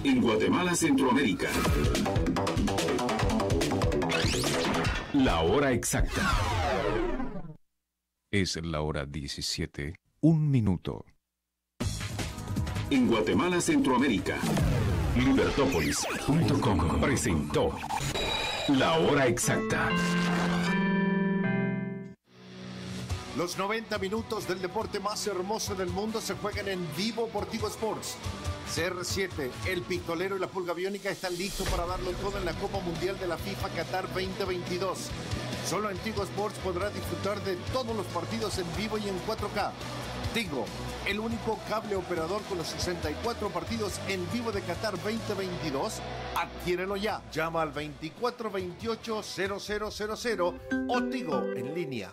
En Guatemala, Centroamérica. La hora exacta. Es la hora 17, 1 minuto. En Guatemala, Centroamérica. Libertópolis.com presentó La hora exacta. Los 90 minutos del deporte más hermoso del mundo se juegan en vivo por Tigo Sports. CR7, el pistolero y la pulga biónica están listos para darlo todo en la Copa Mundial de la FIFA Qatar 2022. Solo en Tigo Sports podrás disfrutar de todos los partidos en vivo y en 4K. Tigo, el único cable operador con los 64 partidos en vivo de Qatar 2022. Adquiérelo ya. Llama al 2428-0000 o Tigo en línea.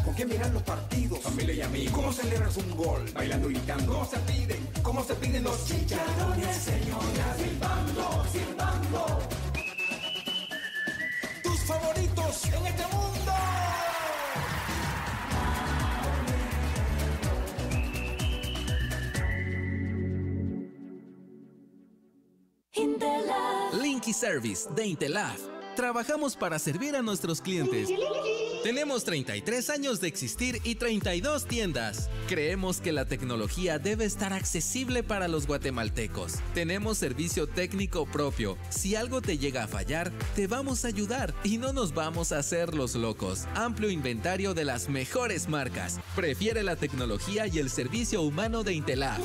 ¿Con qué miran los partidos? Familia y amigos. ¿Cómo celebras un gol? Bailando y gritando. ¿Cómo se piden los chicharrones, señora? Silbando, silbando. Tus favoritos en este mundo. Linky Service de Intelaf. Trabajamos para servir a nuestros clientes. Tenemos 33 años de existir y 32 tiendas. Creemos que la tecnología debe estar accesible para los guatemaltecos. Tenemos servicio técnico propio. Si algo te llega a fallar, te vamos a ayudar y no nos vamos a hacer los locos. Amplio inventario de las mejores marcas. Prefiere la tecnología y el servicio humano de Intelaf.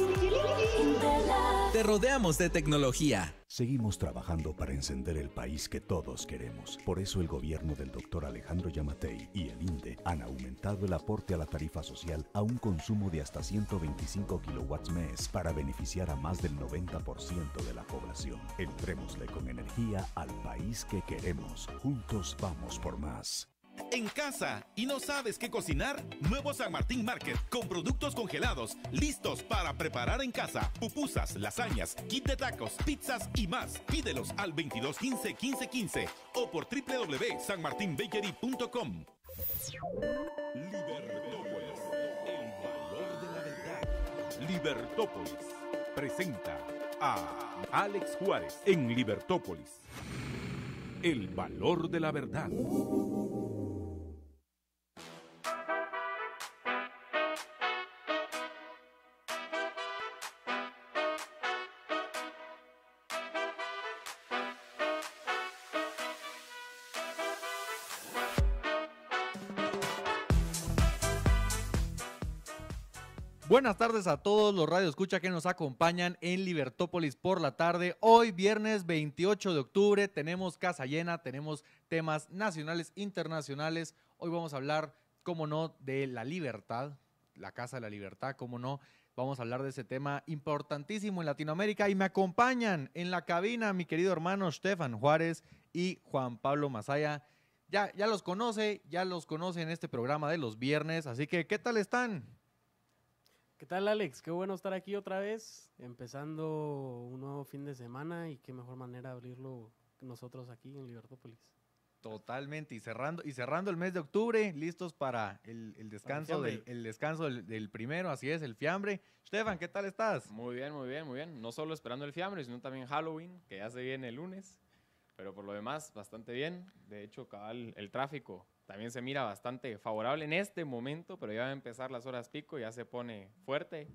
Te rodeamos de tecnología. Seguimos trabajando para encender el país que todos queremos. Por eso el gobierno del doctor Alejandro Yamatei y el INDE han aumentado el aporte a la tarifa social a un consumo de hasta 125 kilowatts mes para beneficiar a más del 90% de la población. Entrémosle con energía al país que queremos. Juntos vamos por más. En casa y no sabes qué cocinar, nuevo San Martín Market con productos congelados listos para preparar en casa. Pupusas, lasañas, kit de tacos, pizzas y más. Pídelos al 2215-1515 o por www.sanmartinbakery.com. Libertópolis, el valor de la verdad. Libertópolis presenta a Alex Juárez en Libertópolis. El valor de la verdad. Buenas tardes a todos los radioescucha que nos acompañan en Libertópolis por la tarde. Hoy, viernes 28 de octubre, tenemos casa llena, tenemos temas nacionales, internacionales. Hoy vamos a hablar, cómo no, de la libertad, la Casa de la Libertad, cómo no. Vamos a hablar de ese tema importantísimo en Latinoamérica y me acompañan en la cabina mi querido hermano Stefan Juárez y Juan Pablo Masaya. Ya los conoce en este programa de los viernes, así que ¿qué tal están? ¿Qué tal, Alex? Qué bueno estar aquí otra vez, empezando un nuevo fin de semana y qué mejor manera de abrirlo nosotros aquí en Libertópolis. Totalmente, y cerrando el mes de octubre, listos para el descanso del primero, así es, el fiambre. Stefan, ¿qué tal estás? Muy bien, muy bien, muy bien. No solo esperando el fiambre, sino también Halloween, que ya se viene el lunes, pero por lo demás, bastante bien. De hecho, cabal, el tráfico también se mira bastante favorable en este momento, pero ya va a empezar las horas pico, ya se pone fuerte.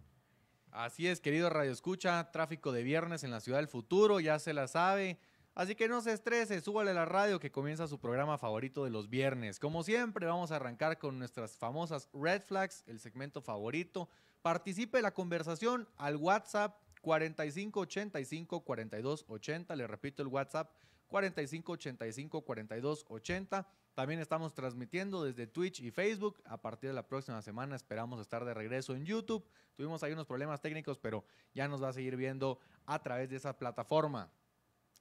Así es, querido Radio Escucha, tráfico de viernes en la ciudad del futuro, ya se la sabe. Así que no se estrese, súbale a la radio que comienza su programa favorito de los viernes. Como siempre, vamos a arrancar con nuestras famosas Red Flags, el segmento favorito. Participe en la conversación al WhatsApp 4585-4280, le repito el WhatsApp 4585-4280. También estamos transmitiendo desde Twitch y Facebook. A partir de la próxima semana esperamos estar de regreso en YouTube. Tuvimos ahí unos problemas técnicos, pero ya nos va a seguir viendo a través de esa plataforma.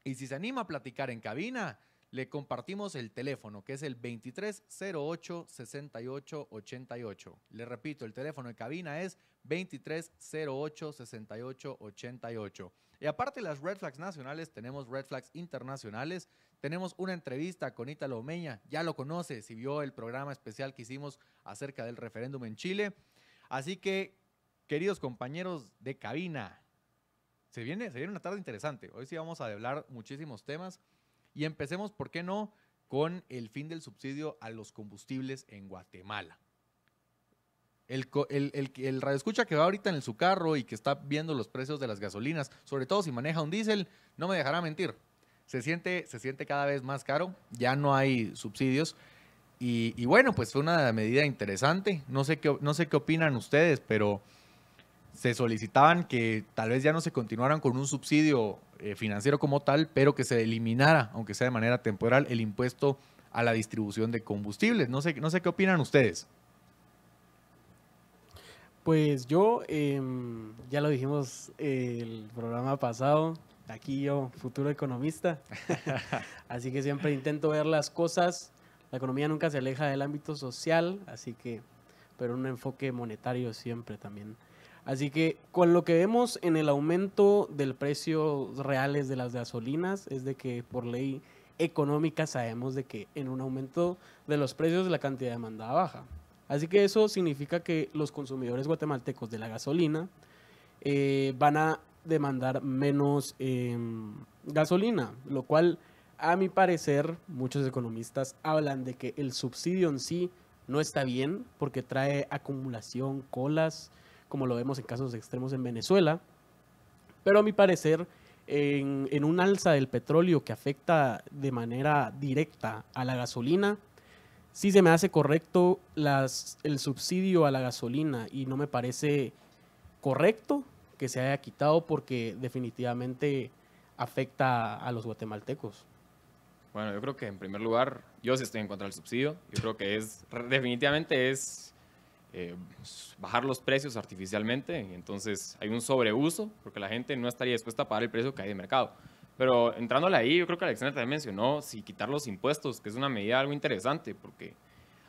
Y si se anima a platicar en cabina, le compartimos el teléfono, que es el 2308-6888. Le repito, el teléfono de cabina es 2308-6888. Y aparte de las Red Flags nacionales, tenemos Red Flags internacionales. tenemos una entrevista con Ítalo Omeña, ya lo conoce, si vio el programa especial que hicimos acerca del referéndum en Chile. Así que, queridos compañeros de cabina, se viene una tarde interesante. Hoy sí vamos a hablar muchísimos temas y empecemos, ¿por qué no?, con el fin del subsidio a los combustibles en Guatemala. El radioescucha que va ahorita en su carro y que está viendo los precios de las gasolinas, sobre todo si maneja un diésel, no me dejará mentir. Se siente cada vez más caro, ya no hay subsidios. Y bueno, pues fue una medida interesante. No sé qué opinan ustedes, pero se solicitaban que tal vez ya no se continuaran con un subsidio financiero como tal, pero que se eliminara, aunque sea de manera temporal, el impuesto a la distribución de combustibles. No sé qué opinan ustedes. Pues yo, ya lo dijimos el programa pasado, aquí yo, futuro economista, así que siempre intento ver las cosas. La economía nunca se aleja del ámbito social, así que, pero un enfoque monetario siempre también. Así que con lo que vemos en el aumento del precio reales de las gasolinas, es de que por ley económica sabemos de que en un aumento de los precios la cantidad de demanda baja. Así que eso significa que los consumidores guatemaltecos de la gasolina van a demandar menos gasolina, lo cual, a mi parecer, muchos economistas hablan de que el subsidio en sí no está bien porque trae acumulación, colas, como lo vemos en casos extremos en Venezuela. Pero a mi parecer, en un alza del petróleo que afecta de manera directa a la gasolina, sí se me hace correcto el subsidio a la gasolina y no me parece correcto que se haya quitado porque definitivamente afecta a los guatemaltecos. Bueno, yo creo que en primer lugar, yo sí estoy en contra del subsidio. Yo creo que definitivamente es bajar los precios artificialmente y entonces hay un sobreuso porque la gente no estaría dispuesta a pagar el precio que hay de mercado. Pero entrándole ahí, yo creo que Alexander también mencionó si quitar los impuestos, que es una medida algo interesante, porque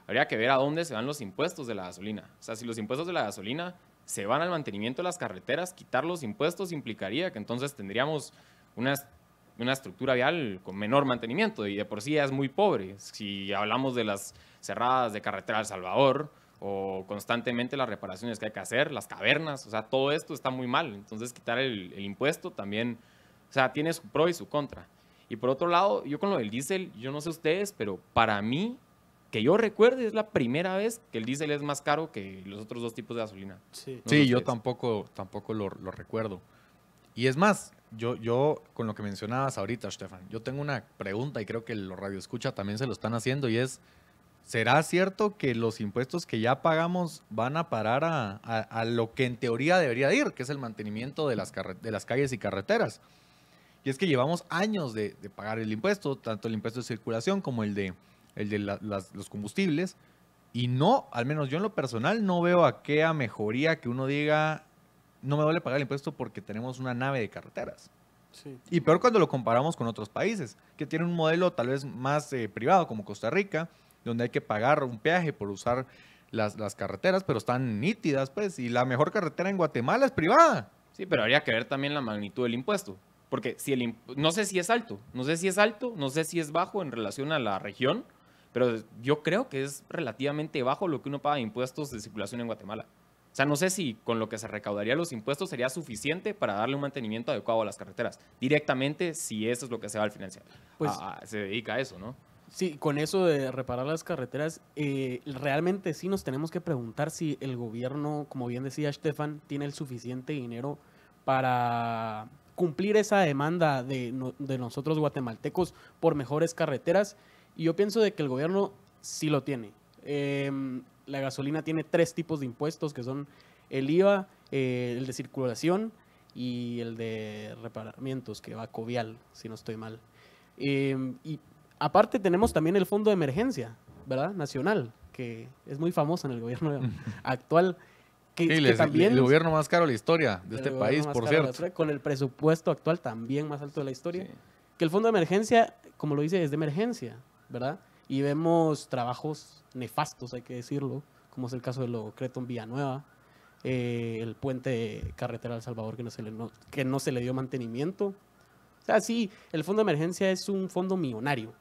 habría que ver a dónde se van los impuestos de la gasolina. O sea, si los impuestos de la gasolina se van al mantenimiento de las carreteras, quitar los impuestos implicaría que entonces tendríamos una estructura vial con menor mantenimiento y de por sí ya es muy pobre. Si hablamos de las cerradas de carretera de El Salvador o constantemente las reparaciones que hay que hacer, las cavernas, o sea, todo esto está muy mal. Entonces quitar el impuesto también... O sea, tiene su pro y su contra. Y por otro lado, yo con lo del diésel, yo no sé ustedes, pero para mí, que yo recuerde, es la primera vez que el diésel es más caro que los otros dos tipos de gasolina. Sí, no sí, yo tampoco lo recuerdo. Y es más, yo con lo que mencionabas ahorita, Stefan, yo tengo una pregunta y creo que los radioescucha también se lo están haciendo y es, ¿será cierto que los impuestos que ya pagamos van a parar a lo que en teoría debería ir, que es el mantenimiento de las calles y carreteras? Y es que llevamos años de pagar el impuesto, tanto el impuesto de circulación como el de los combustibles, y no, al menos yo en lo personal, no veo aquella mejoría que uno diga, no me duele pagar el impuesto porque tenemos una nave de carreteras. Sí. Y peor cuando lo comparamos con otros países, que tienen un modelo tal vez más privado, como Costa Rica, donde hay que pagar un peaje por usar las carreteras, pero están nítidas, pues, y la mejor carretera en Guatemala es privada. Sí, pero habría que ver también la magnitud del impuesto. Porque si no sé si es alto, no sé si es bajo en relación a la región, pero yo creo que es relativamente bajo lo que uno paga de impuestos de circulación en Guatemala. O sea, no sé si con lo que se recaudaría los impuestos sería suficiente para darle un mantenimiento adecuado a las carreteras. Directamente, si eso es lo que se va al financiar. Pues, se dedica a eso, ¿no? Sí, con eso de reparar las carreteras, realmente sí nos tenemos que preguntar si el gobierno, como bien decía Stefan, tiene el suficiente dinero para cumplir esa demanda de nosotros guatemaltecos por mejores carreteras. Y yo pienso de que el gobierno sí lo tiene. La gasolina tiene 3 tipos de impuestos, que son el IVA, el de circulación y el de reparamientos, que va a Covial, si no estoy mal. Y aparte tenemos también el fondo de emergencia, ¿verdad? Nacional, que es muy famoso en el gobierno actual. Que también el gobierno más caro de la historia de este país, por cierto. Con el presupuesto actual también más alto de la historia. Sí. Que el fondo de emergencia, como lo dice, es de emergencia, ¿verdad? Y vemos trabajos nefastos, hay que decirlo, como es el caso de lo Cretón Villanueva, el puente de carretera de El Salvador que no se le dio mantenimiento. sea, sí, el fondo de emergencia es un fondo millonario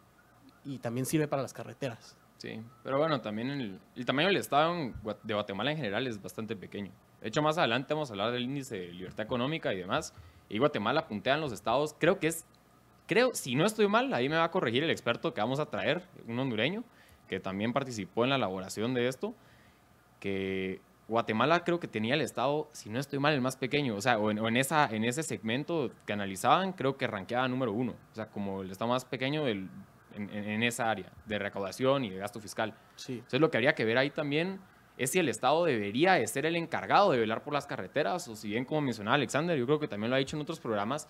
y también sirve para las carreteras. Sí, pero bueno, también el tamaño del Estado de Guatemala en general es bastante pequeño. De hecho, más adelante vamos a hablar del índice de libertad económica y demás. Y Guatemala puntea en los estados, creo, si no estoy mal, ahí me va a corregir el experto que vamos a traer, un hondureño, que también participó en la elaboración de esto, que Guatemala creo que tenía el estado, si no estoy mal, el más pequeño, o sea, en ese segmento que analizaban, creo que rankeaba número 1, o sea, como el estado más pequeño en esa área de recaudación y de gasto fiscal. Sí. Entonces, lo que habría que ver ahí también es si el Estado debería de ser el encargado de velar por las carreteras, o si bien, como mencionaba Alexander, yo creo que también lo ha dicho en otros programas,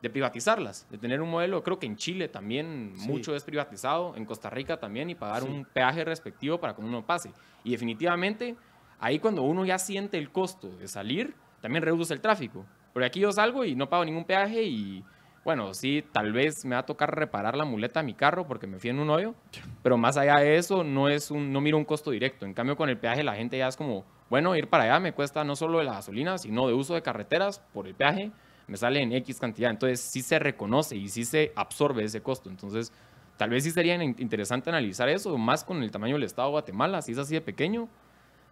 de privatizarlas, de tener un modelo. Creo que en Chile también mucho es privatizado, en Costa Rica también, y pagar un peaje respectivo para que uno pase. Y definitivamente, ahí cuando uno ya siente el costo de salir, también reduce el tráfico. Porque aquí yo salgo y no pago ningún peaje y, bueno, sí, tal vez me va a tocar reparar la muleta de mi carro porque me fui en un hoyo, pero más allá de eso, no miro un costo directo. En cambio, con el peaje la gente ya es como, bueno, ir para allá me cuesta no solo de la gasolina, sino de uso de carreteras por el peaje, me sale en X cantidad. Entonces sí se reconoce y sí se absorbe ese costo. Entonces tal vez sí sería interesante analizar eso, más con el tamaño del Estado de Guatemala, si es así de pequeño,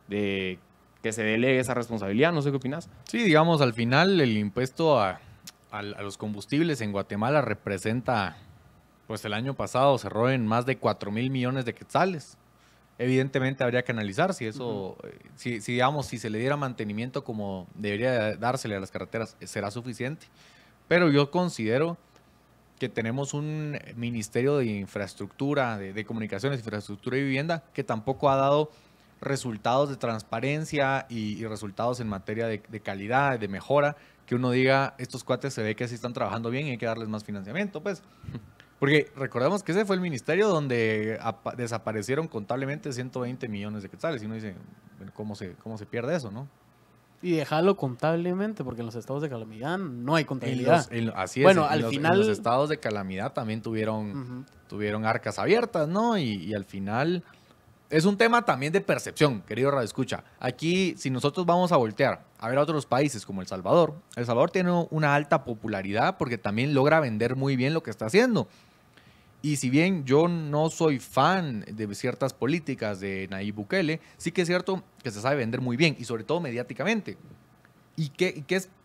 de que se delegue esa responsabilidad. No sé qué opinas. Sí, digamos, al final el impuesto a los combustibles en Guatemala representa, pues el año pasado cerró en más de 4,000 millones de quetzales. Evidentemente habría que analizar si eso, si se le diera mantenimiento como debería dársele a las carreteras, será suficiente. Pero yo considero que tenemos un Ministerio de Infraestructura, de Comunicaciones, Infraestructura y Vivienda, que tampoco ha dado resultados de transparencia y resultados en materia de calidad, de mejora, que uno diga, estos cuates se ve que sí están trabajando bien y hay que darles más financiamiento, pues. Porque recordemos que ese fue el ministerio donde desaparecieron contablemente 120 millones de quetzales. Y uno dice, ¿cómo se pierde eso, no? Y dejarlo contablemente, porque en los estados de calamidad no hay contabilidad. Así es. Bueno, al final... En los estados de calamidad también tuvieron arcas abiertas, ¿no? Y al final... Es un tema también de percepción, querido Radio Escucha. Aquí, si nosotros vamos a voltear a ver a otros países como El Salvador tiene una alta popularidad porque también logra vender muy bien lo que está haciendo. Y si bien yo no soy fan de ciertas políticas de Nayib Bukele, sí que es cierto que se sabe vender muy bien y sobre todo mediáticamente.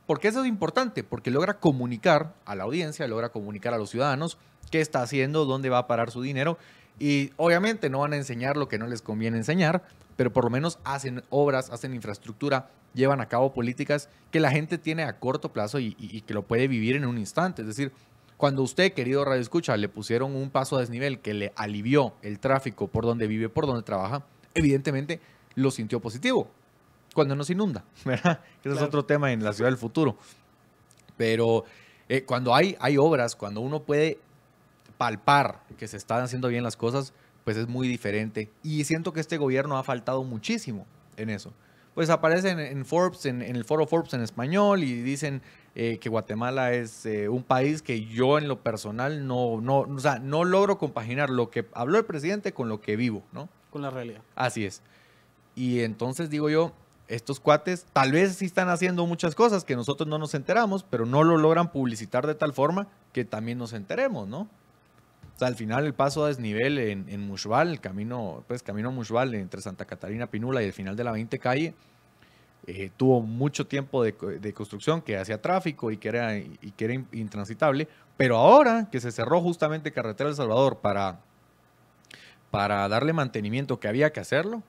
¿Por qué eso es importante? Porque logra comunicar a la audiencia, logra comunicar a los ciudadanos qué está haciendo, dónde va a parar su dinero. Y obviamente no van a enseñar lo que no les conviene enseñar, pero por lo menos hacen obras, hacen infraestructura, llevan a cabo políticas que la gente tiene a corto plazo y que lo puede vivir en un instante. Es decir, cuando usted, querido Radio Escucha, le pusieron un paso a desnivel que le alivió el tráfico por donde vive, por donde trabaja, evidentemente lo sintió positivo. Cuando no se inunda, ¿verdad? Ese es otro tema en la ciudad del futuro. Pero cuando hay obras, cuando uno puede palpar que se están haciendo bien las cosas, pues es muy diferente. Y siento que este gobierno ha faltado muchísimo en eso. Pues aparecen en Forbes, en el foro Forbes en español, y dicen que Guatemala es un país que yo en lo personal no logro compaginar lo que habló el presidente con lo que vivo, ¿no? Con la realidad. Así es. Y entonces digo yo, estos cuates tal vez sí están haciendo muchas cosas que nosotros no nos enteramos, pero no lo logran publicitar de tal forma que también nos enteremos, ¿no? O sea, al final el paso a desnivel en Mushval, el camino a Mushval entre Santa Catarina, Pinula y el final de la 20 calle, tuvo mucho tiempo de construcción que hacía tráfico y que era intransitable, pero ahora que se cerró justamente Carretera El Salvador para darle mantenimiento que había que hacerlo,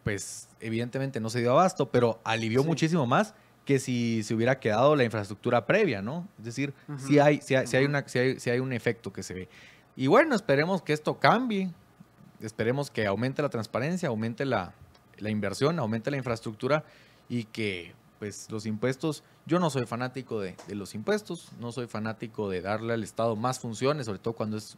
pues evidentemente no se dio abasto, pero alivió muchísimo más que si se hubiera quedado la infraestructura previa, ¿no? Es decir, sí hay un efecto que se ve. Y bueno, esperemos que esto cambie, esperemos que aumente la transparencia, aumente la inversión, aumente la infraestructura y que pues los impuestos, yo no soy fanático de los impuestos, no soy fanático de darle al Estado más funciones, sobre todo cuando es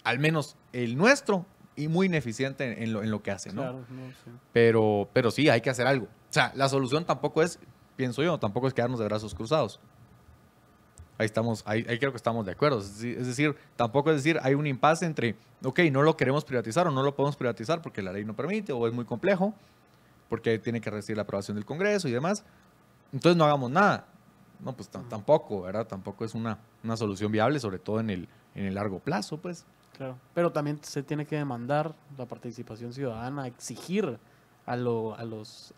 al menos el nuestro y muy ineficiente en lo que hace, ¿no? Claro, no, sí. Pero sí, hay que hacer algo. O sea, la solución tampoco es, pienso yo, tampoco es quedarnos de brazos cruzados. Ahí creo que estamos de acuerdo. Es decir, tampoco es decir, hay un impasse entre, ok, no lo queremos privatizar o no lo podemos privatizar porque la ley no permite o es muy complejo, porque tiene que recibir la aprobación del Congreso y demás. Entonces no hagamos nada. no, pues tampoco, ¿verdad? Tampoco es una solución viable, sobre todo en el largo plazo, pues. Claro, pero también se tiene que demandar la participación ciudadana, exigir a los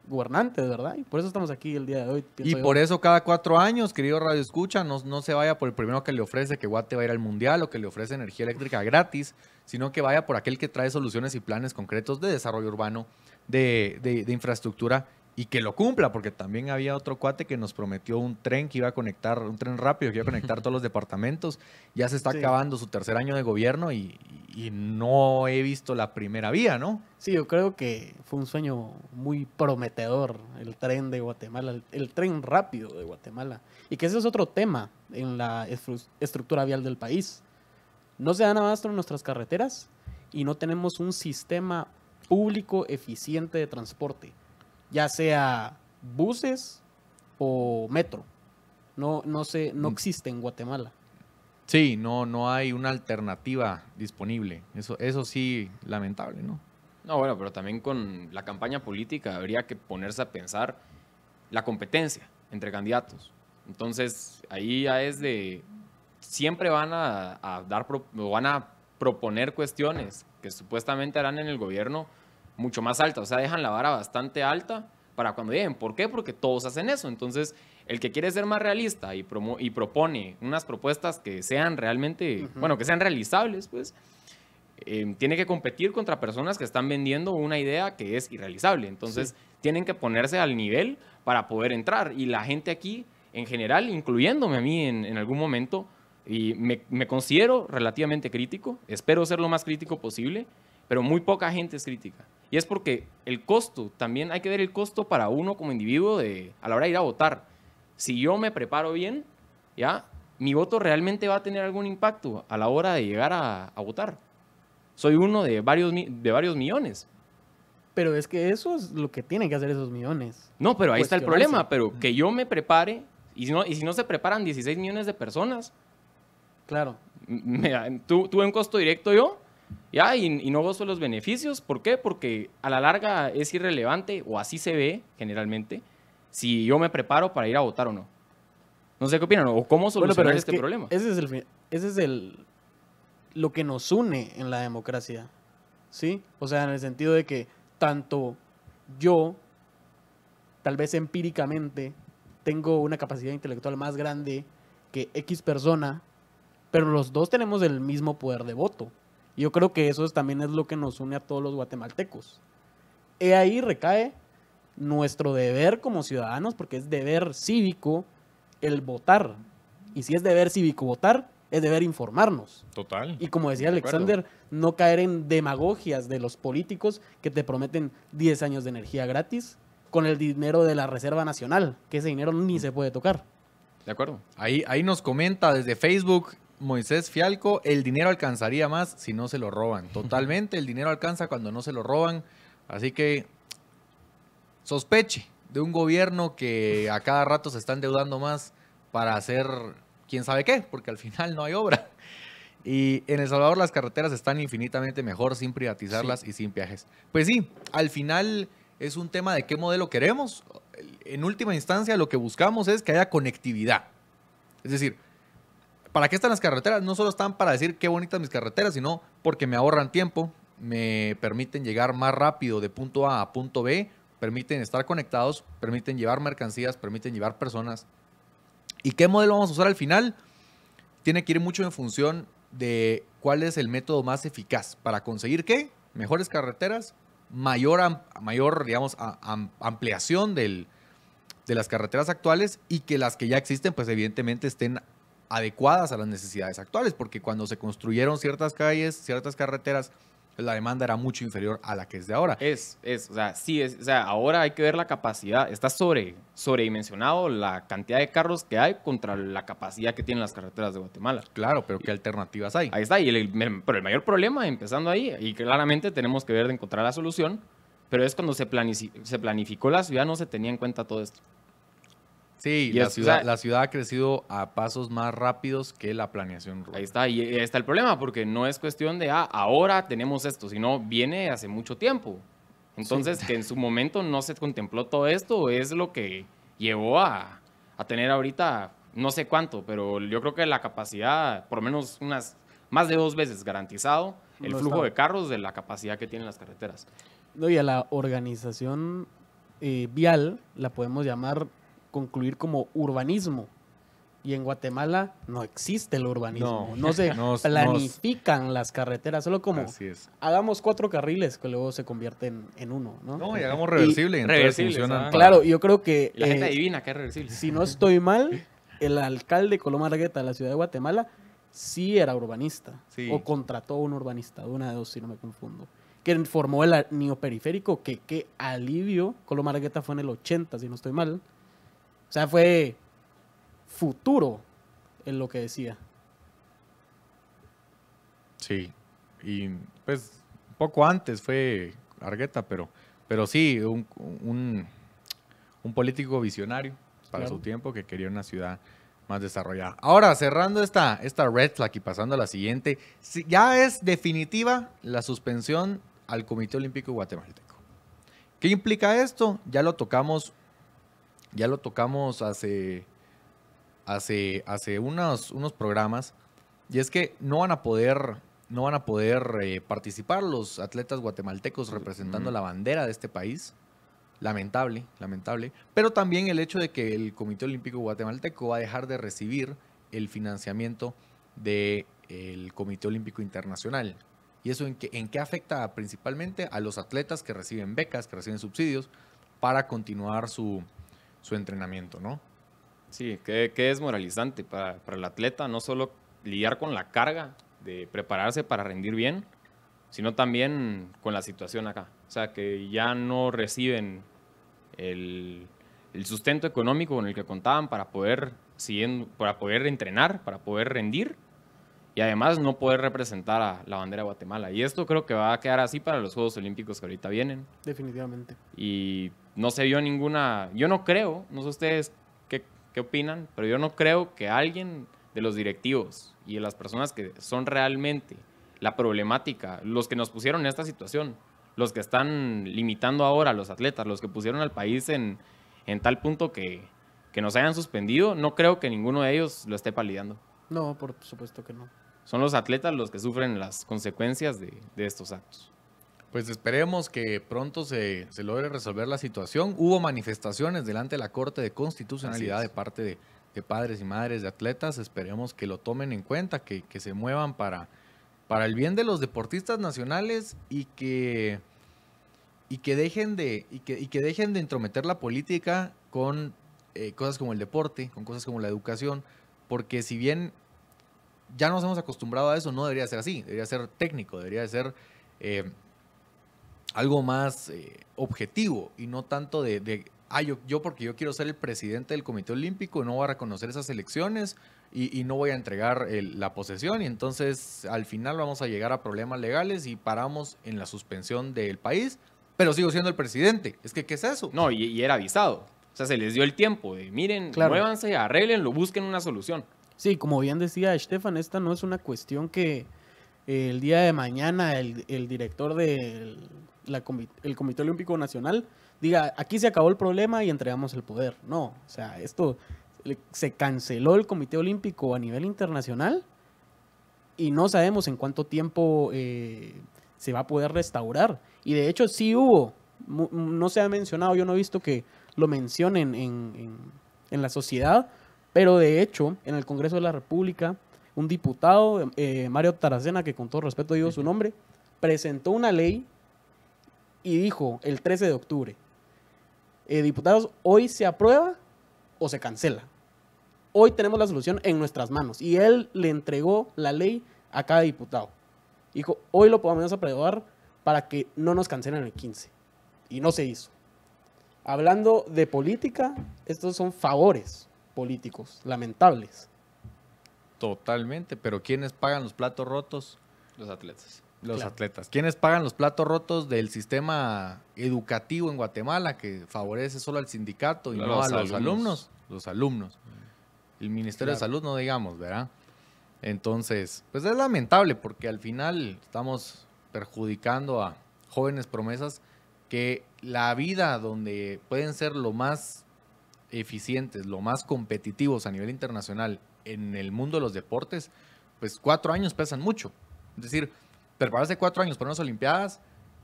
gobernantes, ¿verdad? Y por eso estamos aquí el día de hoy. Y por eso cada 4 años, querido Radio Escucha, no se vaya por el primero que le ofrece que Guate va a ir al Mundial o que le ofrece energía eléctrica gratis, sino que vaya por aquel que trae soluciones y planes concretos de desarrollo urbano, de infraestructura, y que lo cumpla, porque también había otro cuate que nos prometió un tren que iba a conectar, un tren rápido que iba a conectar todos los departamentos. Ya se está acabando su tercer año de gobierno y no he visto la primera vía, ¿no? Sí, yo creo que fue un sueño muy prometedor el tren de Guatemala, el tren rápido de Guatemala. Y que ese es otro tema en la estructura vial del país. No se dan abasto en nuestras carreteras y no tenemos un sistema público eficiente de transporte, ya sea buses o metro. No existe en Guatemala. Sí, no hay una alternativa disponible. Eso sí, lamentable, ¿no? No, bueno, pero también con la campaña política habría que ponerse a pensar la competencia entre candidatos. Entonces, ahí ya es de... Siempre van van a proponer cuestiones que supuestamente harán en el gobierno mucho más alta, o sea, dejan la vara bastante alta para cuando lleguen. ¿Por qué? Porque todos hacen eso. Entonces, el que quiere ser más realista y propone unas propuestas que sean realmente, bueno, que sean realizables, pues, tiene que competir contra personas que están vendiendo una idea que es irrealizable. Entonces, tienen que ponerse al nivel para poder entrar. Y la gente aquí, en general, incluyéndome a mí en algún momento, y me considero relativamente crítico, espero ser lo más crítico posible, pero muy poca gente es crítica. Y es porque el costo, también hay que ver el costo para uno como individuo a la hora de ir a votar. Si yo me preparo bien, ¿ya? Mi voto realmente va a tener algún impacto a la hora de llegar a votar. Soy uno de varios millones. Pero es que eso es lo que tienen que hacer esos millones. No, pero ahí está el problema. Pero que yo me prepare, y si no se preparan 16 millones de personas. Claro. Tuve un costo directo yo, ¿ya? Y no gozo los beneficios. ¿Por qué? Porque a la larga es irrelevante, o así se ve generalmente, si yo me preparo para ir a votar o no. No sé qué opinan, o cómo solucionar este problema. Ese es lo que nos une en la democracia, ¿sí? O sea, en el sentido de que tanto yo, tal vez empíricamente, tengo una capacidad intelectual más grande que X persona, pero los dos tenemos el mismo poder de voto. Y yo creo que eso también es lo que nos une a todos los guatemaltecos. Y ahí recae nuestro deber como ciudadanos, porque es deber cívico el votar. Y si es deber cívico votar, es deber informarnos. Total. Y como decía Alexander, no caer en demagogias de los políticos que te prometen 10 años de energía gratis con el dinero de la Reserva Nacional, que ese dinero ni se puede tocar. De acuerdo. Ahí nos comenta desde Facebook Moisés Fialco, el dinero alcanzaría más si no se lo roban. Totalmente, el dinero alcanza cuando no se lo roban. Así que sospeche de un gobierno que a cada rato se está endeudando más para hacer quién sabe qué, porque al final no hay obra. Y en El Salvador las carreteras están infinitamente mejor sin privatizarlas y sin peajes. Pues sí, al final es un tema de qué modelo queremos. En última instancia lo que buscamos es que haya conectividad. Es decir, ¿para qué están las carreteras? No solo están para decir qué bonitas mis carreteras, sino porque me ahorran tiempo, me permiten llegar más rápido de punto A punto B, permiten estar conectados, permiten llevar mercancías, permiten llevar personas. ¿Y qué modelo vamos a usar al final? Tiene que ir mucho en función de cuál es el método más eficaz para conseguir ¿qué? Mejores carreteras, mayor digamos, ampliación de las carreteras actuales y que las que ya existen, pues evidentemente estén adecuadas a las necesidades actuales, porque cuando se construyeron ciertas calles, ciertas carreteras, la demanda era mucho inferior a la que es de ahora. O sea, ahora hay que ver la capacidad, está sobredimensionado la cantidad de carros que hay contra la capacidad que tienen las carreteras de Guatemala. Claro, pero ¿qué alternativas hay? Ahí está, pero el mayor problema, empezando ahí, y claramente tenemos que ver de encontrar la solución, pero es cuando se planificó la ciudad, no se tenía en cuenta todo esto. Sí, la ciudad ha crecido a pasos más rápidos que la planeación rural. Ahí está, y ahí está el problema, porque no es cuestión de, ahora tenemos esto, sino viene hace mucho tiempo. Entonces, que en su momento no se contempló todo esto, es lo que llevó a a tener ahorita, no sé cuánto, pero yo creo que la capacidad, por lo menos más de 2 veces garantizado, el No flujo está. de carros de la capacidad que tienen las carreteras. No, y a la organización vial la podemos llamar, concluir como urbanismo. Y en Guatemala no existe el urbanismo. No se planifican las carreteras, solo como Así es. hagamos 4 carriles que luego se convierten en uno, ¿no? No, y hagamos reversible. Y entonces reversibles, funcionan ¿ah? Claro, yo creo que Y la gente adivina que es reversible. si no estoy mal, el alcalde Coloma Argueta de la ciudad de Guatemala sí era urbanista. Sí. O contrató a un urbanista, de una de dos, si no me confundo. Que formó el anillo periférico, que qué alivio. Coloma Argueta fue en el 80, si no estoy mal. O sea, fue futuro en lo que decía. Sí, y pues poco antes fue Argueta, pero sí, un político visionario para Claro. su tiempo que quería una ciudad más desarrollada. Ahora, cerrando esta red flag y pasando a la siguiente, ya es definitiva la suspensión al Comité Olímpico Guatemalteco. ¿Qué implica esto? Ya lo tocamos hace unos programas, y es que no van a poder participar los atletas guatemaltecos representando la bandera de este país. Lamentable. Pero también el hecho de que el Comité Olímpico Guatemalteco va a dejar de recibir el financiamiento del Comité Olímpico Internacional. ¿Y eso en qué afecta principalmente? A los atletas que reciben becas, que reciben subsidios para continuar su entrenamiento, ¿no? Sí, que desmoralizante para el atleta, no solo lidiar con la carga de prepararse para rendir bien, sino también con la situación acá. O sea, que ya no reciben el sustento económico con el que contaban para poder entrenar, para poder rendir, y además no poder representar a la bandera de Guatemala. Y esto creo que va a quedar así para los Juegos Olímpicos que ahorita vienen. Definitivamente. Y no se vio ninguna... Yo no creo, no sé ustedes qué opinan, pero yo no creo que alguien de los directivos y de las personas que son realmente la problemática, los que nos pusieron en esta situación, los que están limitando ahora a los atletas, los que pusieron al país en tal punto que nos hayan suspendido, no creo que ninguno de ellos lo esté palideando. No, por supuesto que no. Son los atletas los que sufren las consecuencias de estos actos. Pues esperemos que pronto se logre resolver la situación. Hubo manifestaciones delante de la Corte de Constitucionalidad de parte de padres y madres de atletas. Esperemos que lo tomen en cuenta, que se muevan para el bien de los deportistas nacionales y que dejen de entrometer la política con cosas como el deporte, con cosas como la educación, porque si bien ya nos hemos acostumbrado a eso, no debería ser así, debería ser técnico, debería de ser algo más objetivo y no tanto yo porque yo quiero ser el presidente del Comité Olímpico, no voy a reconocer esas elecciones y no voy a entregar la posesión, y entonces al final vamos a llegar a problemas legales y paramos en la suspensión del país, pero sigo siendo el presidente. Es que, ¿qué es eso? No, y era avisado. O sea, se les dio el tiempo de, miren, Claro. muévanse, arréglenlo, busquen una solución. Sí, como bien decía Estefan, esta no es una cuestión que el día de mañana el director del el Comité Olímpico Nacional diga, aquí se acabó el problema y entregamos el poder. No, o sea, esto se canceló el Comité Olímpico a nivel internacional y no sabemos en cuánto tiempo se va a poder restaurar. Y de hecho sí hubo, no se ha mencionado, yo no he visto que lo mencionen en la sociedad, pero de hecho en el Congreso de la República un diputado, Mario Taracena, que con todo respeto digo su nombre, presentó una ley y dijo el 13 de octubre, diputados, hoy se aprueba o se cancela. Hoy tenemos la solución en nuestras manos. Y él le entregó la ley a cada diputado. Dijo, hoy lo podemos aprobar para que no nos cancelen el 15. Y no se hizo. Hablando de política, estos son favores políticos, lamentables. Totalmente, pero ¿quiénes pagan los platos rotos? Los atletas. Los Claro. atletas. ¿Quiénes pagan los platos rotos del sistema educativo en Guatemala que favorece solo al sindicato y no a los alumnos? Los alumnos. El Ministerio de Salud no digamos, ¿verdad? Entonces, pues es lamentable porque al final estamos perjudicando a jóvenes promesas que la vida donde pueden ser lo más eficientes, lo más competitivos a nivel internacional en el mundo de los deportes, pues 4 años pesan mucho. Es decir, prepararse 4 años para unas Olimpiadas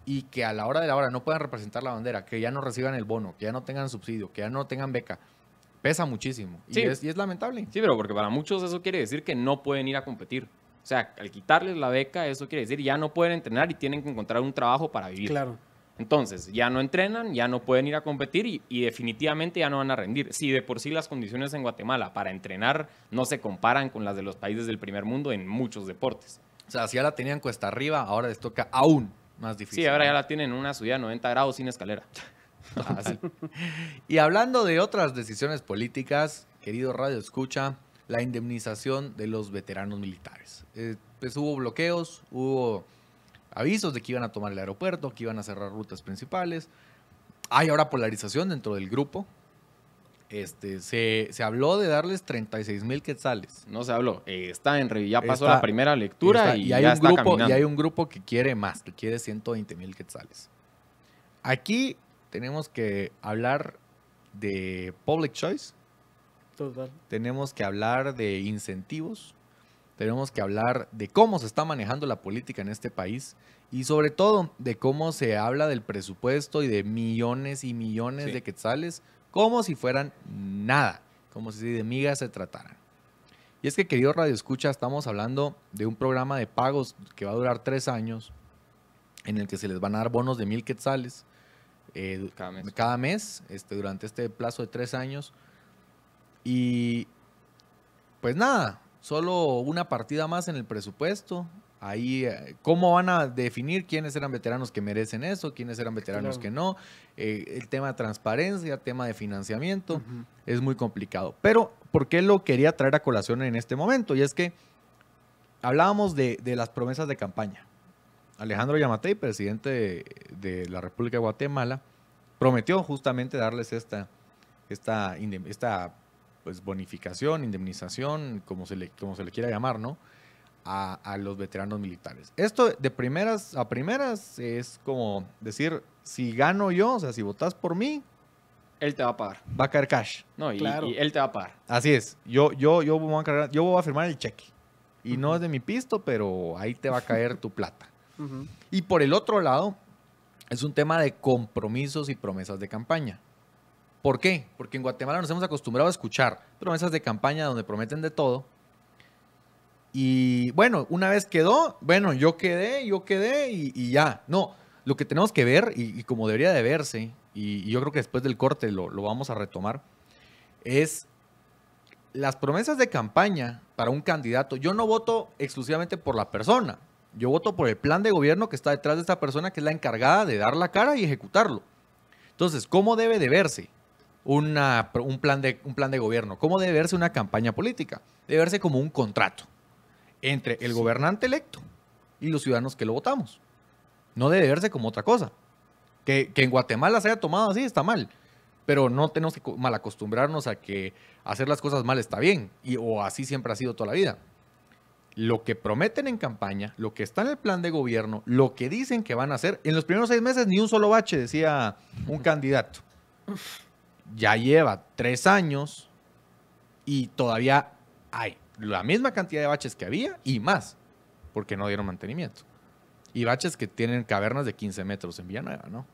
y que a la hora de la hora no puedan representar la bandera, que ya no reciban el bono, que ya no tengan subsidio, que ya no tengan beca, pesa muchísimo. Sí. Y es lamentable. Sí, pero porque para muchos eso quiere decir que no pueden ir a competir. O sea, al quitarles la beca, eso quiere decir ya no pueden entrenar y tienen que encontrar un trabajo para vivir. Claro. Entonces, ya no entrenan, ya no pueden ir a competir y definitivamente ya no van a rendir. Si de por sí las condiciones en Guatemala para entrenar no se comparan con las de los países del primer mundo en muchos deportes. O sea, si ya la tenían cuesta arriba, ahora les toca aún más difícil. Sí, ahora ya la tienen en una subida de 90 grados sin escalera. Así. Y hablando de otras decisiones políticas, querido Radio Escucha, la indemnización de los veteranos militares. Pues hubo bloqueos, hubo avisos de que iban a tomar el aeropuerto, que iban a cerrar rutas principales. Hay ahora polarización dentro del grupo. Se habló de darles 36,000 quetzales. No se habló. Está en ya pasó la primera lectura y hay ya un está grupo, caminando. y hay un grupo que quiere más, que quiere 120,000 quetzales. Aquí tenemos que hablar de public choice. Total. Tenemos que hablar de incentivos. Tenemos que hablar de cómo se está manejando la política en este país y sobre todo de cómo se habla del presupuesto y de millones y millones de quetzales como si fueran nada, como si de migas se trataran. Y es que, querido Radio Escucha, estamos hablando de un programa de pagos que va a durar 3 años en el que se les van a dar bonos de 1,000 quetzales cada mes durante este plazo de 3 años. Y pues nada, solo una partida más en el presupuesto. Ahí, ¿cómo van a definir quiénes eran veteranos que merecen eso, quiénes eran veteranos que no? El tema de transparencia, tema de financiamiento, es muy complicado. Pero, ¿por qué lo quería traer a colación en este momento? Y es que hablábamos de las promesas de campaña. Alejandro Yamatei, presidente de la República de Guatemala, prometió justamente darles esta pues bonificación, indemnización, como se le quiera llamar, ¿no? A los veteranos militares. Esto de primeras a primeras es como decir, si gano yo, o sea, si votas por mí, él te va a pagar. Va a caer cash. No, y él te va a pagar. Así es. Yo voy a firmar el cheque. Y no es de mi pisto, pero ahí te va a caer tu plata. Y por el otro lado, es un tema de compromisos y promesas de campaña. ¿Por qué? Porque en Guatemala nos hemos acostumbrado a escuchar promesas de campaña donde prometen de todo. Y bueno, una vez quedó, bueno, yo quedé y ya. No, lo que tenemos que ver, y como debería de verse, y yo creo que después del corte lo vamos a retomar, es las promesas de campaña para un candidato. Yo no voto exclusivamente por la persona. Yo voto por el plan de gobierno que está detrás de esta persona, que es la encargada de dar la cara y ejecutarlo. Entonces, ¿cómo debe de verse un plan de gobierno? ¿Cómo debe verse una campaña política? Debe verse como un contrato entre el gobernante electo y los ciudadanos que lo votamos. No debe verse como otra cosa. Que en Guatemala se haya tomado así está mal, pero no tenemos que malacostumbrarnos a que hacer las cosas mal está bien, o así siempre ha sido toda la vida. Lo que prometen en campaña, lo que está en el plan de gobierno, lo que dicen que van a hacer, en los primeros 6 meses ni un solo bache, decía un candidato. Ya lleva 3 años y todavía hay la misma cantidad de baches que había y más, porque no dieron mantenimiento. Y baches que tienen cavernas de 15 metros en Villanueva, ¿no?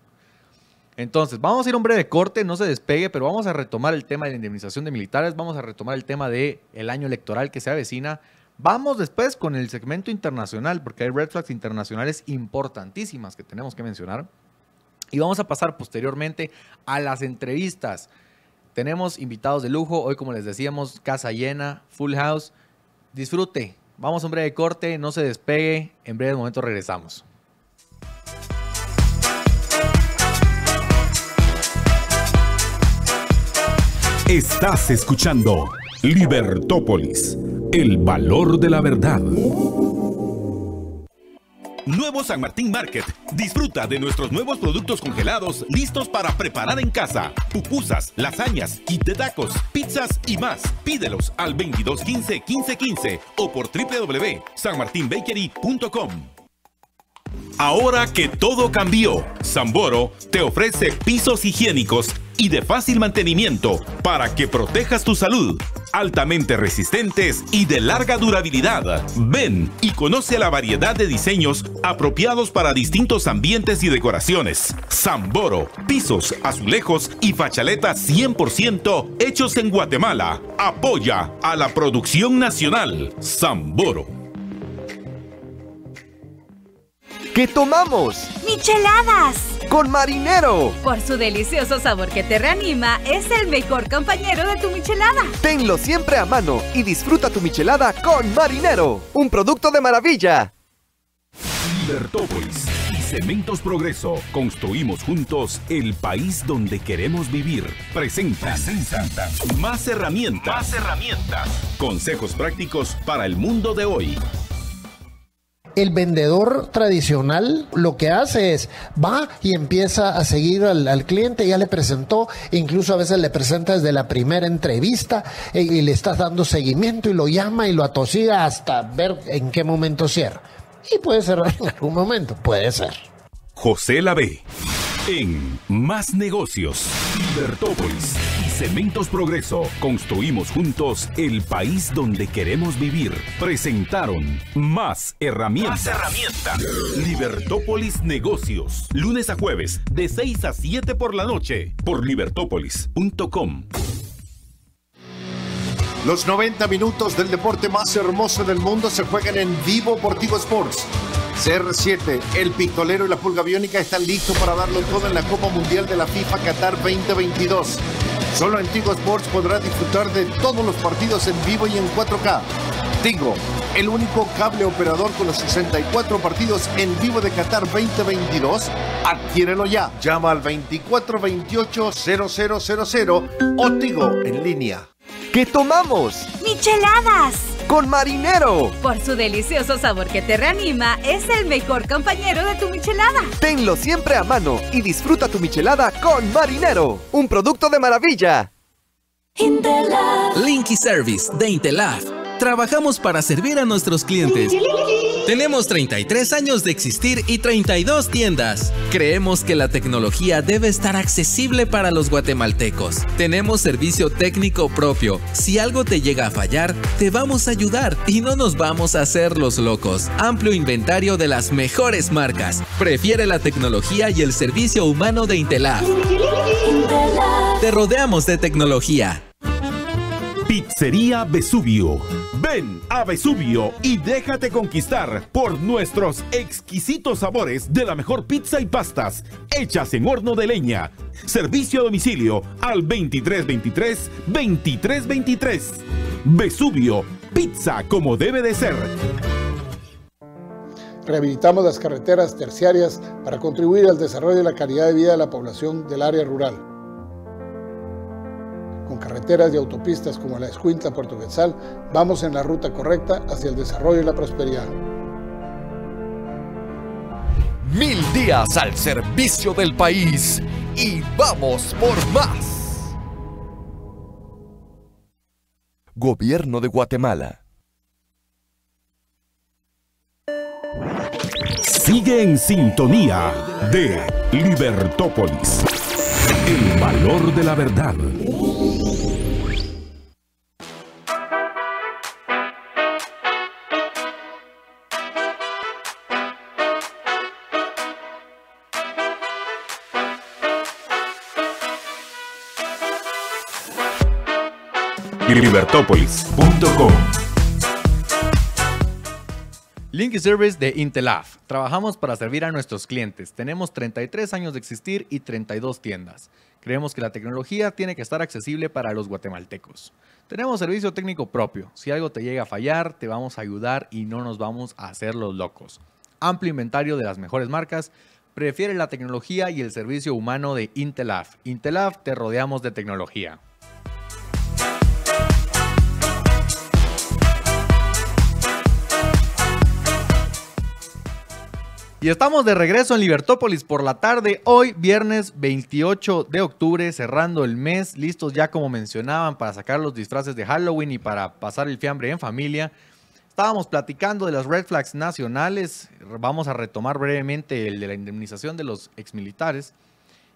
Entonces, vamos a ir a un breve corte, no se despegue, pero vamos a retomar el tema de la indemnización de militares, vamos a retomar el tema del año electoral que se avecina. Vamos después con el segmento internacional, porque hay red flags internacionales importantísimas que tenemos que mencionar. Y vamos a pasar posteriormente a las entrevistas. Tenemos invitados de lujo. Hoy, como les decíamos, casa llena, full house. Disfrute. Vamos a un breve corte, no se despegue. En breve momento regresamos. Estás escuchando Libertópolis, el valor de la verdad. Nuevo San Martín Market. Disfruta de nuestros nuevos productos congelados listos para preparar en casa. Pupusas, lasañas, kit de tacos, pizzas y más. Pídelos al 2215-1515 o por www.sanmartinbakery.com. Ahora que todo cambió, Samboro te ofrece pisos higiénicos y de fácil mantenimiento para que protejas tu salud. Altamente resistentes y de larga durabilidad. Ven y conoce la variedad de diseños apropiados para distintos ambientes y decoraciones. Samboro, pisos, azulejos y fachaletas 100% hechos en Guatemala. Apoya a la producción nacional. Samboro. ¿Qué tomamos? ¡Micheladas! ¡Con Marinero! Por su delicioso sabor que te reanima, es el mejor compañero de tu michelada. Tenlo siempre a mano y disfruta tu michelada con Marinero, un producto de maravilla. Libertópolis y Cementos Progreso. Construimos juntos el país donde queremos vivir. Presentan Más herramientas. Consejos prácticos para el mundo de hoy. El vendedor tradicional lo que hace es, va y empieza a seguir al cliente, ya le presentó, incluso a veces le presenta desde la primera entrevista y le estás dando seguimiento y lo llama y lo atosiga hasta ver en qué momento cierra. Y puede cerrar en algún momento, puede ser. José Lavé, en Más Negocios, Libertópolis y Cementos Progreso. Construimos juntos el país donde queremos vivir. Presentaron Más herramientas. Libertópolis Negocios. Lunes a jueves, de 6 a 7 por la noche, por libertópolis.com. Los 90 minutos del deporte más hermoso del mundo se juegan en vivo por Tigo Sports. CR7, el Pistolero y la Pulga Biónica están listos para darlo todo en la Copa Mundial de la FIFA Qatar 2022. Solo en Tigo Sports podrás disfrutar de todos los partidos en vivo y en 4K. Tigo, el único cable operador con los 64 partidos en vivo de Qatar 2022. Adquiérelo ya. Llama al 2428-0000 o Tigo en línea. ¿Qué tomamos? ¡Micheladas! ¡Con Marinero! Por su delicioso sabor que te reanima, es el mejor compañero de tu michelada. Tenlo siempre a mano y disfruta tu michelada con Marinero, un producto de maravilla. Linky Service de Intelaf. Trabajamos para servir a nuestros clientes. Tenemos 33 años de existir y 32 tiendas. Creemos que la tecnología debe estar accesible para los guatemaltecos. Tenemos servicio técnico propio. Si algo te llega a fallar, te vamos a ayudar y no nos vamos a hacer los locos. Amplio inventario de las mejores marcas. Prefiere la tecnología y el servicio humano de Intelaf. Te rodeamos de tecnología. Pizzería Vesubio. Ven a Vesubio y déjate conquistar por nuestros exquisitos sabores de la mejor pizza y pastas hechas en horno de leña. Servicio a domicilio al 2323-2323. Vesubio, pizza como debe de ser. Rehabilitamos las carreteras terciarias para contribuir al desarrollo y la calidad de vida de la población del área rural. Con carreteras y autopistas como la Escuintla-Puerto Quetzal, vamos en la ruta correcta hacia el desarrollo y la prosperidad. 1000 días al servicio del país y vamos por más. Gobierno de Guatemala. Sigue en sintonía de Libertópolis. El valor de la verdad. Libertópolis.com. Linky Service de Intelaf. Trabajamos para servir a nuestros clientes. Tenemos 33 años de existir y 32 tiendas. Creemos que la tecnología tiene que estar accesible para los guatemaltecos. Tenemos servicio técnico propio. Si algo te llega a fallar, te vamos a ayudar y no nos vamos a hacer los locos. Amplio inventario de las mejores marcas. Prefiere la tecnología y el servicio humano de Intelaf. Intelaf, te rodeamos de tecnología. Y estamos de regreso en Libertópolis por la tarde, hoy viernes 28 de octubre, cerrando el mes, listos ya como mencionaban para sacar los disfraces de Halloween y para pasar el fiambre en familia. Estábamos platicando de las red flags nacionales, vamos a retomar brevemente el de la indemnización de los exmilitares.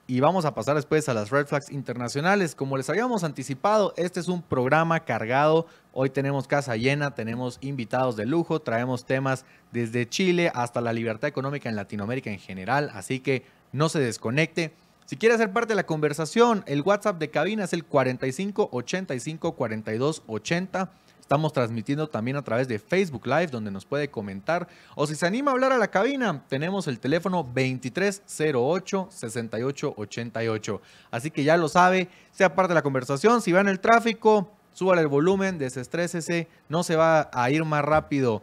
y vamos a pasar después a las Red Flags internacionales. Como les habíamos anticipado, este es un programa cargado. Hoy tenemos casa llena, tenemos invitados de lujo, traemos temas desde Chile hasta la libertad económica en Latinoamérica en general, así que no se desconecte. Si quiere ser parte de la conversación, el WhatsApp de cabina es el 45 85 42 80. Estamos transmitiendo también a través de Facebook Live, donde nos puede comentar. O si se anima a hablar a la cabina, tenemos el teléfono 2308-6888. Así que ya lo sabe, sea parte de la conversación. Si va en el tráfico, súbale el volumen, desestrésese. No se va a ir más rápido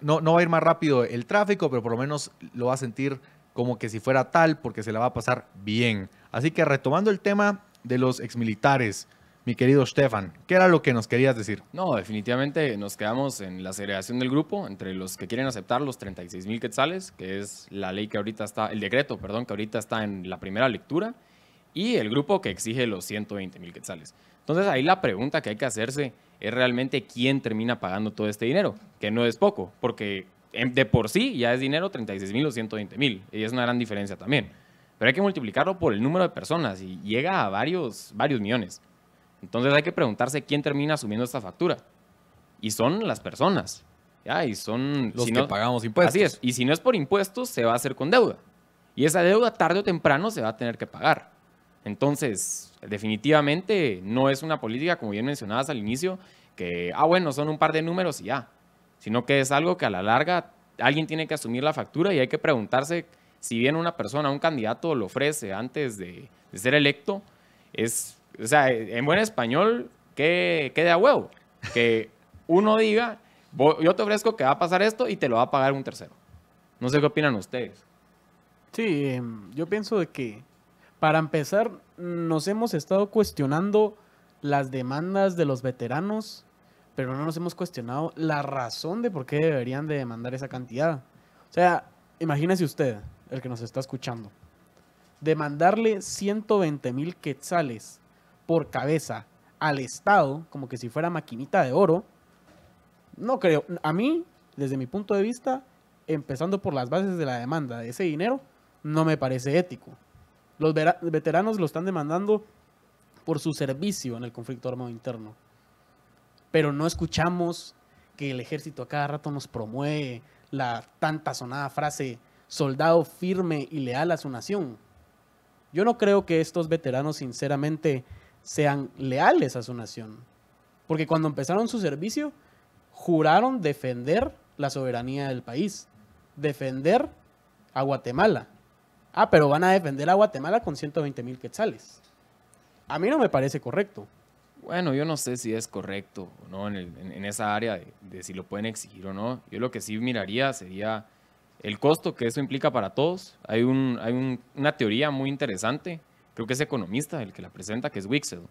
no va a ir más rápido el tráfico, pero por lo menos lo va a sentir como que si fuera tal, porque se la va a pasar bien. Así que retomando el tema de los exmilitares, mi querido Stefan, ¿qué era lo que nos querías decir? No, definitivamente nos quedamos en la segregación del grupo entre los que quieren aceptar los 36,000 quetzales, que es la ley que ahorita está, el decreto, perdón, que ahorita está en la primera lectura, y el grupo que exige los 120,000 quetzales. Entonces ahí la pregunta que hay que hacerse es realmente quién termina pagando todo este dinero, que no es poco, porque de por sí ya es dinero 36,000 o 120,000, y es una gran diferencia también. Pero hay que multiplicarlo por el número de personas y llega a varios millones. Entonces hay que preguntarse quién termina asumiendo esta factura. Y son las personas. ¿Ya? Y son los que pagamos impuestos. Así es. Y si no es por impuestos, se va a hacer con deuda. Y esa deuda tarde o temprano se va a tener que pagar. Entonces, definitivamente no es una política, como bien mencionabas al inicio, que, bueno, son un par de números y ya. Sino que es algo que a la larga alguien tiene que asumir la factura y hay que preguntarse si bien una persona, un candidato lo ofrece antes de ser electo, o sea, en buen español, que quede a huevo. Que uno diga, yo te ofrezco que va a pasar esto y te lo va a pagar un tercero. No sé qué opinan ustedes. Sí, yo pienso de que, para empezar, nos hemos estado cuestionando las demandas de los veteranos, pero no nos hemos cuestionado la razón de por qué deberían de demandar esa cantidad. O sea, imagínese usted, el que nos está escuchando, demandarle 120,000 quetzales por cabeza al Estado, como que si fuera maquinita de oro, no creo. A mí, desde mi punto de vista, empezando por las bases de la demanda de ese dinero, no me parece ético. Los veteranos lo están demandando por su servicio en el conflicto armado interno. Pero no escuchamos que el ejército a cada rato nos promueve la tanta sonada frase, soldado firme y leal a su nación. Yo no creo que estos veteranos sinceramente sean leales a su nación. Porque cuando empezaron su servicio, juraron defender la soberanía del país, defender a Guatemala. Pero van a defender a Guatemala con 120,000 quetzales. A mí no me parece correcto. Bueno, yo no sé si es correcto o no en esa área de si lo pueden exigir o no. Yo lo que sí miraría sería el costo que eso implica para todos. Hay una teoría muy interesante, creo que es economista el que la presenta, que es Wixel,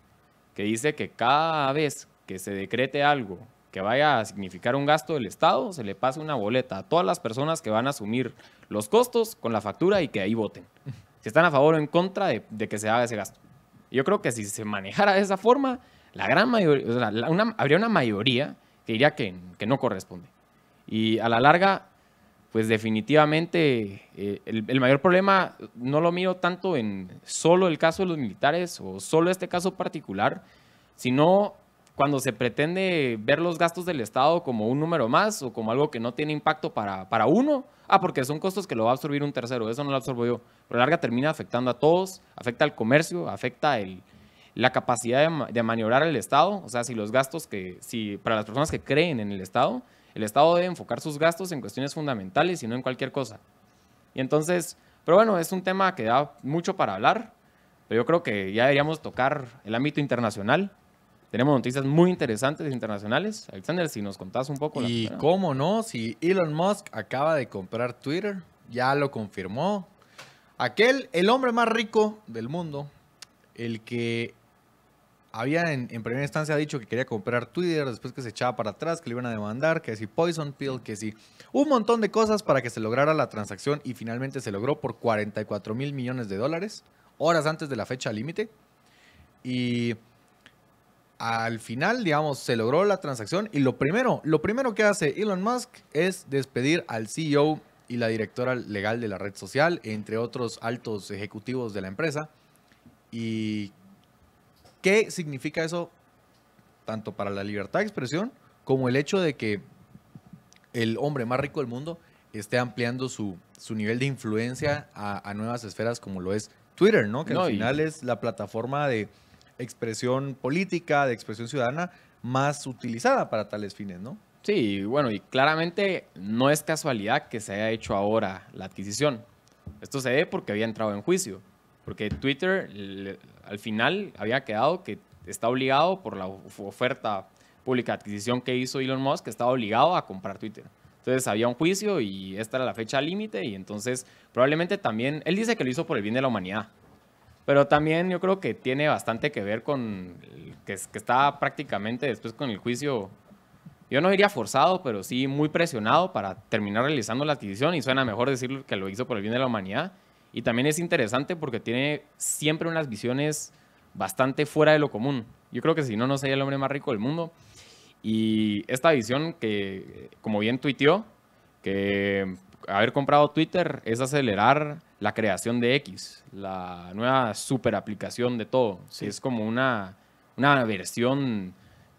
que dice que cada vez que se decrete algo que vaya a significar un gasto del Estado, se le pasa una boleta a todas las personas que van a asumir los costos con la factura y que ahí voten. Si están a favor o en contra de que se haga ese gasto. Yo creo que si se manejara de esa forma, la gran mayoría, o sea, habría una mayoría que diría que no corresponde. Y a la larga, pues definitivamente el mayor problema no lo miro tanto en solo el caso de los militares o solo este caso particular, sino cuando se pretende ver los gastos del Estado como un número más o como algo que no tiene impacto para uno, porque son costos que lo va a absorbir un tercero, eso no lo absorbo yo. Pero a la larga termina afectando a todos, afecta al comercio, afecta la capacidad de maniobrar el Estado. O sea, si los gastos para las personas que creen en el Estado debe enfocar sus gastos en cuestiones fundamentales y no en cualquier cosa. Y entonces, pero bueno, es un tema que da mucho para hablar, pero yo creo que ya deberíamos tocar el ámbito internacional. Tenemos noticias muy interesantes internacionales. Alexander, si nos contás un poco. Y cómo no, si Elon Musk acaba de comprar Twitter, ya lo confirmó. El hombre más rico del mundo, el que había en primera instancia dicho que quería comprar Twitter, después que se echaba para atrás, que le iban a demandar, que si Poison Pill, que si un montón de cosas para que se lograra la transacción y finalmente se logró por $44,000 millones, horas antes de la fecha límite. Y al final, digamos, se logró la transacción y lo primero que hace Elon Musk es despedir al CEO y la directora legal de la red social, entre otros altos ejecutivos de la empresa. ¿Y qué significa eso tanto para la libertad de expresión como el hecho de que el hombre más rico del mundo esté ampliando su nivel de influencia a nuevas esferas como lo es Twitter, ¿no? Que al final es la plataforma de expresión política, de expresión ciudadana más utilizada para tales fines, ¿no? Sí, bueno, y claramente no es casualidad que se haya hecho ahora la adquisición. Esto se ve porque había entrado en juicio, porque Twitter al final había quedado que está obligado por la oferta pública de adquisición que hizo Elon Musk, que estaba obligado a comprar Twitter. Entonces había un juicio y esta era la fecha límite y entonces probablemente también, él dice que lo hizo por el bien de la humanidad, pero también yo creo que tiene bastante que ver con que está prácticamente después con el juicio, yo no diría forzado, pero sí muy presionado para terminar realizando la adquisición y suena mejor decir que lo hizo por el bien de la humanidad. Y también es interesante porque tiene siempre unas visiones bastante fuera de lo común. Yo creo que si no, no sería el hombre más rico del mundo. Y esta visión que, como bien tuiteó, que haber comprado Twitter es acelerar la creación de X, la nueva super aplicación de todo. Sí. Es como una versión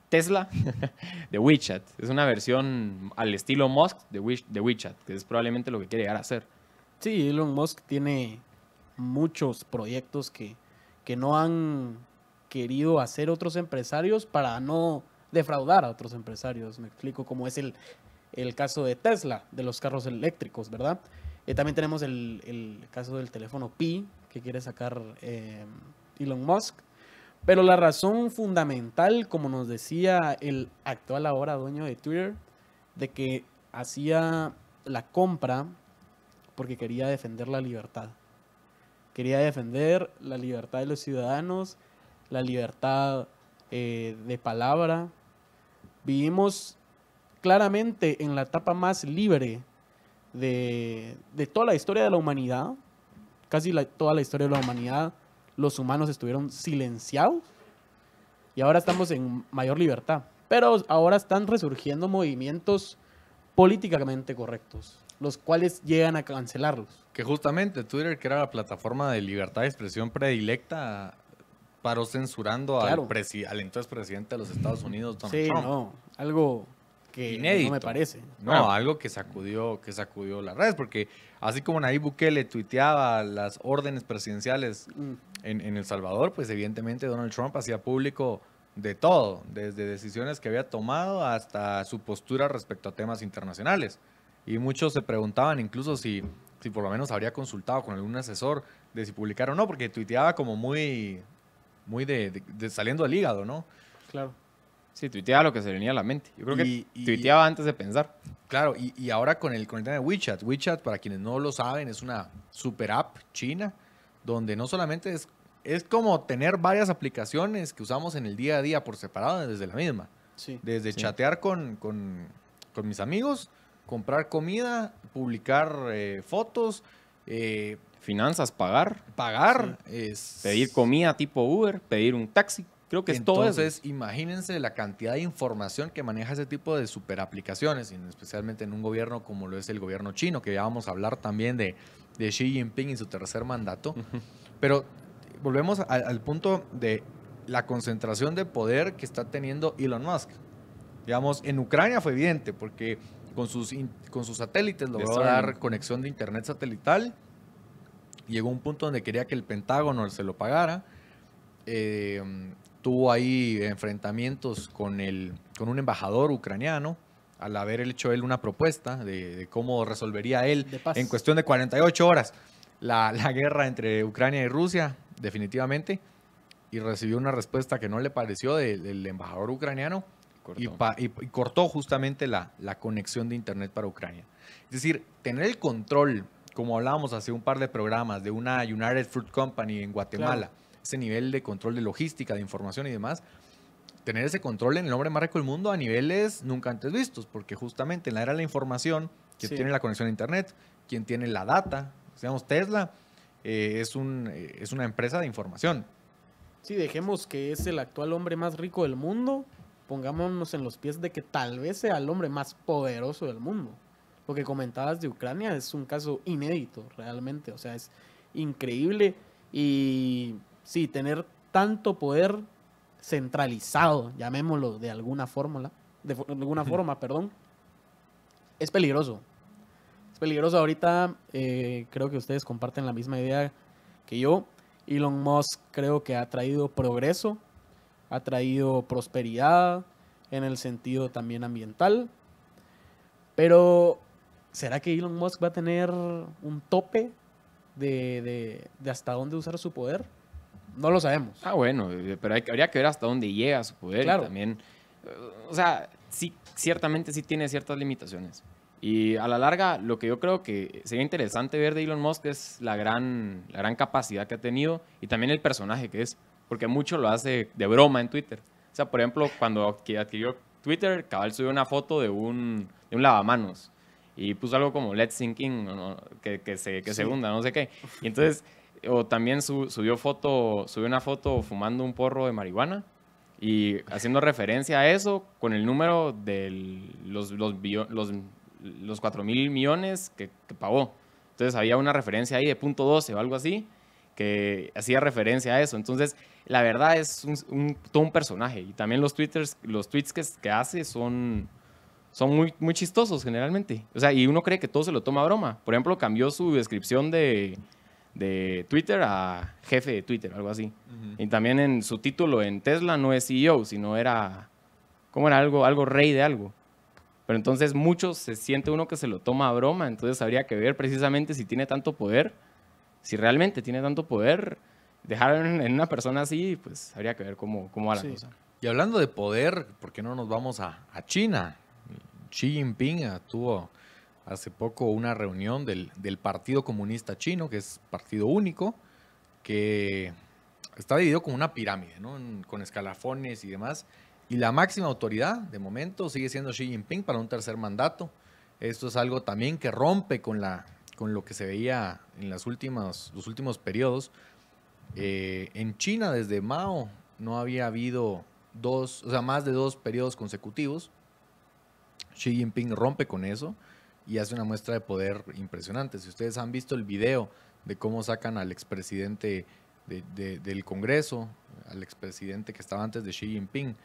Tesla de WeChat. Es una versión al estilo Musk de WeChat, que es probablemente lo que quiere llegar a hacer. Sí, Elon Musk tiene muchos proyectos que no han querido hacer otros empresarios para no defraudar a otros empresarios. Me explico, como es el caso de Tesla, de los carros eléctricos, ¿verdad? También tenemos el caso del teléfono Pi, que quiere sacar Elon Musk. Pero la razón fundamental, como nos decía el actual ahora dueño de Twitter, de que hacía la compra porque quería defender la libertad. Quería defender la libertad de los ciudadanos, la libertad de palabra. Vivimos claramente en la etapa más libre de toda la historia de la humanidad. Casi toda la historia de la humanidad, los humanos estuvieron silenciados y ahora estamos en mayor libertad. Pero ahora están resurgiendo movimientos políticamente correctos, los cuales llegan a cancelarlos. Que justamente Twitter, que era la plataforma de libertad de expresión predilecta, paró censurando Claro. al entonces presidente de los Estados Unidos, Donald Sí, Trump. no, algo que Inédito. no me parece. No, algo que sacudió las redes, porque así como Nayib Bukele tuiteaba las órdenes presidenciales en El Salvador, pues evidentemente Donald Trump hacía público de todo, desde decisiones que había tomado hasta su postura respecto a temas internacionales. Y muchos se preguntaban incluso si por lo menos habría consultado con algún asesor de si publicar o no, porque tuiteaba como muy de saliendo del hígado, ¿no? Claro. Sí, tuiteaba lo que se le venía a la mente. Yo creo que tuiteaba antes de pensar. Claro, y ahora con el tema de WeChat. WeChat, para quienes no lo saben, es una super app china donde no solamente es como tener varias aplicaciones que usamos en el día a día por separado desde la misma. Sí. Desde Sí. chatear con mis amigos, comprar comida, publicar fotos, finanzas, pagar, pedir comida tipo Uber, pedir un taxi. Creo que es todo eso. Entonces, imagínense la cantidad de información que maneja ese tipo de super aplicaciones, y especialmente en un gobierno como lo es el gobierno chino, que ya vamos a hablar también de Xi Jinping y su tercer mandato. Pero volvemos al punto de la concentración de poder que está teniendo Elon Musk. Digamos, en Ucrania fue evidente, porque con sus satélites logró dar conexión de internet satelital. Llegó a un punto donde quería que el Pentágono se lo pagara. Tuvo ahí enfrentamientos con un embajador ucraniano al haber hecho él una propuesta de cómo resolvería él en cuestión de 48 horas la guerra entre Ucrania y Rusia, definitivamente, y recibió una respuesta que no le pareció del embajador ucraniano y cortó justamente la conexión de internet para Ucrania. Es decir, tener el control, como hablábamos hace un par de programas, de una United Fruit Company en Guatemala, claro, ese nivel de control de logística, de información y demás, tener ese control en el hombre más rico del mundo a niveles nunca antes vistos, porque justamente en la era de la información, quien tiene la conexión a internet, quien tiene la data, digamos Tesla, es una empresa de información. Sí, dejemos que es el actual hombre más rico del mundo, pongámonos en los pies de que tal vez sea el hombre más poderoso del mundo. Lo que comentabas de Ucrania es un caso inédito, realmente. O sea, es increíble. Y sí, tener tanto poder centralizado, llamémoslo de alguna forma, perdón, es peligroso. Es peligroso. Ahorita creo que ustedes comparten la misma idea que yo. Elon Musk creo que ha traído progreso, ha traído prosperidad en el sentido también ambiental. Pero, ¿será que Elon Musk va a tener un tope de hasta dónde usar su poder? No lo sabemos. Bueno, pero habría que ver hasta dónde llega su poder. Claro. Y también, o sea, sí, ciertamente sí tiene ciertas limitaciones. Y a la larga, lo que yo creo que sería interesante ver de Elon Musk es la gran capacidad que ha tenido y también el personaje que es, porque mucho lo hace de broma en Twitter. O sea, por ejemplo, cuando adquirió Twitter, cabal subió una foto de un lavamanos y puso algo como Let's Sink In, ¿no? que se hunda, no sé qué. Y entonces, o también subió una foto fumando un porro de marihuana y haciendo referencia a eso con el número de los 4.000 millones que pagó. Entonces había una referencia ahí de .12 o algo así que hacía referencia a eso. Entonces, la verdad es todo un personaje. Y también los tweets que hace son muy, muy chistosos generalmente. O sea, y uno cree que todo se lo toma a broma. Por ejemplo, cambió su descripción de Twitter a jefe de Twitter, algo así. Y también en su título en Tesla no es CEO, sino era, ¿cómo era? Algo rey de algo. Pero entonces muchos se siente uno que se lo toma a broma, entonces habría que ver precisamente si tiene tanto poder, si realmente tiene tanto poder, dejar en una persona así, pues habría que ver cómo va la cosa. Y hablando de poder, ¿por qué no nos vamos a China? Xi Jinping tuvo hace poco una reunión del Partido Comunista Chino, que es partido único, que está dividido como una pirámide, ¿no? Con escalafones y demás. Y la máxima autoridad, de momento, sigue siendo Xi Jinping para un tercer mandato. Esto es algo también que rompe con lo que se veía en los últimos periodos. En China, desde Mao, no había habido más de 2 periodos consecutivos. Xi Jinping rompe con eso y hace una muestra de poder impresionante. Si ustedes han visto el video de cómo sacan al expresidente del Congreso, al expresidente que estaba antes de Xi Jinping,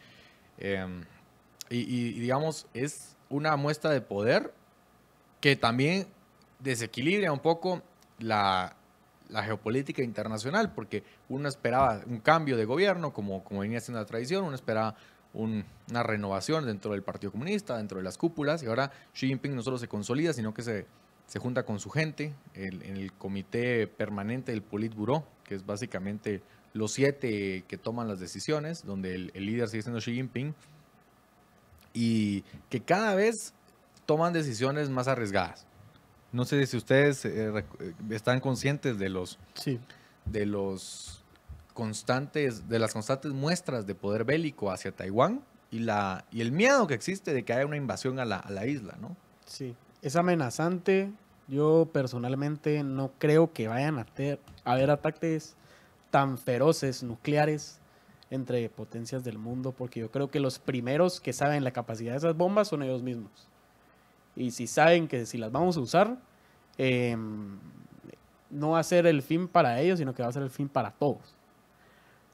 y digamos, es una muestra de poder que también desequilibra un poco la geopolítica internacional, porque uno esperaba un cambio de gobierno, como venía siendo la tradición, uno esperaba una renovación dentro del Partido Comunista, dentro de las cúpulas, y ahora Xi Jinping no solo se consolida, sino que se junta con su gente en el comité permanente del Politburó, que es básicamente los 7 que toman las decisiones, donde el líder sigue siendo Xi Jinping, y que cada vez toman decisiones más arriesgadas. No sé si ustedes están conscientes de las constantes muestras de poder bélico hacia Taiwán y el miedo que existe de que haya una invasión a la isla, ¿no? Sí, es amenazante. Yo personalmente no creo que vayan a haber ataques tan feroces nucleares entre potencias del mundo, porque yo creo que los primeros que saben la capacidad de esas bombas son ellos mismos. Y si saben que si las vamos a usar, no va a ser el fin para ellos, sino que va a ser el fin para todos.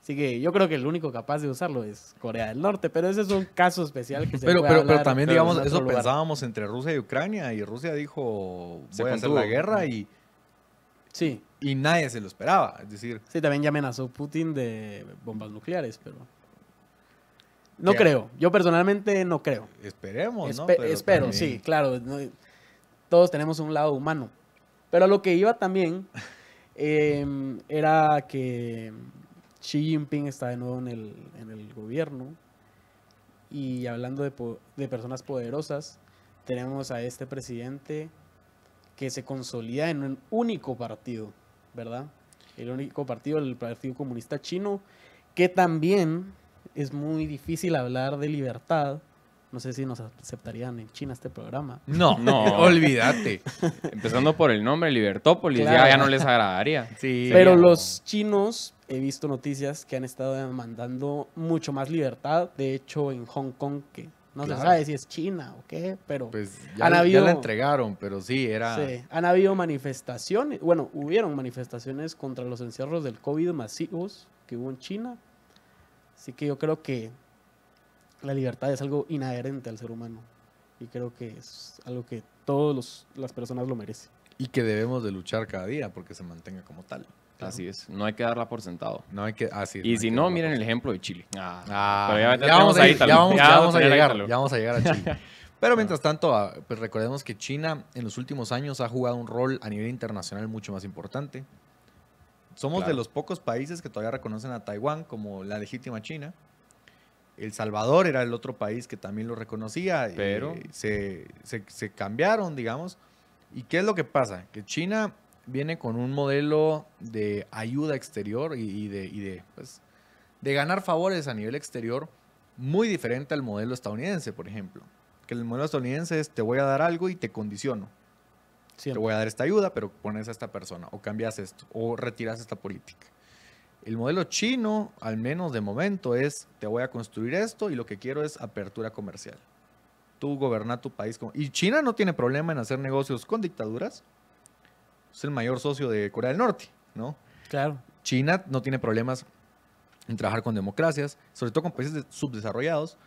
Así que yo creo que el único capaz de usarlo es Corea del Norte, pero ese es un caso especial que se puede hablar. Pero también, digamos, eso pensábamos entre Rusia y Ucrania, y Rusia dijo, voy a hacer la guerra, y nadie se lo esperaba. Es decir, sí, también ya amenazó Putin de bombas nucleares, pero no creo. Yo personalmente no creo. Esperemos, ¿no? Espero, también. Sí, claro. No, todos tenemos un lado humano. Pero a lo que iba también era que Xi Jinping está de nuevo en el gobierno. Y hablando de personas poderosas, tenemos a este presidente que se consolida en un único partido, ¿verdad? El único partido, el Partido Comunista Chino, que también es muy difícil hablar de libertad. No sé si nos aceptarían en China este programa. No, olvídate. Empezando por el nombre, Libertópolis, claro. ya no les agradaría. Sí. Pero los chinos, he visto noticias que han estado demandando mucho más libertad. De hecho, en Hong Kong, que No Claro. se sabe si es China o qué, pero Pues han ya habido, la entregaron, pero sí, era... sí, han habido manifestaciones, bueno, hubieron manifestaciones contra los encierros del COVID masivos que hubo en China. Así que yo creo que la libertad es algo inherente al ser humano. Y creo que es algo que todas las personas lo merecen. Y que debemos de luchar cada día porque se mantenga como tal. Así es, no hay que darla por sentado. No hay que... Así Y si no, miren el ejemplo de Chile. Pero ya vamos a ir, ya vamos a llegar, Ítalo. ya vamos a llegar a Chile. Pero mientras tanto, pues recordemos que China en los últimos años ha jugado un rol a nivel internacional mucho más importante. Somos Claro. de los pocos países que todavía reconocen a Taiwán como la legítima China. El Salvador era el otro país que también lo reconocía. Pero- se cambiaron, digamos. ¿Y qué es lo que pasa? Que China viene con un modelo de ayuda exterior y de ganar favores a nivel exterior muy diferente al modelo estadounidense, por ejemplo. Que el modelo estadounidense es te voy a dar algo y te condiciono. Te voy a dar esta ayuda, pero pones a esta persona, o cambias esto, o retiras esta política. El modelo chino, al menos de momento, es te voy a construir esto y lo que quiero es apertura comercial. Tú goberna tu país. Y China no tiene problema en hacer negocios con dictaduras. Es el mayor socio de Corea del Norte, ¿no? Claro. China no tiene problemas en trabajar con democracias, sobre todo con países subdesarrollados.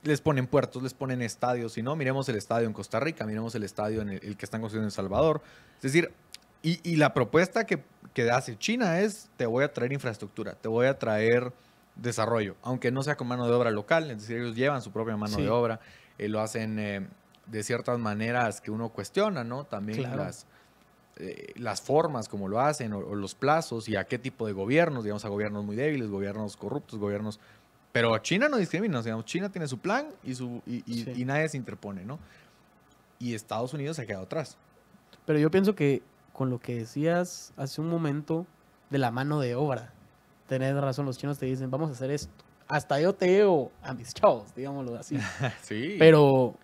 Les ponen puertos, les ponen estadios. Si no, miremos el estadio en Costa Rica, miremos el estadio en el que están construyendo en El Salvador. Es decir, y la propuesta que hace China es, te voy a traer infraestructura, te voy a traer desarrollo, aunque no sea con mano de obra local, es decir, ellos llevan su propia mano Sí. de obra, lo hacen de ciertas maneras que uno cuestiona, ¿no? También Claro. las formas como lo hacen o los plazos y a qué tipo de gobiernos, digamos a gobiernos muy débiles, gobiernos corruptos, gobiernos... Pero China no discrimina, digamos, China tiene su plan y nadie se interpone, ¿no? Y Estados Unidos se ha quedado atrás. Pero yo pienso que con lo que decías hace un momento de la mano de obra, tenés razón, los chinos te dicen, vamos a hacer esto. Hasta yo te llevo a mis chavos, digámoslo así. Sí. Pero...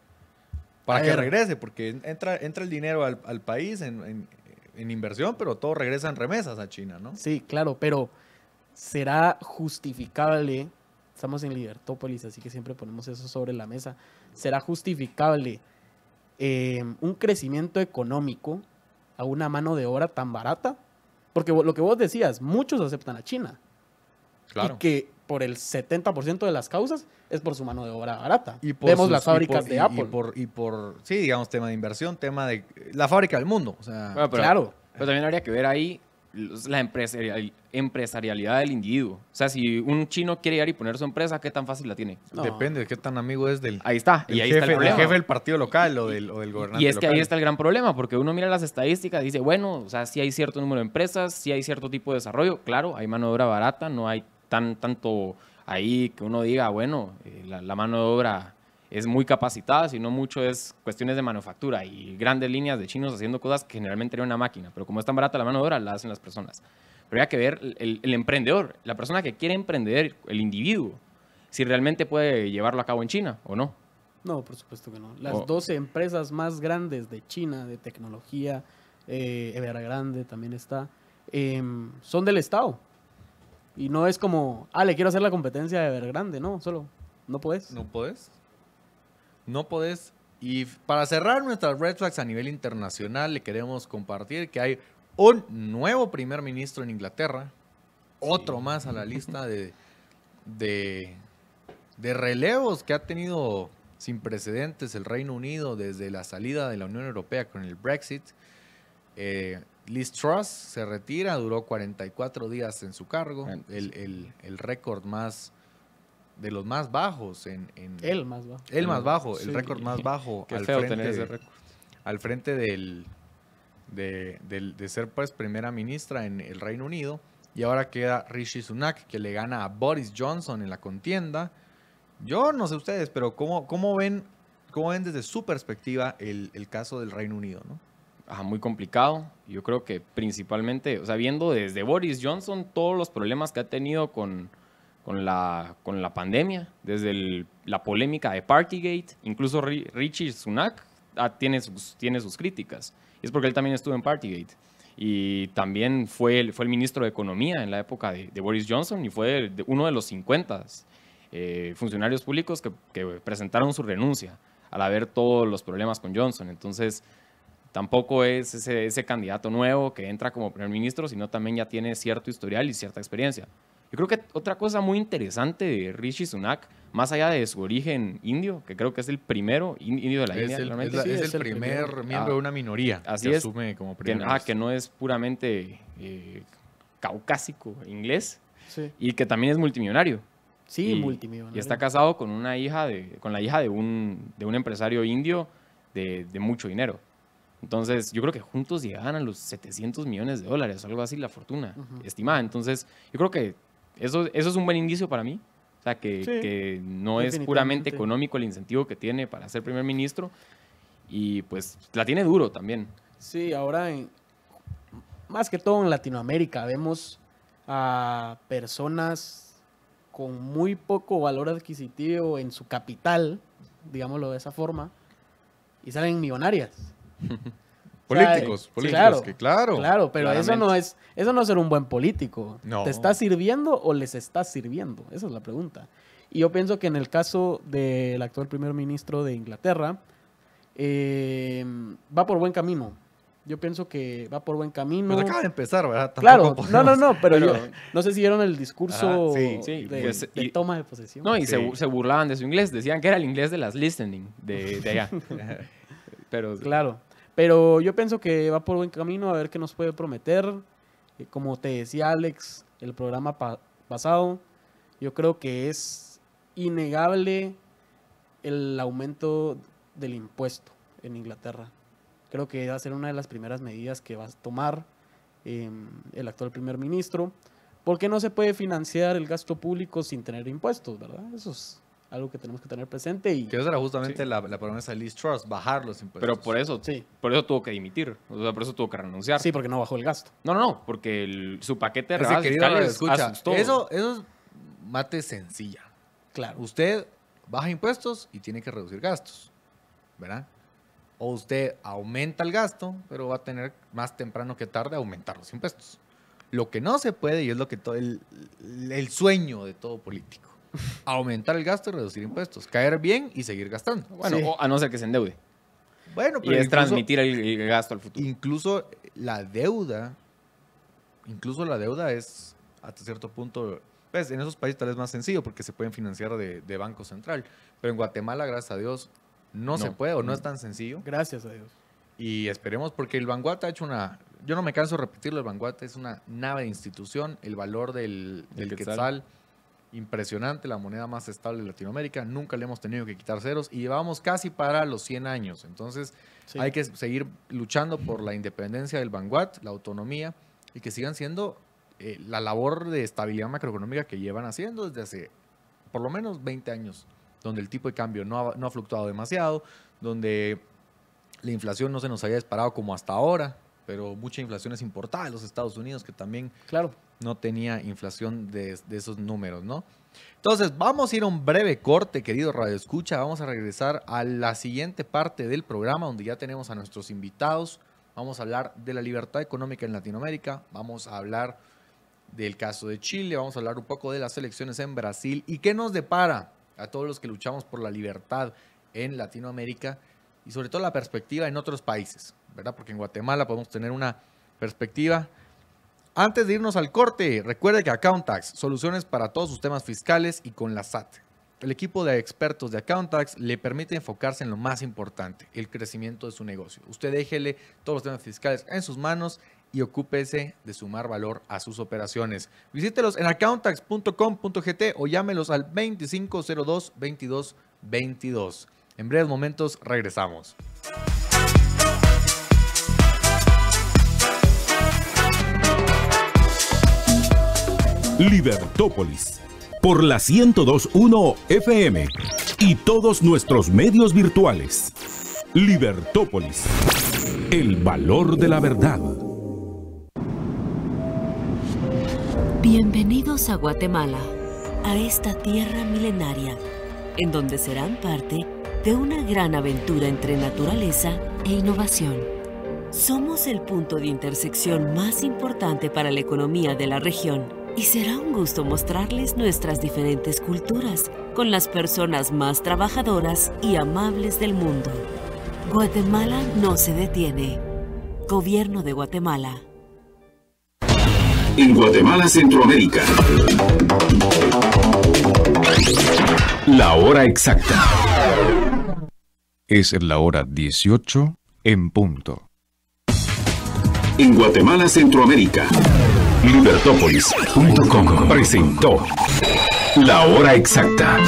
Para a que ver, regrese, porque entra el dinero al país en inversión, pero todo regresa en remesas a China, ¿no? Sí, claro, pero ¿será justificable? Estamos en Libertópolis, así que siempre ponemos eso sobre la mesa. ¿Será justificable un crecimiento económico a una mano de obra tan barata? Porque lo que vos decías, muchos aceptan a China. Claro. Y que por el 70% de las causas es por su mano de obra barata. Y por Vemos sus- las fábricas de Apple. Y por, sí, digamos, tema de inversión, tema de la fábrica del mundo. O sea, Bueno, pero, claro. Pero también habría que ver ahí la empresarialidad del individuo. O sea, si un chino quiere ir y poner su empresa, ¿qué tan fácil la tiene? depende de qué tan amigo es del, Ahí está. del Y ahí jefe, está el del problema. jefe del partido local o del gobernante Y es que local. ahí está el gran problema, porque uno mira las estadísticas y dice, bueno, o sea, sí hay cierto número de empresas, sí hay cierto tipo de desarrollo, claro, hay mano de obra barata, no hay tanto ahí que uno diga, bueno, la mano de obra es muy capacitada, sino mucho es cuestiones de manufactura y grandes líneas de chinos haciendo cosas que generalmente haría una máquina, pero como es tan barata la mano de obra, la hacen las personas. Pero hay que ver el emprendedor, la persona que quiere emprender, el individuo, si realmente puede llevarlo a cabo en China o no. No, por supuesto que no. Las Oh. 12 empresas más grandes de China, de tecnología, Evergrande también está, son del Estado. Y no es como, le quiero hacer la competencia de Evergrande, no, solo no puedes. No puedes. No podés. Y para cerrar nuestras red flags a nivel internacional, le queremos compartir que hay un nuevo primer ministro en Inglaterra. Otro más a la lista de relevos que ha tenido sin precedentes el Reino Unido desde la salida de la Unión Europea con el Brexit. Liz Truss se retira, duró 44 días en su cargo. El récord más de los más bajos El más bajo. el más bajo, Sí. el récord más bajo Qué al feo frente, tener ese récord. al frente de ser pues primera ministra en el Reino Unido. Y ahora queda Rishi Sunak, que le gana a Boris Johnson en la contienda. Yo no sé ustedes, pero ¿cómo ven desde su perspectiva el caso del Reino Unido, ¿no? Muy complicado. Yo creo que principalmente, o sea, viendo desde Boris Johnson todos los problemas que ha tenido con la pandemia, desde la polémica de Partygate, incluso Rishi Sunak tiene sus críticas. Y es porque él también estuvo en Partygate. Y también fue el ministro de Economía en la época de Boris Johnson y fue uno de los 50. funcionarios públicos que presentaron su renuncia al haber todos los problemas con Johnson. Entonces, tampoco es ese candidato nuevo que entra como primer ministro, sino también ya tiene cierto historial y cierta experiencia. Yo creo que otra cosa muy interesante de Rishi Sunak, más allá de su origen indio, que creo que es el primero indio de la India. Es el primer miembro de una minoría así que es, asume como primer ministro. Que no es puramente caucásico inglés, Sí. y que también es multimillonario. Sí, multimillonario. Y está casado con la hija de un empresario indio de mucho dinero. Entonces, yo creo que juntos llegaban a los $700 millones, algo así, la fortuna estimada. Entonces, yo creo que eso es un buen indicio para mí. O sea, que no es puramente económico el incentivo que tiene para ser primer ministro. Y pues la tiene duro también. Sí, ahora más que todo en Latinoamérica vemos a personas con muy poco valor adquisitivo en su capital, digámoslo de esa forma, y salen millonarias. Políticos, claro, pero eso no es ser un buen político. No. ¿Te estás sirviendo o les estás sirviendo? Esa es la pregunta. Y yo pienso que en el caso del actual primer ministro de Inglaterra, va por buen camino. Yo pienso que va por buen camino. Pues acaba de empezar, ¿verdad? Claro, pero yo no sé si vieron el discurso de toma de posesión. No, y se burlaban de su inglés, decían que era el inglés de las listening de allá. Pero claro, pero yo pienso que va por buen camino, a ver qué nos puede prometer. Como te decía Alex, el programa pasado, yo creo que es innegable el aumento del impuesto en Inglaterra. Creo que va a ser una de las primeras medidas que va a tomar el actual primer ministro, porque no se puede financiar el gasto público sin tener impuestos, ¿verdad? Eso es algo que tenemos que tener presente. Y que esa era justamente la promesa de Liz Truss, bajar los impuestos. Pero por eso tuvo que dimitir, o sea, por eso tuvo que renunciar. Sí, porque no bajó el gasto. No, porque su paquete de rebajas fiscales asustó. Eso es mate sencilla. Claro. Usted baja impuestos y tiene que reducir gastos, ¿verdad? O usted aumenta el gasto, pero va a tener más temprano que tarde aumentar los impuestos. Lo que no se puede, y es lo que el sueño de todo político, aumentar el gasto y reducir impuestos, caer bien y seguir gastando. Bueno, o a no ser que se endeude. Bueno, pero y es transmitir el gasto al futuro. Incluso la deuda es hasta cierto punto, pues en esos países tal vez más sencillo porque se pueden financiar de Banco Central, pero en Guatemala, gracias a Dios, no se puede o no es tan sencillo. Gracias a Dios. Y esperemos, porque el Banguat ha hecho yo no me canso de repetirlo, el Banguat es una nave de institución, el valor del quetzal, impresionante, la moneda más estable de Latinoamérica, nunca le hemos tenido que quitar ceros y llevamos casi para los 100 años, entonces hay que seguir luchando por la independencia del Banguat, la autonomía, y que sigan siendo la labor de estabilidad macroeconómica que llevan haciendo desde hace por lo menos 20 años, donde el tipo de cambio no ha fluctuado demasiado, donde la inflación no se nos había disparado como hasta ahora, pero mucha inflación es importada de los Estados Unidos, que también no tenía inflación de esos números, ¿no? Entonces, vamos a ir a un breve corte, querido Radio Escucha. Vamos a regresar a la siguiente parte del programa, donde ya tenemos a nuestros invitados. Vamos a hablar de la libertad económica en Latinoamérica, vamos a hablar del caso de Chile, vamos a hablar un poco de las elecciones en Brasil y qué nos depara a todos los que luchamos por la libertad en Latinoamérica y sobre todo la perspectiva en otros países, ¿verdad? Porque en Guatemala podemos tener una perspectiva. Antes de irnos al corte, recuerde que Accountax, soluciones para todos sus temas fiscales y con la SAT. El equipo de expertos de Accountax le permite enfocarse en lo más importante, el crecimiento de su negocio. Usted déjele todos los temas fiscales en sus manos y ocúpese de sumar valor a sus operaciones. Visítelos en accountax.com.gt o llámelos al 2502-2222. En breves momentos regresamos. Libertópolis, por la 102.1 FM y todos nuestros medios virtuales. Libertópolis, el valor de la verdad. Bienvenidos a Guatemala, a esta tierra milenaria, en donde serán parte de una gran aventura entre naturaleza e innovación. Somos el punto de intersección más importante para la economía de la región Y será un gusto mostrarles nuestras diferentes culturas con las personas más trabajadoras y amables del mundo. Guatemala no se detiene. Gobierno de Guatemala. En Guatemala, Centroamérica. La hora exacta. Es la hora 18 en punto. En Guatemala, Centroamérica. Libertópolis.com presentó La hora exacta.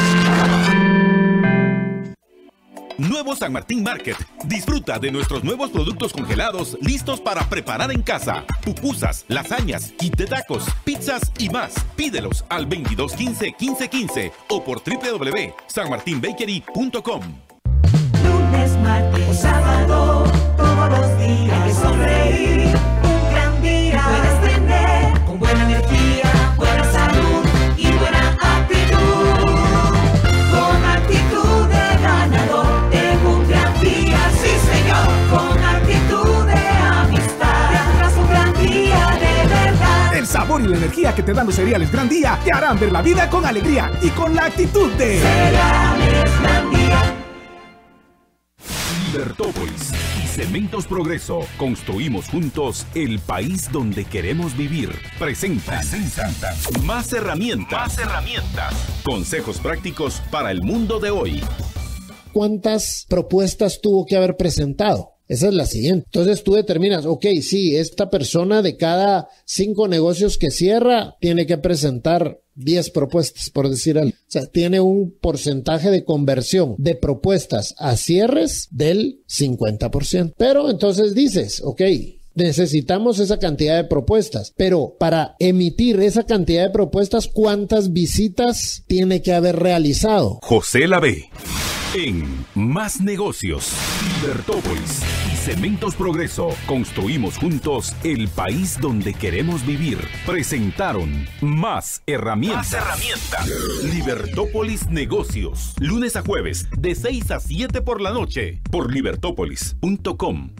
Nuevo San Martín Market. Disfruta de nuestros nuevos productos congelados listos para preparar en casa. Pupusas, lasañas, kit de tacos, pizzas y más. Pídelos al 2215-1515 o por www.sanmartinbakery.com. Lunes, martes o sábado, todos los días hay que sonreír. Un gran día puedes tener con buena energía, buena salud y buena actitud. Con actitud de ganador, tengo un gran día, sí señor. Con actitud de amistad, tendrás un gran día de verdad. El sabor y la energía que te dan los cereales Gran Día te harán ver la vida con alegría y con la actitud de cereales Gran Día. Libertópolis y Cementos Progreso. Construimos juntos el país donde queremos vivir. Presentan más herramientas. Consejos prácticos para el mundo de hoy. ¿Cuántas propuestas tuvo que haber presentado? Esa es la siguiente. Entonces tú determinas, ok, sí, esta persona de cada 5 negocios que cierra tiene que presentar 10 propuestas, por decir algo. O sea, tiene un porcentaje de conversión de propuestas a cierres del 50%. Pero entonces dices, ok, necesitamos esa cantidad de propuestas, pero para emitir esa cantidad de propuestas, ¿cuántas visitas tiene que haber realizado? José Lavé. En Más Negocios, Libertópolis y Cementos Progreso, construimos juntos el país donde queremos vivir. Presentaron Más Herramientas. Libertópolis Negocios, lunes a jueves, de 6 a 7 por la noche, por libertópolis.com.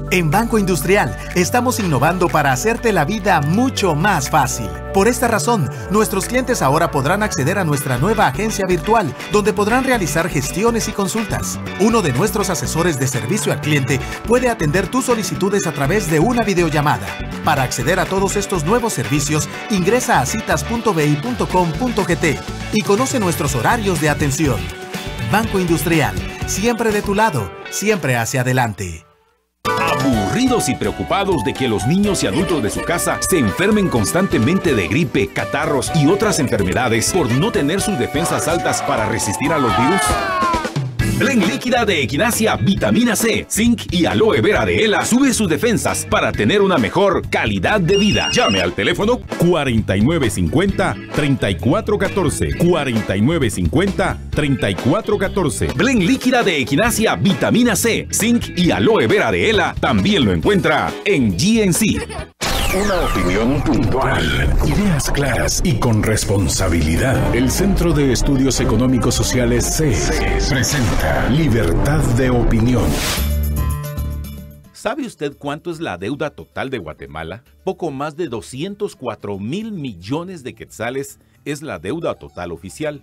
En Banco Industrial estamos innovando para hacerte la vida mucho más fácil. Por esta razón, nuestros clientes ahora podrán acceder a nuestra nueva agencia virtual, donde podrán realizar gestiones y consultas. Uno de nuestros asesores de servicio al cliente puede atender tus solicitudes a través de una videollamada. Para acceder a todos estos nuevos servicios, ingresa a citas.bi.com.gt y conoce nuestros horarios de atención. Banco Industrial, siempre de tu lado, siempre hacia adelante. Aburridos y preocupados de que los niños y adultos de su casa se enfermen constantemente de gripe, catarros y otras enfermedades por no tener sus defensas altas para resistir a los virus. Blend líquida de Equinacia, vitamina C, zinc y aloe vera de Ela sube sus defensas para tener una mejor calidad de vida. Llame al teléfono 4950-3414. 4950-3414. Blend líquida de Equinacia, vitamina C, zinc y aloe vera de Ela también lo encuentra en GNC. Una opinión puntual, ideas claras y con responsabilidad. El Centro de Estudios Económicos Sociales CES presenta Libertad de Opinión. ¿Sabe usted cuánto es la deuda total de Guatemala? Poco más de 204,000 millones de quetzales es la deuda total oficial.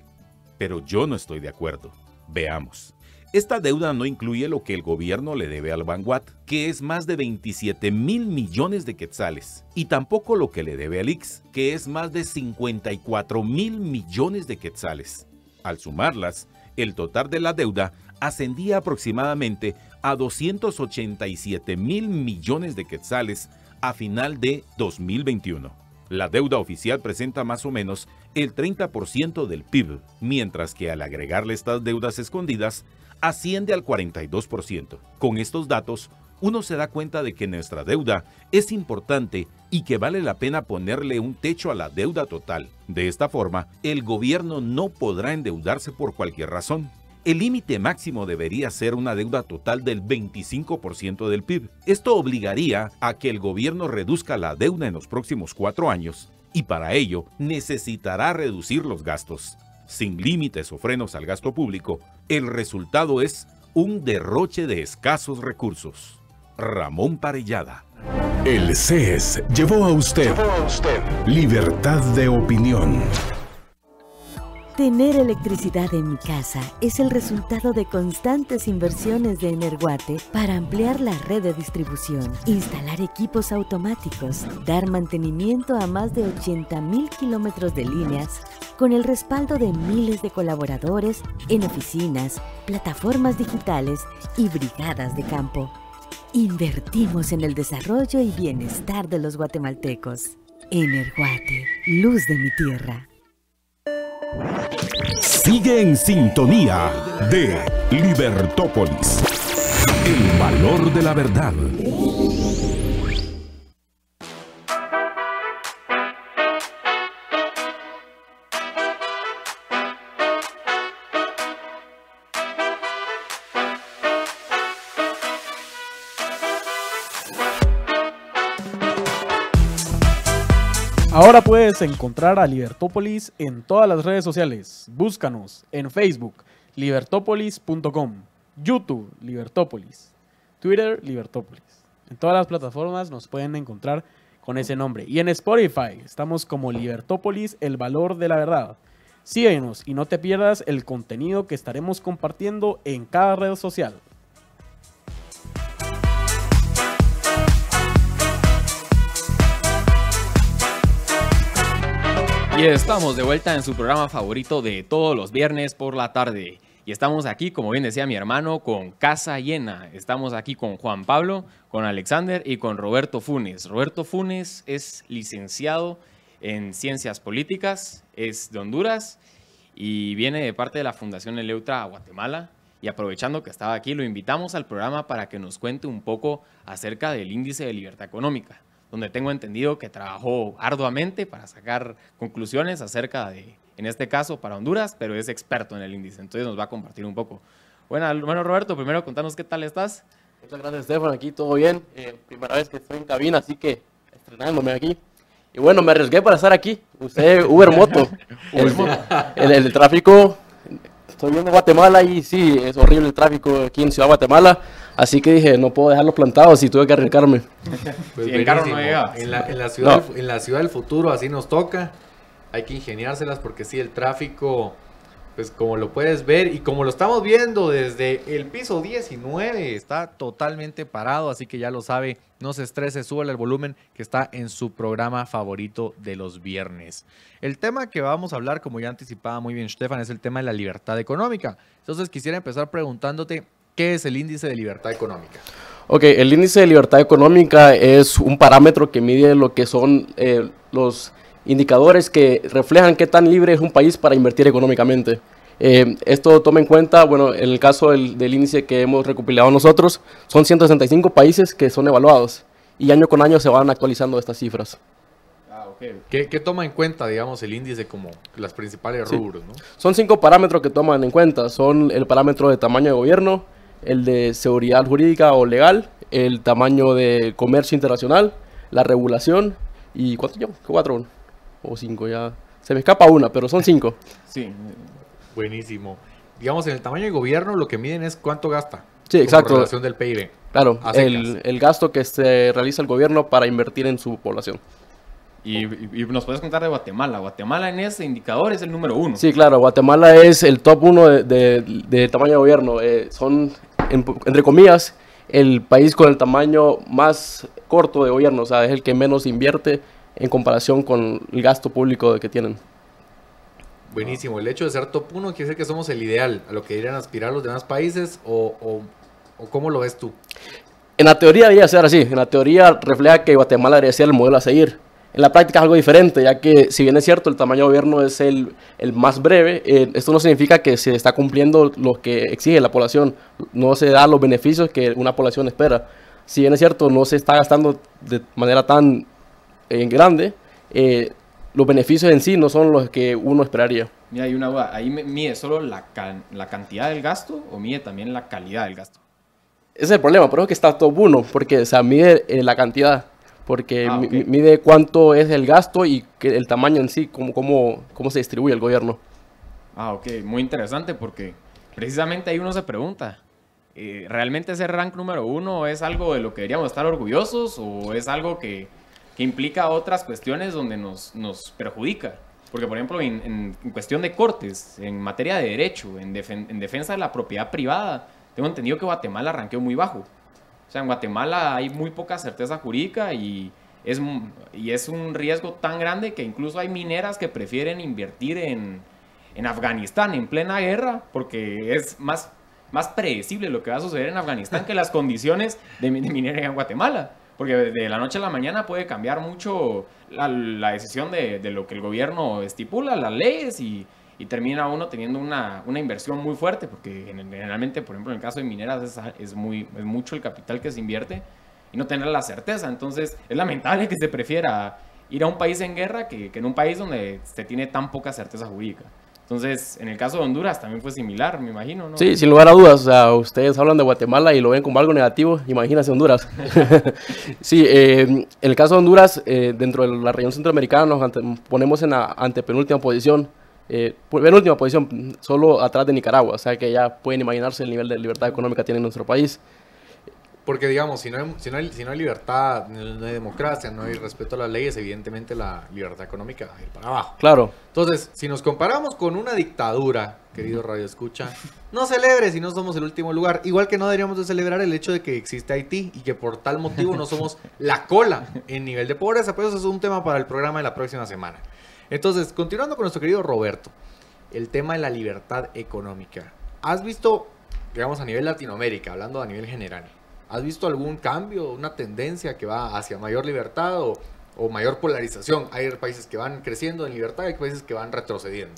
Pero yo no estoy de acuerdo. Veamos. Esta deuda no incluye lo que el gobierno le debe al Banguat, que es más de 27,000 millones de quetzales, y tampoco lo que le debe al IX, que es más de 54,000 millones de quetzales. Al sumarlas, el total de la deuda ascendía aproximadamente a 287,000 millones de quetzales a final de 2021. La deuda oficial presenta más o menos el 30% del PIB, mientras que al agregarle estas deudas escondidas, asciende al 42%. Con estos datos, uno se da cuenta de que nuestra deuda es importante y que vale la pena ponerle un techo a la deuda total. De esta forma, el gobierno no podrá endeudarse por cualquier razón. El límite máximo debería ser una deuda total del 25% del PIB. Esto obligaría a que el gobierno reduzca la deuda en los próximos 4 años y para ello necesitará reducir los gastos. Sin límites o frenos al gasto público, el resultado es un derroche de escasos recursos. Ramón Parellada. El CES llevó a usted libertad de opinión. Tener electricidad en mi casa es el resultado de constantes inversiones de Energuate para ampliar la red de distribución, instalar equipos automáticos, dar mantenimiento a más de 80,000 kilómetros de líneas, con el respaldo de miles de colaboradores en oficinas, plataformas digitales y brigadas de campo. Invertimos en el desarrollo y bienestar de los guatemaltecos. Energuate, luz de mi tierra. Sigue en sintonía de Libertópolis. El valor de la verdad. Ahora puedes encontrar a Libertópolis en todas las redes sociales. Búscanos en Facebook, libertopolis.com, YouTube, Libertópolis, Twitter, Libertópolis. En todas las plataformas nos pueden encontrar con ese nombre. Y en Spotify estamos como Libertópolis, el valor de la verdad. Síguenos y no te pierdas el contenido que estaremos compartiendo en cada red social. Y estamos de vuelta en su programa favorito de todos los viernes por la tarde. Y estamos aquí, como bien decía mi hermano, con casa llena. Estamos aquí con Juan Pablo, con Alexander y con Roberto Funes. Roberto Funes es licenciado en Ciencias Políticas, es de Honduras y viene de parte de la Fundación Eleutra a Guatemala. Y aprovechando que estaba aquí, lo invitamos al programa para que nos cuente un poco acerca del Índice de Libertad Económica, donde tengo entendido que trabajó arduamente para sacar conclusiones acerca de, en este caso, para Honduras, pero es experto en el índice, entonces nos va a compartir un poco. Bueno, Roberto, primero contanos qué tal estás. Muchas gracias, Estefan, aquí todo bien. Primera vez que estoy en cabina, así que estrenándome aquí. Y bueno, me arriesgué para estar aquí. Usted, Uber Moto. el tráfico, estoy viendo Guatemala y sí, es horrible el tráfico aquí en Ciudad Guatemala. Así que dije, no puedo dejarlos plantados y tuve que arriesgarme. Pues en carro no llega. En la ciudad del futuro así nos toca. Hay que ingeniárselas porque sí, el tráfico, pues como lo puedes ver y como lo estamos viendo desde el piso 19, está totalmente parado. Así que ya lo sabe, no se estrese, súbale el volumen que está en su programa favorito de los viernes. El tema que vamos a hablar, como ya anticipaba muy bien Stefan, es el tema de la libertad económica. Entonces quisiera empezar preguntándote, ¿qué es el índice de libertad económica? Ok, el índice de libertad económica es un parámetro que mide lo que son los indicadores que reflejan qué tan libre es un país para invertir económicamente. Esto toma en cuenta, bueno, en el caso del índice que hemos recopilado nosotros, son 165 países que son evaluados y año con año se van actualizando estas cifras. ¿Qué toma en cuenta, digamos, el índice como las principales rubros, ¿no? Son 5 parámetros que toman en cuenta. Son el parámetro de tamaño de gobierno, el de seguridad jurídica o legal, el tamaño de comercio internacional, la regulación y ¿cuánto llevo? 4 o 5 ya. Se me escapa una, pero son 5. Sí. Buenísimo. Digamos, en el tamaño de gobierno lo que miden es cuánto gasta. Sí, exacto. En relación del PIB. Claro, el gasto que se realiza el gobierno para invertir en su población. Y nos puedes contar de Guatemala. Guatemala en ese indicador es el número 1. Sí, claro. Guatemala es el top 1 de tamaño de gobierno. Son, entre comillas, el país con el tamaño más corto de gobierno. O sea, es el que menos invierte en comparación con el gasto público que tienen. Buenísimo. El hecho de ser top 1 quiere decir que somos el ideal a lo que deberían aspirar los demás países o ¿cómo lo ves tú? En la teoría debería ser así. En la teoría refleja que Guatemala debería ser el modelo a seguir. En la práctica es algo diferente, ya que si bien es cierto el tamaño de gobierno es el más breve, esto no significa que se está cumpliendo lo que exige la población. No se dan los beneficios que una población espera. Si bien es cierto, no se está gastando de manera tan grande, los beneficios en sí no son los que uno esperaría. Mira, hay una duda. ¿Ahí mide solo la cantidad del gasto o mide también la calidad del gasto? Ese es el problema, por eso es que está top 1, porque o sea, mide la cantidad. Porque mide cuánto es el gasto y el tamaño en sí, cómo se distribuye el gobierno. Ok, muy interesante porque precisamente ahí uno se pregunta, ¿realmente ser rank número 1 es algo de lo que deberíamos estar orgullosos o es algo que implica otras cuestiones donde nos perjudica? Porque, por ejemplo, en cuestión de cortes, en materia de derecho, en defensa de la propiedad privada, tengo entendido que Guatemala ranqueó muy bajo. O sea, en Guatemala hay muy poca certeza jurídica y es un riesgo tan grande que incluso hay mineras que prefieren invertir en Afganistán en plena guerra porque es más predecible lo que va a suceder en Afganistán que las condiciones de minería en Guatemala. Porque de la noche a la mañana puede cambiar mucho la decisión de lo que el gobierno estipula, las leyes, y termina uno teniendo una inversión muy fuerte, porque generalmente, por ejemplo, en el caso de mineras es mucho el capital que se invierte y no tener la certeza. Entonces es lamentable que se prefiera ir a un país en guerra que en un país donde se tiene tan poca certeza jurídica. Entonces, en el caso de Honduras también fue similar, me imagino, ¿no? Sí, sin lugar a dudas. O sea, ustedes hablan de Guatemala y lo ven como algo negativo. Imagínense Honduras. Sí, en el caso de Honduras, dentro de la región centroamericana nos ponemos en la antepenúltima posición. Penúltima posición, solo atrás de Nicaragua. O sea que ya pueden imaginarse el nivel de libertad económica que tiene nuestro país. Porque, digamos, si no hay libertad, no hay democracia, no hay respeto a las leyes, evidentemente la libertad económica va a ir para abajo. Claro. Entonces, si nos comparamos con una dictadura, querido Radio Escucha, no celebre si no somos el último lugar. Igual que no deberíamos de celebrar el hecho de que existe Haití y que por tal motivo no somos la cola en nivel de pobreza. Pero eso es un tema para el programa de la próxima semana. Entonces, continuando con nuestro querido Roberto, el tema de la libertad económica. ¿Has visto, digamos, a nivel Latinoamérica, hablando a nivel general, ¿has visto algún cambio, una tendencia que va hacia mayor libertad o mayor polarización? Hay países que van creciendo en libertad y hay países que van retrocediendo.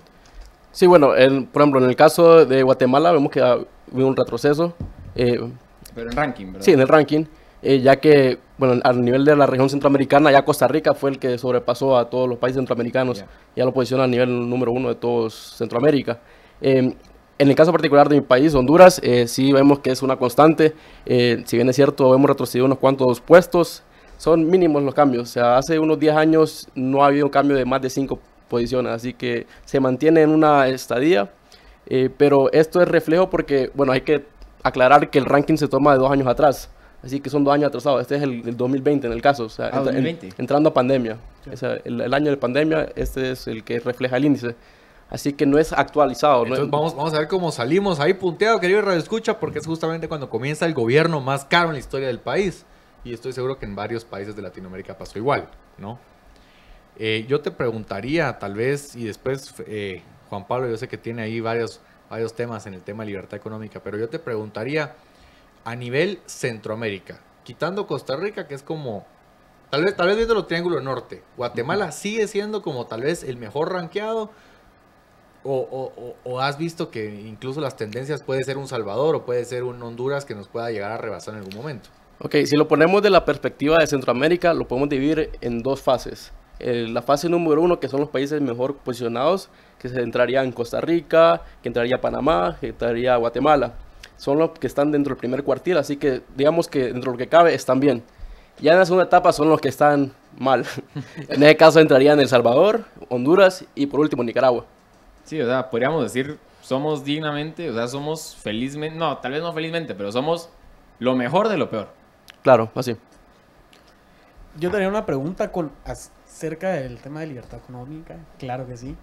Sí, bueno, por ejemplo, en el caso de Guatemala vemos que ha habido un retroceso. Pero en ranking, ¿verdad? Sí, en el ranking, ya que, bueno, a nivel de la región centroamericana, ya Costa Rica fue el que sobrepasó a todos los países centroamericanos, ya lo posiciona a nivel número 1 de todos Centroamérica. En el caso particular de mi país, Honduras, sí vemos que es una constante. Si bien es cierto, hemos retrocedido unos cuantos puestos, son mínimos los cambios. O sea, hace unos 10 años no ha habido un cambio de más de 5 posiciones, así que se mantiene en una estadía. Pero esto es reflejo porque, bueno, hay que aclarar que el ranking se toma de 2 años atrás. Así que son 2 años atrasados. Este es el 2020 en el caso. O sea, 2020. Entrando a pandemia. O sea, el año de pandemia, este es el que refleja el índice. Así que no es actualizado. Entonces vamos a ver cómo salimos ahí punteado, querido Radio Escucha, porque es justamente cuando comienza el gobierno más caro en la historia del país. Y estoy seguro que en varios países de Latinoamérica pasó igual, ¿no? Yo te preguntaría, tal vez, y después, Juan Pablo, yo sé que tiene ahí varios temas en el tema de libertad económica, pero yo te preguntaría, a nivel Centroamérica, quitando Costa Rica, que es como, tal vez viendo el Triángulo Norte, Guatemala sigue siendo como tal vez el mejor rankeado. ¿O has visto que incluso las tendencias puede ser un Salvador o puede ser un Honduras que nos pueda llegar a rebasar en algún momento? Ok, si lo ponemos de la perspectiva de Centroamérica, lo podemos dividir en 2 fases. La fase número 1, que son los países mejor posicionados, que se entraría en Costa Rica, que entraría Panamá, que entraría Guatemala. Son los que están dentro del primer cuartil, así que digamos que dentro de lo que cabe están bien. Ya en la segunda etapa son los que están mal. En ese caso entrarían El Salvador, Honduras y por último Nicaragua. Sí, o sea, podríamos decir, somos dignamente, o sea, somos felizmente, no, tal vez no felizmente, pero somos lo mejor de lo peor. Claro, así. Yo tenía una pregunta acerca del tema de libertad económica, claro que sí.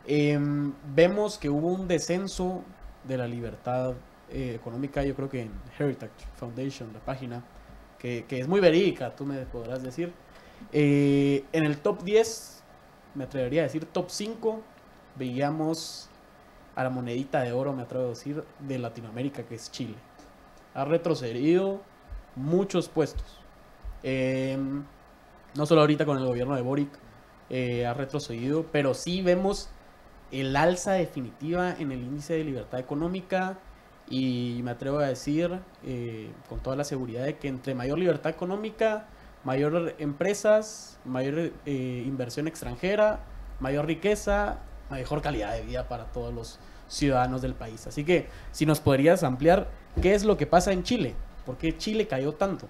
Vemos que hubo un descenso de la libertad económica, yo creo que en Heritage Foundation, la página, que es muy verídica, tú me podrás decir. En el top 10, me atrevería a decir top 5, veíamos a la monedita de oro, me atrevo a decir, de Latinoamérica, que es Chile. Ha retrocedido muchos puestos. No solo ahorita con el gobierno de Boric, ha retrocedido, pero sí vemos el alza definitiva en el índice de libertad económica y me atrevo a decir con toda la seguridad de que entre mayor libertad económica, mayor empresas, mayor inversión extranjera, mayor riqueza, mejor calidad de vida para todos los ciudadanos del país. Así que si nos podrías ampliar qué es lo que pasa en Chile, por qué Chile cayó tanto.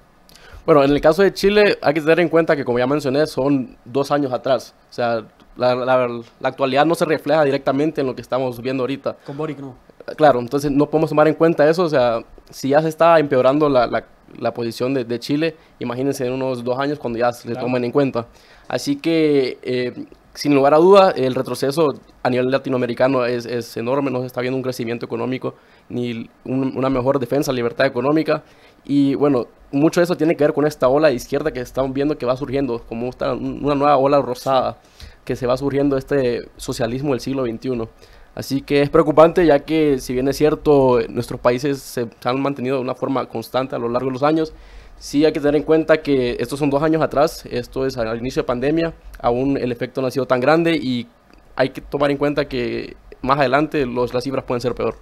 Bueno, en el caso de Chile hay que tener en cuenta que, como ya mencioné, son 2 años atrás. O sea, la actualidad no se refleja directamente en lo que estamos viendo ahorita. Con Boric no. Claro, entonces no podemos tomar en cuenta eso. O sea, si ya se está empeorando la posición de Chile, imagínense en unos 2 años cuando ya se le tomen en cuenta. Así que, sin lugar a duda, el retroceso a nivel latinoamericano es enorme, no se está viendo un crecimiento económico ni una mejor defensa, libertad económica. Y bueno, mucho de eso tiene que ver con esta ola de izquierda que estamos viendo que va surgiendo, como una nueva ola rosada que se va surgiendo este socialismo del siglo XXI. Así que es preocupante, ya que si bien es cierto, nuestros países se han mantenido de una forma constante a lo largo de los años, sí hay que tener en cuenta que estos son 2 años atrás, esto es al inicio de pandemia, aún el efecto no ha sido tan grande y hay que tomar en cuenta que más adelante las cifras pueden ser peor.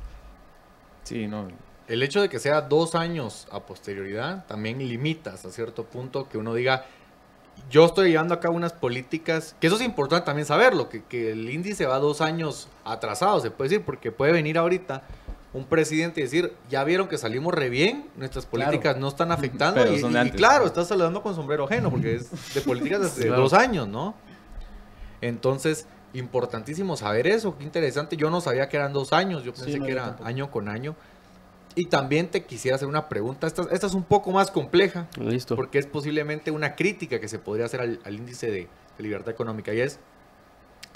Sí, no. El hecho de que sea 2 años a posterioridad también limita hasta cierto punto que uno diga, yo estoy llevando a cabo unas políticas, que eso es importante también saberlo, que el índice va 2 años atrasado, se puede decir, porque puede venir ahorita un presidente y decir, ya vieron que salimos re bien, nuestras políticas no están afectando, y claro, estás saludando con sombrero ajeno, porque es de políticas desde 2 años, ¿no? Entonces, importantísimo saber eso, qué interesante, yo no sabía que eran 2 años, yo pensé que era año con año. Y también te quisiera hacer una pregunta, esta es un poco más compleja, porque es posiblemente una crítica que se podría hacer al índice de libertad económica, y es,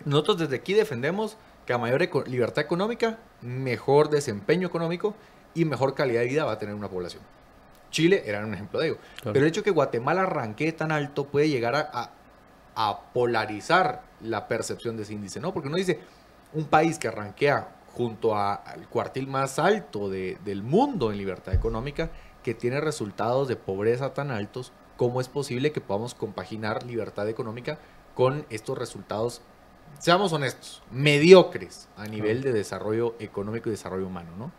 nosotros desde aquí defendemos que a mayor libertad económica, mejor desempeño económico y mejor calidad de vida va a tener una población. Chile era un ejemplo de ello, pero el hecho de que Guatemala arranque tan alto puede llegar a polarizar la percepción de ese índice, ¿no? Porque uno dice, un país que arranquea junto al cuartil más alto del mundo en libertad económica, que tiene resultados de pobreza tan altos, ¿cómo es posible que podamos compaginar libertad económica con estos resultados, seamos honestos, mediocres a nivel de desarrollo económico y desarrollo humano, ¿no?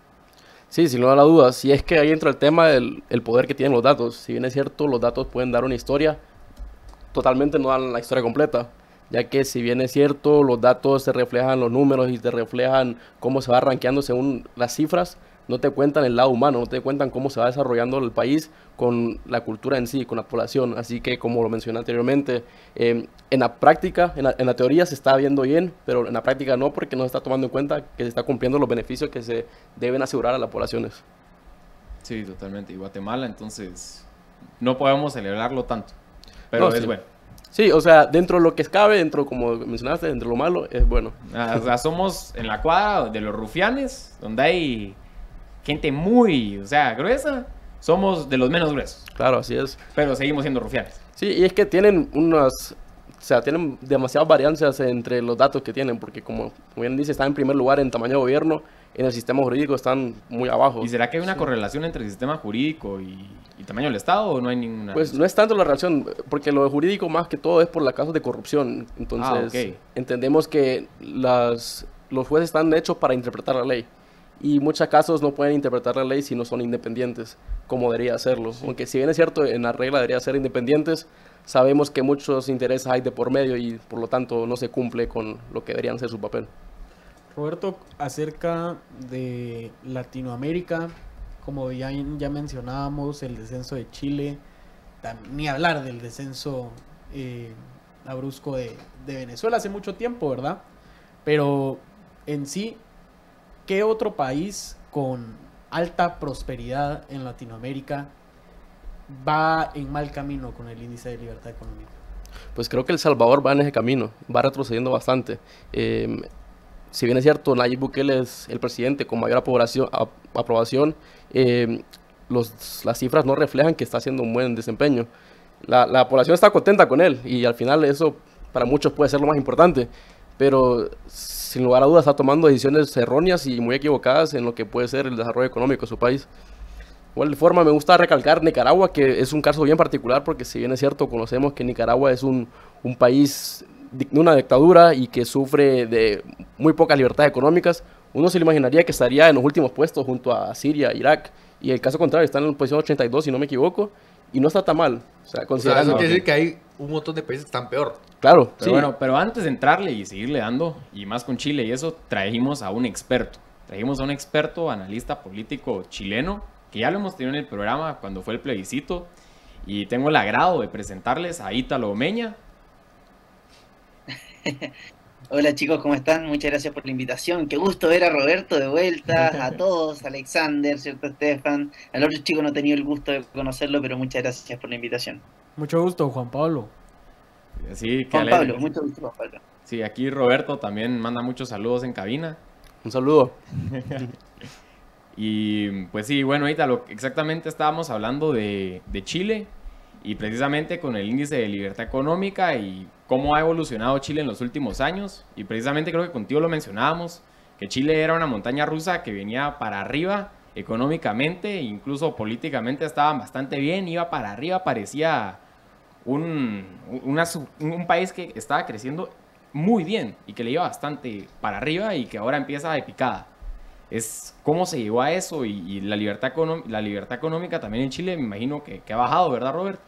Sí, sin lugar a dudas. Si es que ahí entra el tema del poder que tienen los datos. Si bien es cierto, los datos pueden dar una historia, totalmente no dan la historia completa. Ya que si bien es cierto, los datos te reflejan los números y te reflejan cómo se va rankeando según las cifras, no te cuentan el lado humano, no te cuentan cómo se va desarrollando el país con la cultura en sí, con la población. Así que, como lo mencioné anteriormente, en la práctica, en la teoría se está viendo bien, pero en la práctica no, porque no se está tomando en cuenta que se está cumpliendo los beneficios que se deben asegurar a las poblaciones. Sí, totalmente. Y Guatemala, entonces, no podemos celebrarlo tanto, pero no, es sí. bueno. Sí, o sea, dentro de lo que cabe, dentro, como mencionaste, dentro de lo malo, es bueno. O sea, somos en la cuadra de los rufianes, donde hay gente muy, o sea, gruesa, somos de los menos gruesos. Claro, así es. Pero seguimos siendo rufianes. Sí, y es que tienen tienen demasiadas varianzas entre los datos que tienen, porque como bien dice, están en primer lugar en tamaño de gobierno, en el sistema jurídico están muy abajo. ¿Y será que hay una correlación entre el sistema jurídico y tamaño del Estado o no hay ninguna? Pues no es tanto la relación, porque lo jurídico más que todo es por la casos de corrupción. Entonces, entendemos que los jueces están hechos para interpretar la ley. Y muchos casos no pueden interpretar la ley si no son independientes, como debería hacerlo. Sí. Aunque si bien es cierto, en la regla debería ser independientes, sabemos que muchos intereses hay de por medio y por lo tanto no se cumple con lo que deberían ser su papel. Roberto, acerca de Latinoamérica, como ya mencionábamos, el descenso de Chile, ni hablar del descenso brusco de Venezuela hace mucho tiempo, ¿verdad? Pero en sí, ¿qué otro país con alta prosperidad en Latinoamérica va en mal camino con el índice de libertad económica? Pues creo que El Salvador va en ese camino, va retrocediendo bastante. Si bien es cierto, Nayib Bukele es el presidente con mayor aprobación, las cifras no reflejan que está haciendo un buen desempeño. La población está contenta con él y al final eso para muchos puede ser lo más importante, pero sin lugar a dudas está tomando decisiones erróneas y muy equivocadas en lo que puede ser el desarrollo económico de su país. De igual forma me gusta recalcar Nicaragua, que es un caso bien particular porque si bien es cierto, conocemos que Nicaragua es un país de una dictadura y que sufre de muy pocas libertades económicas. Uno se le imaginaría que estaría en los últimos puestos junto a Siria, Irak, y el caso contrario, está en la posición 82 si no me equivoco, y no está tan mal. O sea, considerando... eso quiere decir que hay un montón de países que están peor. Claro, pero sí. Bueno, pero antes de entrarle y seguirle dando, y más con Chile y eso, trajimos a un experto. Trajimos a un experto, analista político chileno, que ya lo hemos tenido en el programa cuando fue el plebiscito, y tengo el agrado de presentarles a Ítalo Omeña. Hola chicos, ¿cómo están? Muchas gracias por la invitación. Qué gusto ver a Roberto de vuelta, a todos, Alexander, ¿cierto? Estefan. Al otro chico no he tenido el gusto de conocerlo, pero muchas gracias por la invitación. Mucho gusto, Juan Pablo. Sí, Juan Pablo, mucho gusto, Juan Pablo. Sí, aquí Roberto también manda muchos saludos en cabina. Un saludo. Y pues sí, bueno, ahorita exactamente estábamos hablando de Chile y precisamente con el índice de libertad económica y cómo ha evolucionado Chile en los últimos años. Y precisamente creo que contigo lo mencionábamos, que Chile era una montaña rusa que venía para arriba económicamente, incluso políticamente estaban bastante bien, iba para arriba, parecía un país que estaba creciendo muy bien y que le iba bastante para arriba y que ahora empieza de picada. Es cómo se llegó a eso y la libertad económica también en Chile, me imagino que ha bajado, ¿verdad, Robert?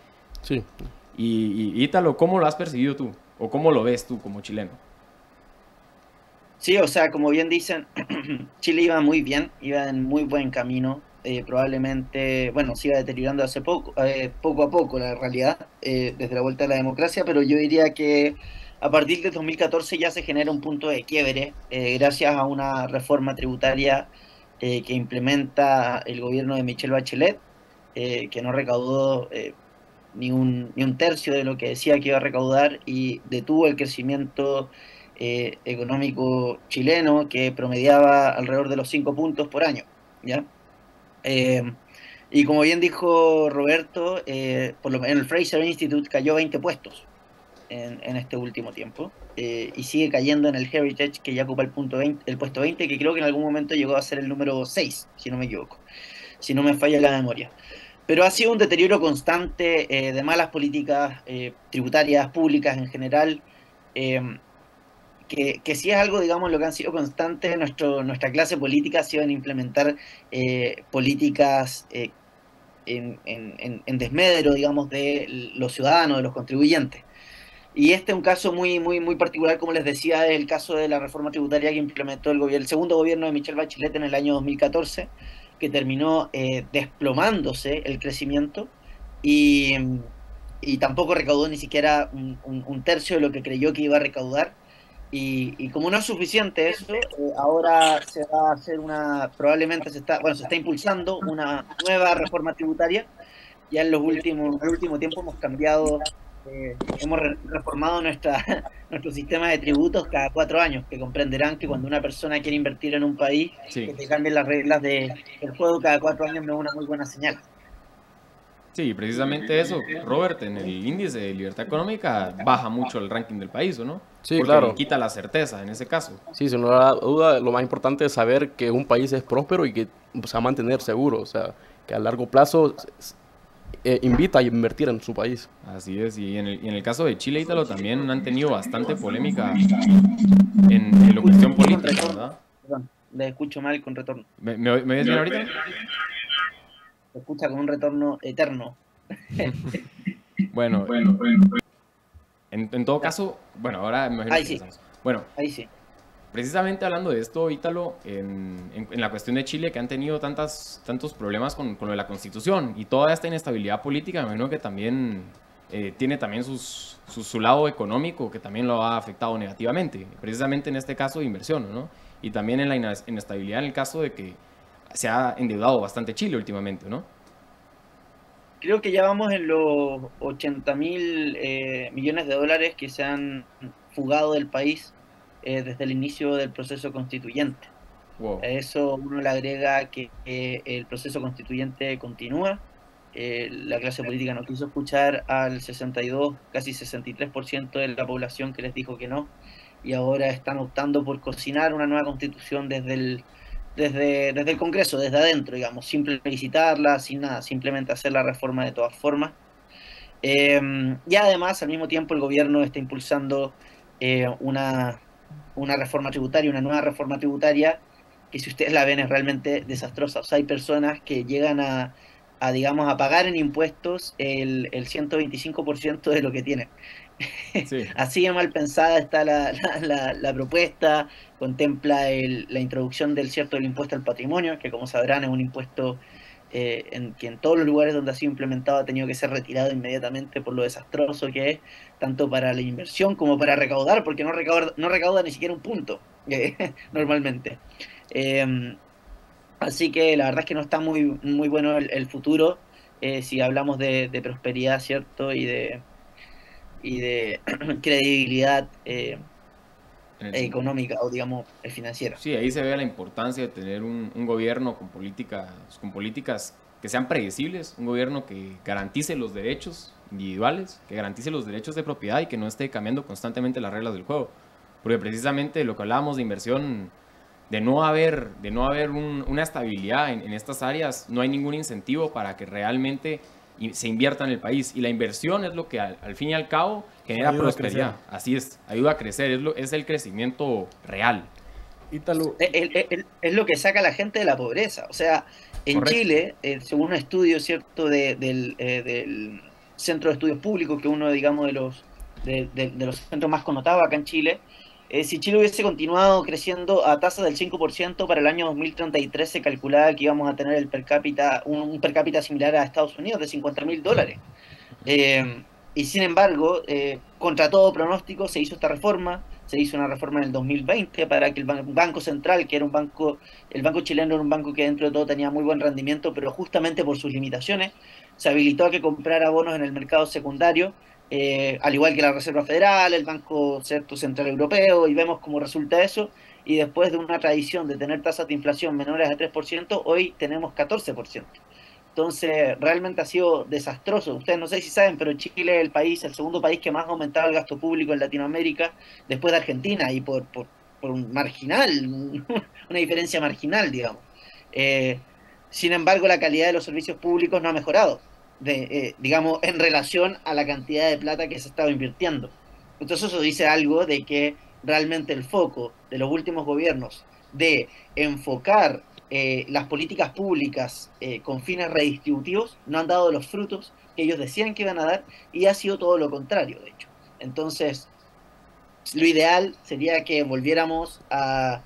Sí. Y Ítalo, ¿cómo lo has percibido tú? ¿O cómo lo ves tú como chileno? Sí, o sea, como bien dicen, Chile iba muy bien, iba en muy buen camino. Probablemente, bueno, se iba deteriorando hace poco a poco la realidad, desde la vuelta a la democracia, pero yo diría que a partir de 2014 ya se genera un punto de quiebre, gracias a una reforma tributaria que implementa el gobierno de Michelle Bachelet, que no recaudó ni un tercio de lo que decía que iba a recaudar y detuvo el crecimiento económico chileno, que promediaba alrededor de los 5 puntos por año, ¿ya? Y como bien dijo Roberto, por lo menos el Fraser Institute cayó 20 puestos en este último tiempo, y sigue cayendo en el Heritage, que ya ocupa el puesto 20, que creo que en algún momento llegó a ser el número 6, si no me equivoco, si no me falla la memoria. Pero ha sido un deterioro constante de malas políticas tributarias públicas en general, que sí es algo, digamos, lo que han sido constantes. Nuestra clase política ha sido en implementar políticas en desmedro, digamos, de los ciudadanos, de los contribuyentes. Y este es un caso muy particular, como les decía, es el caso de la reforma tributaria que implementó el segundo gobierno de Michelle Bachelet en el año 2014, que terminó desplomándose el crecimiento y tampoco recaudó ni siquiera un tercio de lo que creyó que iba a recaudar. Y como no es suficiente eso, ahora se va a hacer probablemente se está impulsando una nueva reforma tributaria. Ya en el último tiempo hemos cambiado, hemos reformado nuestro sistema de tributos cada 4 años, que comprenderán que cuando una persona quiere invertir en un país, que te cambien las reglas del juego cada 4 años no es una muy buena señal. Sí, precisamente eso, Robert, en el índice de libertad económica baja mucho el ranking del país, ¿o no? Sí, porque claro. quita la certeza en ese caso. Sí, sin duda, lo más importante es saber que un país es próspero y que se va a mantener seguro, o sea, que a largo plazo invita a invertir en su país. Así es, y en el caso de Chile, Ítalo, también han tenido bastante polémica en la cuestión política, ¿verdad? Perdón, les escucho mal con retorno. ¿Me oyes bien ahorita? Se escucha con un retorno eterno. Bueno, en todo caso, bueno, ahora me ahí sí. Bueno, ahí sí. Precisamente hablando de esto, Ítalo, en la cuestión de Chile, que han tenido tantos problemas con lo de la Constitución y toda esta inestabilidad política, me imagino que también tiene también su lado económico, que también lo ha afectado negativamente, precisamente en este caso de inversión, ¿no? Y también en la inestabilidad en el caso de que se ha endeudado bastante Chile últimamente, ¿no? Creo que ya vamos en los 80.000 millones de dólares que se han fugado del país desde el inicio del proceso constituyente. Wow. A eso uno le agrega que el proceso constituyente continúa. La clase política no quiso escuchar al 62, casi 63% de la población que les dijo que no, y ahora están optando por cocinar una nueva constitución desde el Congreso, desde adentro, digamos, sin plebiscitarla, sin nada, simplemente hacer la reforma de todas formas. Y además, al mismo tiempo, el gobierno está impulsando una reforma tributaria, una nueva reforma tributaria, que si ustedes la ven es realmente desastrosa. O sea, hay personas que llegan a digamos, a pagar en impuestos el 125% de lo que tienen. Sí. Así de mal pensada está la propuesta. Contempla la introducción del impuesto al patrimonio, que como sabrán es un impuesto en que en todos los lugares donde ha sido implementado ha tenido que ser retirado inmediatamente por lo desastroso que es, tanto para la inversión como para recaudar, porque no recauda ni siquiera un punto normalmente. Así que la verdad es que no está muy, muy bueno el futuro si hablamos de prosperidad, ¿cierto? Y de credibilidad económica o, digamos, financiera. Sí, ahí se ve la importancia de tener un gobierno con políticas que sean predecibles, un gobierno que garantice los derechos individuales, que garantice los derechos de propiedad y que no esté cambiando constantemente las reglas del juego. Porque precisamente lo que hablábamos de inversión, de no haber una estabilidad en estas áreas, no hay ningún incentivo para que realmente se invierta en el país. Y la inversión es lo que al fin y al cabo genera prosperidad. Así es, ayuda a crecer, es el crecimiento real. Ítalo. Es lo que saca a la gente de la pobreza. O sea, en Correcto. Chile, según un estudio, ¿cierto?, del Centro de Estudios Públicos, que uno, digamos, de los centros más connotados acá en Chile, si Chile hubiese continuado creciendo a tasas del 5%, para el año 2033 se calculaba que íbamos a tener un per cápita similar a Estados Unidos, de $50.000. Y sin embargo, contra todo pronóstico, se hizo esta reforma. Se hizo una reforma en el 2020 para que el Banco Central, que era el banco chileno era un banco que dentro de todo tenía muy buen rendimiento, pero justamente por sus limitaciones, se habilitó a que comprara bonos en el mercado secundario, al igual que la Reserva Federal, el Banco Central Europeo, y vemos cómo resulta eso. Y después de una tradición de tener tasas de inflación menores a 3%, hoy tenemos 14%. Entonces, realmente ha sido desastroso. Ustedes no sé si saben, pero Chile es el segundo país que más ha aumentado el gasto público en Latinoamérica, después de Argentina, y por un marginal, una diferencia marginal, digamos. Sin embargo, la calidad de los servicios públicos no ha mejorado, digamos, en relación a la cantidad de plata que se estaba invirtiendo. Entonces eso dice algo de que realmente el foco de los últimos gobiernos de enfocar las políticas públicas con fines redistributivos no han dado los frutos que ellos decían que iban a dar, y ha sido todo lo contrario, de hecho. Entonces, lo ideal sería que volviéramos a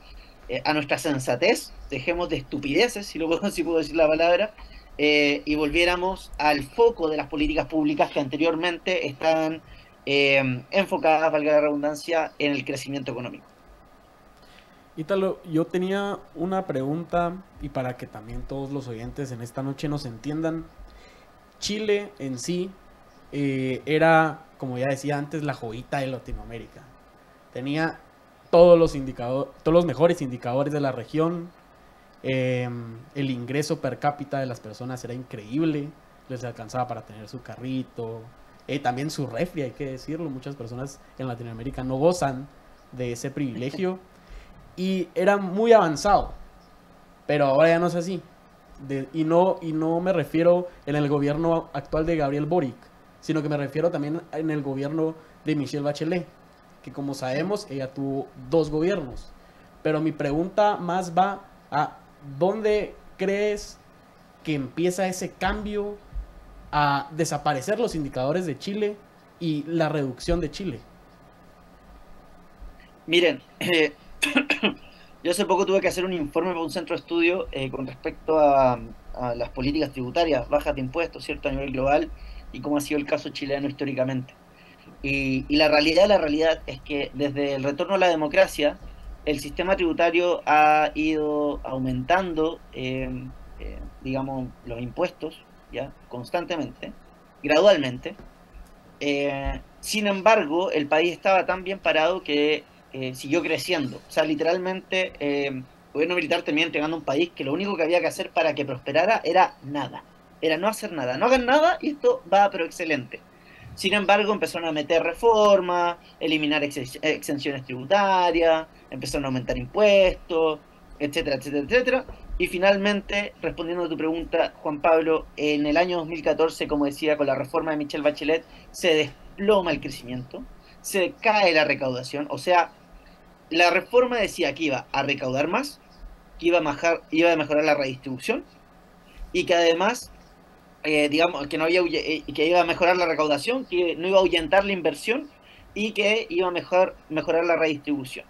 nuestra sensatez, dejemos de estupideces, si puedo decir la palabra, y volviéramos al foco de las políticas públicas que anteriormente estaban enfocadas, valga la redundancia, en el crecimiento económico. Ítalo, yo tenía una pregunta, y para que también todos los oyentes en esta noche nos entiendan. Chile en sí era, como ya decía antes, la joyita de Latinoamérica. Tenía todos los mejores indicadores de la región. El ingreso per cápita de las personas era increíble, les alcanzaba para tener su carrito, también su refri, hay que decirlo. Muchas personas en Latinoamérica no gozan de ese privilegio. Y era muy avanzado, pero ahora ya no es así. Y no me refiero en el gobierno actual de Gabriel Boric, sino que me refiero también en el gobierno de Michelle Bachelet, que como sabemos ella tuvo 2 gobiernos. Pero mi pregunta más va a ¿dónde crees que empieza ese cambio a desaparecer los indicadores de Chile y la reducción de Chile? Miren, yo hace poco tuve que hacer un informe para un centro de estudio con respecto a las políticas tributarias, bajas de impuestos, ¿cierto?, a nivel global, y cómo ha sido el caso chileno históricamente. Y la realidad es que desde el retorno a la democracia, el sistema tributario ha ido aumentando, digamos, los impuestos, ¿ya?, constantemente, gradualmente. Sin embargo, el país estaba tan bien parado que siguió creciendo. O sea, literalmente, el gobierno militar terminó entregando un país que lo único que había que hacer para que prosperara era nada. Era no hacer nada. No hagan nada y esto va, pero excelente. Sin embargo, empezaron a meter reformas, eliminar exenciones tributarias, empezaron a aumentar impuestos, etcétera, etcétera, etcétera. Y finalmente, respondiendo a tu pregunta, Juan Pablo, en el año 2014, como decía, con la reforma de Michelle Bachelet, se desploma el crecimiento, se cae la recaudación. O sea, la reforma decía que iba a recaudar más, que iba a mejorar la redistribución, y que además, digamos, que que iba a mejorar la recaudación, que no iba a ahuyentar la inversión, y que iba a mejorar la redistribución.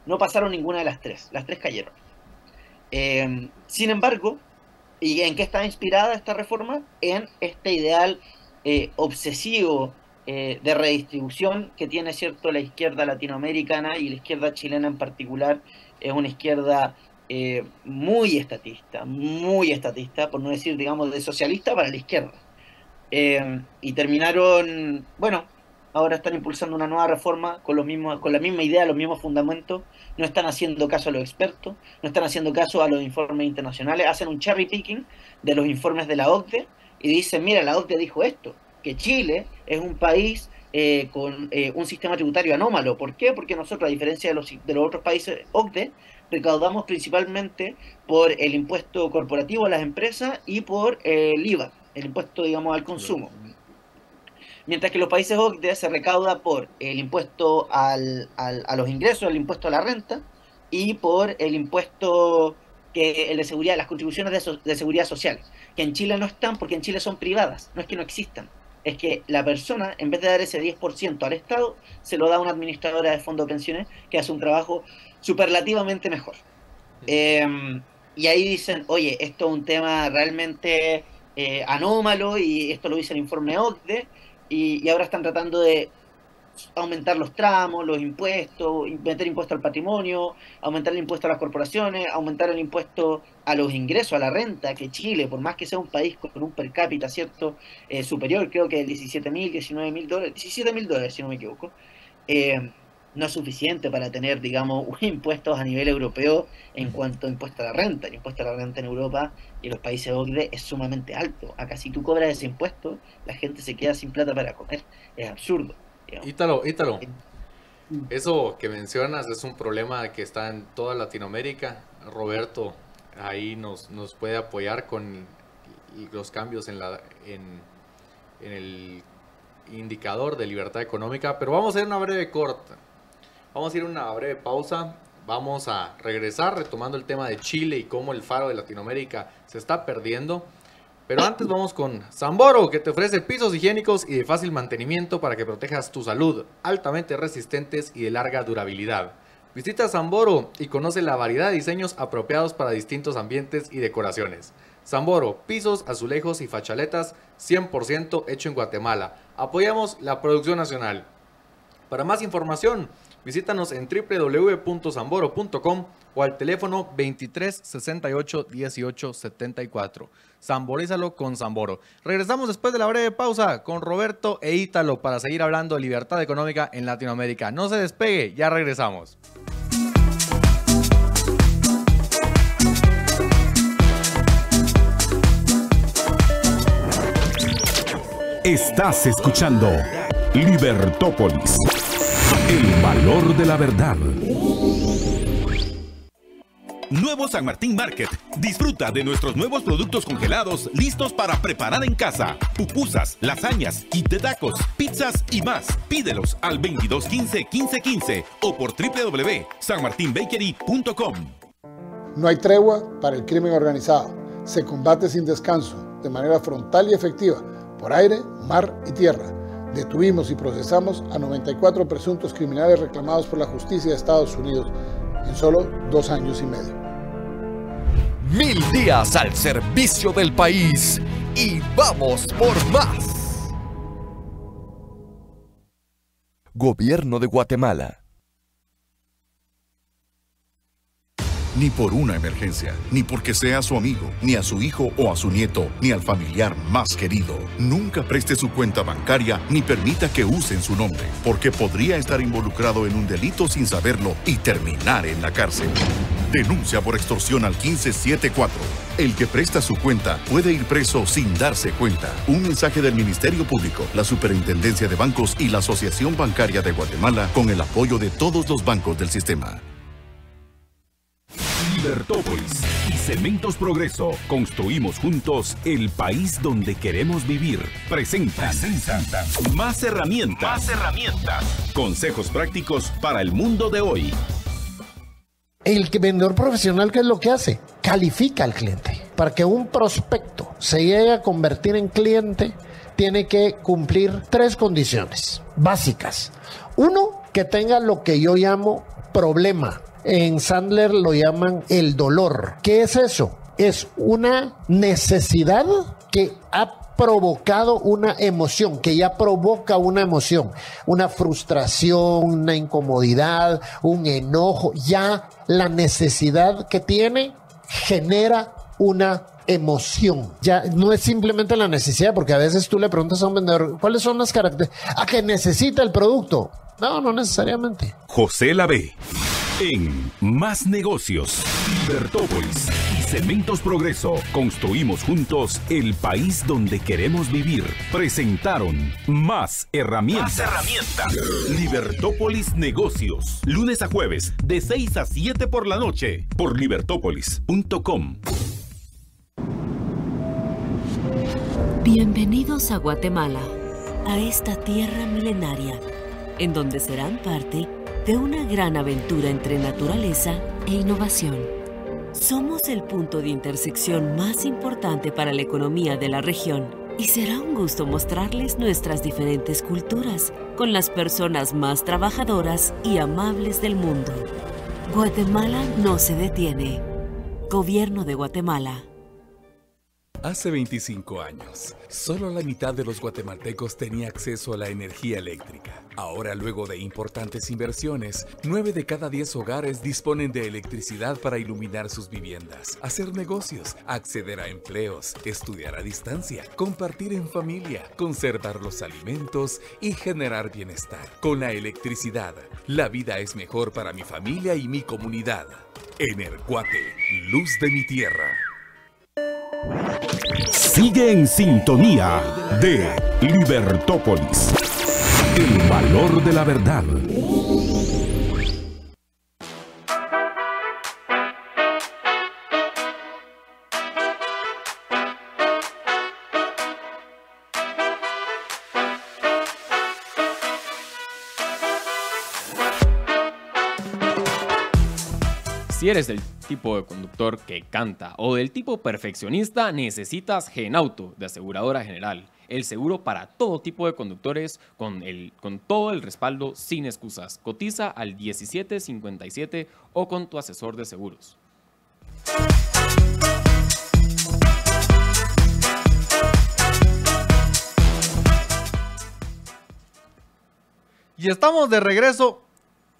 No pasaron ninguna de las tres cayeron. Sin embargo, ¿Y en qué está inspirada esta reforma? En este ideal obsesivo de redistribución que tiene, cierto, la izquierda latinoamericana, y la izquierda chilena en particular es una izquierda muy estatista, por no decir, digamos, de socialista para la izquierda. Y terminaron, bueno, ahora están impulsando una nueva reforma con la misma idea, los mismos fundamentos. No están haciendo caso a los expertos, no están haciendo caso a los informes internacionales, hacen un cherry picking de los informes de la OCDE y dicen, mira, la OCDE dijo esto, que Chile es un país con un sistema tributario anómalo. ¿Por qué? Porque nosotros, a diferencia de los otros países OCDE, recaudamos principalmente por el impuesto corporativo a las empresas y por el IVA, el impuesto, digamos, al consumo. Mientras que los países OCDE se recauda por el impuesto a los ingresos, el impuesto a la renta, y por el impuesto el de seguridad, las contribuciones de seguridad social, que en Chile no están porque en Chile son privadas, no es que no existan. Es que la persona, en vez de dar ese 10% al Estado, se lo da a una administradora de fondos de pensiones que hace un trabajo superlativamente mejor. Y ahí dicen, oye, esto es un tema realmente anómalo, y esto lo dice el informe OCDE, y ahora están tratando de aumentar los tramos, los impuestos, meter impuesto al patrimonio, aumentar el impuesto a las corporaciones, aumentar el impuesto a los ingresos, a la renta, que Chile, por más que sea un país con un per cápita, ¿cierto?, superior, creo que $17.000, $19.000, $17.000, si no me equivoco, no es suficiente para tener, digamos, impuestos a nivel europeo en cuanto a impuesto a la renta. El impuesto a la renta en Europa y en los países OCDE es sumamente alto. Acá, si tú cobras ese impuesto, la gente se queda sin plata para comer. Es absurdo. Ítalo, eso que mencionas es un problema que está en toda Latinoamérica. Roberto ahí nos puede apoyar con los cambios en el indicador de libertad económica, pero vamos a hacer una breve corta. Vamos a ir a una breve pausa. Vamos a regresar retomando el tema de Chile y cómo el faro de Latinoamérica se está perdiendo. Pero antes vamos con Samboro, que te ofrece pisos higiénicos y de fácil mantenimiento para que protejas tu salud, altamente resistentes y de larga durabilidad. Visita Samboro y conoce la variedad de diseños apropiados para distintos ambientes y decoraciones. Samboro, pisos, azulejos y fachaletas 100% hecho en Guatemala. Apoyamos la producción nacional. Para más información, visítanos en www.samboro.com o al teléfono 23 68 18 74. Samborízalo con Samboro. Regresamos después de la breve pausa con Roberto e Ítalo para seguir hablando de libertad económica en Latinoamérica. No se despegue, ya regresamos. Estás escuchando Libertópolis, el valor de la verdad. Nuevo San Martín Market. Disfruta de nuestros nuevos productos congelados listos para preparar en casa. Pupusas, lasañas, kit de tacos, pizzas y más. Pídelos al 2215-1515 o por www.sanmartinbakery.com. No hay tregua para el crimen organizado. Se combate sin descanso, de manera frontal y efectiva, por aire, mar y tierra. Detuvimos y procesamos a 94 presuntos criminales reclamados por la justicia de Estados Unidos en solo 2 años y medio. 1000 días al servicio del país y vamos por más. Gobierno de Guatemala. Ni por una emergencia, ni porque sea su amigo, ni a su hijo o a su nieto, ni al familiar más querido. Nunca preste su cuenta bancaria ni permita que usen su nombre, porque podría estar involucrado en un delito sin saberlo y terminar en la cárcel. Denuncia por extorsión al 1574. El que presta su cuenta puede ir preso sin darse cuenta. Un mensaje del Ministerio Público, la Superintendencia de Bancos y la Asociación Bancaria de Guatemala con el apoyo de todos los bancos del sistema. Libertópolis y Cementos Progreso. Construimos juntos el país donde queremos vivir. Presentan. Más herramientas. Consejos prácticos para el mundo de hoy. El vendedor profesional, ¿qué es lo que hace? Califica al cliente. Para que un prospecto se llegue a convertir en cliente, tiene que cumplir 3 condiciones básicas. 1, que tenga lo que yo llamo problema. En Sandler lo llaman el dolor. ¿Qué es eso? es una necesidad que ha provocado una emoción, que ya provoca una emoción, una frustración, una incomodidad, un enojo. Ya la necesidad que tiene genera una emoción. Ya no es simplemente la necesidad, porque a veces tú le preguntas a un vendedor, ¿cuáles son las características? ¿A que necesita el producto? No, no necesariamente. José Lavé, en Más Negocios, Libertópolis y Cementos Progreso, construimos juntos el país donde queremos vivir. Presentaron Más Herramientas. Libertópolis Negocios, lunes a jueves, de 6 a 7 por la noche, por libertópolis.com. Bienvenidos a Guatemala, a esta tierra milenaria, en donde serán parte de una gran aventura entre naturaleza e innovación. Somos el punto de intersección más importante para la economía de la región y será un gusto mostrarles nuestras diferentes culturas con las personas más trabajadoras y amables del mundo. Guatemala no se detiene. Gobierno de Guatemala. Hace 25 años, solo la mitad de los guatemaltecos tenía acceso a la energía eléctrica. Ahora, luego de importantes inversiones, 9 de cada 10 hogares disponen de electricidad para iluminar sus viviendas, hacer negocios, acceder a empleos, estudiar a distancia, compartir en familia, conservar los alimentos y generar bienestar. Con la electricidad, la vida es mejor para mi familia y mi comunidad. Energuate, luz de mi tierra. Sigue en sintonía de Libertópolis. El valor de la verdad. Si eres del tipo de conductor que canta o del tipo perfeccionista, necesitas Genauto de Aseguradora General. El seguro para todo tipo de conductores con todo el respaldo sin excusas. Cotiza al 1757 o con tu asesor de seguros. Y estamos de regreso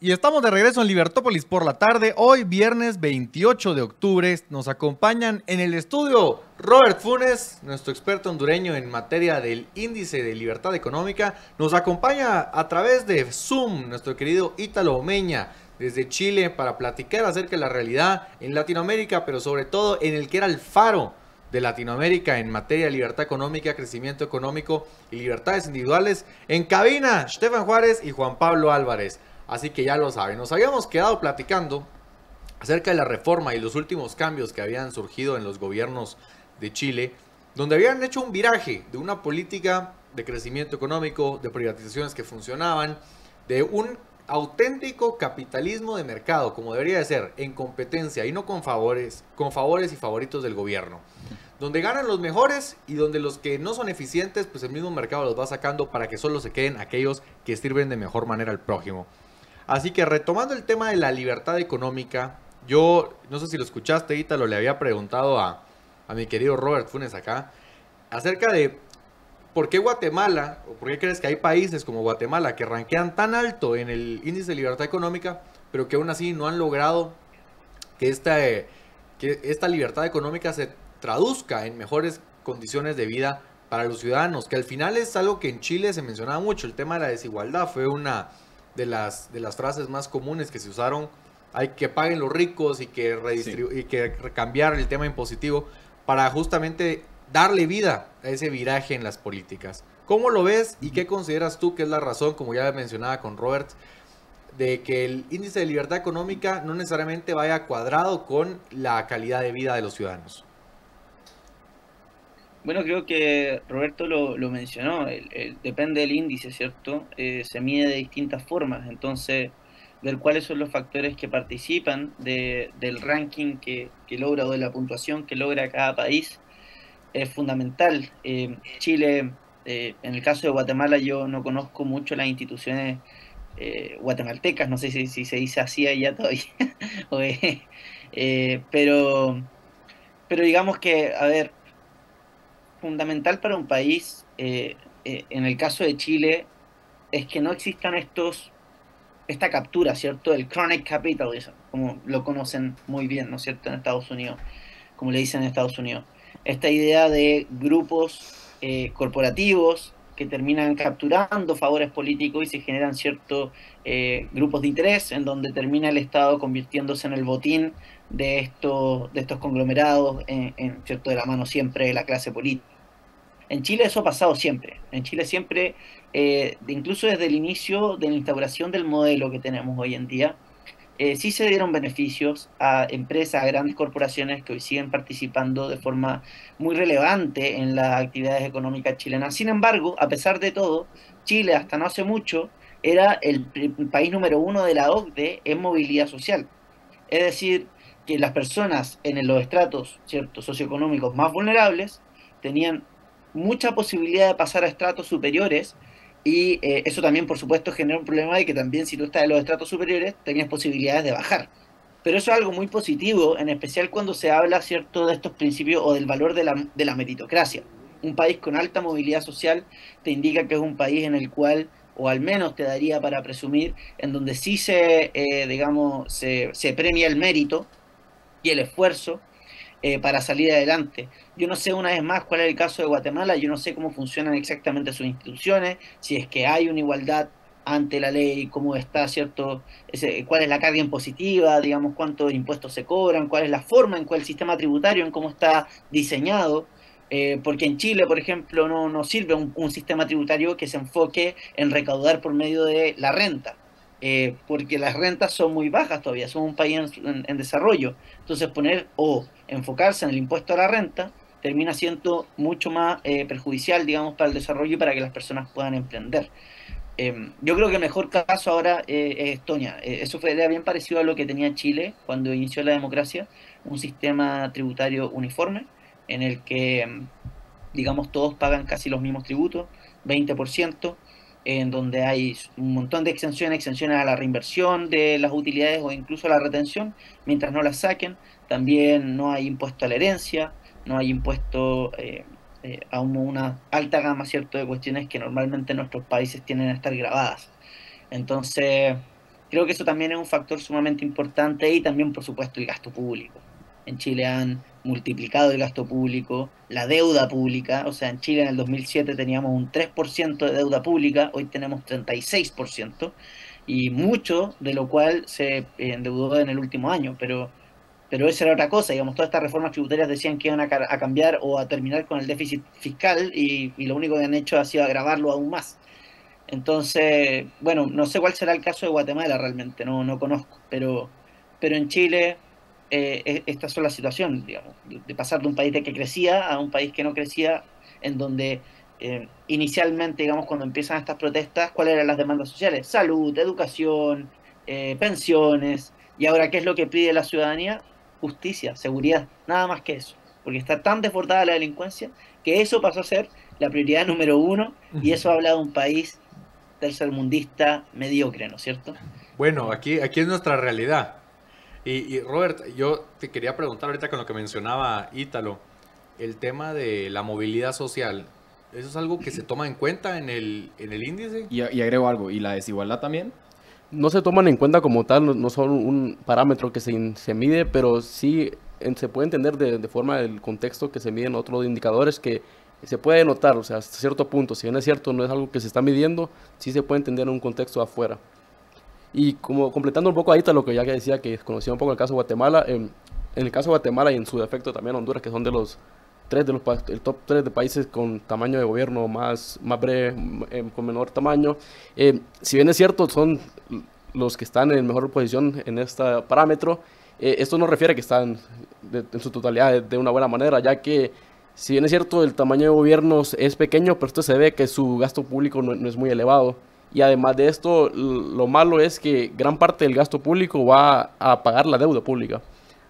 en Libertópolis por la tarde. Hoy, viernes 28 de octubre, nos acompañan en el estudio Robert Funes, nuestro experto hondureño en materia del índice de libertad económica. Nos acompaña a través de Zoom nuestro querido Ítalo Omeña, desde Chile, para platicar acerca de la realidad en Latinoamérica, pero sobre todo en el que era el faro de Latinoamérica en materia de libertad económica, crecimiento económico y libertades individuales. En cabina, Stefan Juárez y Juan Pablo Álvarez. Así que ya lo saben, nos habíamos quedado platicando acerca de la reforma y los últimos cambios que habían surgido en los gobiernos de Chile, donde habían hecho un viraje de una política de crecimiento económico, de privatizaciones que funcionaban, de un auténtico capitalismo de mercado, como debería de ser, en competencia y no con favores y favoritos del gobierno. Donde ganan los mejores y donde los que no son eficientes, pues el mismo mercado los va sacando para que solo se queden aquellos que sirven de mejor manera al prójimo. Así que retomando el tema de la libertad económica, yo no sé si lo escuchaste, Ítalo, le había preguntado a mi querido Robert Funes acá, acerca de por qué Guatemala, o por qué crees que hay países como Guatemala que rankean tan alto en el índice de libertad económica, pero que aún así no han logrado que esta libertad económica se traduzca en mejores condiciones de vida para los ciudadanos, que al final es algo que en Chile se mencionaba mucho. El tema de la desigualdad fue una de las frases más comunes que se usaron. Hay que paguen los ricos y que cambiar el tema impositivo para justamente darle vida a ese viraje en las políticas. ¿Cómo lo ves y qué consideras tú que es la razón, como ya mencionaba con Robert, de que el índice de libertad económica no necesariamente vaya cuadrado con la calidad de vida de los ciudadanos? Bueno, creo que Roberto lo mencionó, depende del índice, ¿cierto? Se mide de distintas formas, entonces ver cuáles son los factores que participan del ranking que logra o de la puntuación que logra cada país es fundamental. Chile, en el caso de Guatemala, yo no conozco mucho las instituciones guatemaltecas, no sé si se dice así allá todavía, pero pero digamos que, a ver, fundamental para un país, en el caso de Chile, es que no existan esta captura, ¿cierto? El chronic capitalism, como lo conocen muy bien, ¿no es cierto?, en Estados Unidos, como le dicen en Estados Unidos. Esta idea de grupos corporativos que terminan capturando favores políticos y se generan ciertos grupos de interés en donde termina el Estado convirtiéndose en el botín de estos conglomerados, ¿cierto?, de la mano siempre de la clase política. En Chile eso ha pasado siempre. En Chile siempre, incluso desde el inicio de la instauración del modelo que tenemos hoy en día, sí se dieron beneficios a empresas, a grandes corporaciones que hoy siguen participando de forma muy relevante en las actividades económicas chilenas. Sin embargo, a pesar de todo, Chile hasta no hace mucho era el país número 1 de la OCDE en movilidad social. Es decir, que las personas en los estratos, ¿cierto?, socioeconómicos más vulnerables tenían mucha posibilidad de pasar a estratos superiores, y eso también, por supuesto, genera un problema de que también si tú estás en los estratos superiores tenías posibilidades de bajar. Pero eso es algo muy positivo, en especial cuando se habla, ¿cierto?, de estos principios o del valor de la meritocracia. Un país con alta movilidad social te indica que es un país en el cual, o al menos te daría para presumir, en donde sí se premia el mérito y el esfuerzo para salir adelante. Yo no sé, una vez más, cuál es el caso de Guatemala, yo no sé cómo funcionan exactamente sus instituciones, si es que hay una igualdad ante la ley, cómo está, ¿cierto?, cuál es la carga impositiva, digamos, cuántos impuestos se cobran, cuál es la forma en cuál el sistema tributario, en cómo está diseñado, porque en Chile, por ejemplo, no sirve un sistema tributario que se enfoque en recaudar por medio de la renta. Porque las rentas son muy bajas todavía, somos un país en desarrollo. Entonces enfocarse en el impuesto a la renta termina siendo mucho más perjudicial, digamos, para el desarrollo y para que las personas puedan emprender. Yo creo que el mejor caso ahora es Estonia. Eso era bien parecido a lo que tenía Chile cuando inició la democracia, un sistema tributario uniforme en el que, digamos, todos pagan casi los mismos tributos, 20%, en donde hay un montón de exenciones a la reinversión de las utilidades o incluso a la retención, mientras no las saquen. También no hay impuesto a la herencia, no hay impuesto a una alta gama, ¿cierto?, de cuestiones que normalmente en nuestros países tienden a estar grabadas. Entonces, creo que eso también es un factor sumamente importante, y también, por supuesto, el gasto público. En Chile han multiplicado el gasto público, la deuda pública, o sea, en Chile en el 2007 teníamos un 3% de deuda pública, hoy tenemos 36%, y mucho de lo cual se endeudó en el último año, pero esa era otra cosa, digamos, todas estas reformas tributarias decían que iban a cambiar o a terminar con el déficit fiscal, y lo único que han hecho ha sido agravarlo aún más. Entonces, bueno, no sé cuál será el caso de Guatemala realmente, no conozco, pero en Chile estas son las situaciones, digamos, de pasar de un país que crecía a un país que no crecía, en donde inicialmente, digamos, cuando empiezan estas protestas, ¿cuáles eran las demandas sociales? Salud, educación, pensiones, y ahora, ¿qué es lo que pide la ciudadanía? Justicia, seguridad, nada más que eso, porque está tan desbordada la delincuencia que eso pasó a ser la prioridad número 1, y eso habla de un país tercermundista mediocre, ¿no es cierto? Bueno, aquí es nuestra realidad. Y Robert, yo te quería preguntar ahorita con lo que mencionaba Ítalo, el tema de la movilidad social, ¿eso es algo que se toma en cuenta en el índice? Y agrego algo, ¿y la desigualdad también? No se toman en cuenta como tal, no son un parámetro que se mide, pero sí se puede entender de forma del contexto que se miden otros indicadores que se puede notar, o sea, hasta cierto punto. Si bien es cierto, no es algo que se está midiendo, sí se puede entender en un contexto afuera. Y como completando un poco ahí lo que ya decía, que conocía un poco el caso de Guatemala, en el caso de Guatemala y en su defecto también Honduras, que son el top 3 de países con tamaño de gobierno más breve, con menor tamaño. Si bien es cierto, son los que están en mejor posición en este parámetro, esto no refiere a que están en su totalidad de una buena manera, ya que si bien es cierto el tamaño de gobiernos es pequeño, pero esto se ve que su gasto público no es muy elevado. Y además de esto, lo malo es que gran parte del gasto público va a pagar la deuda pública.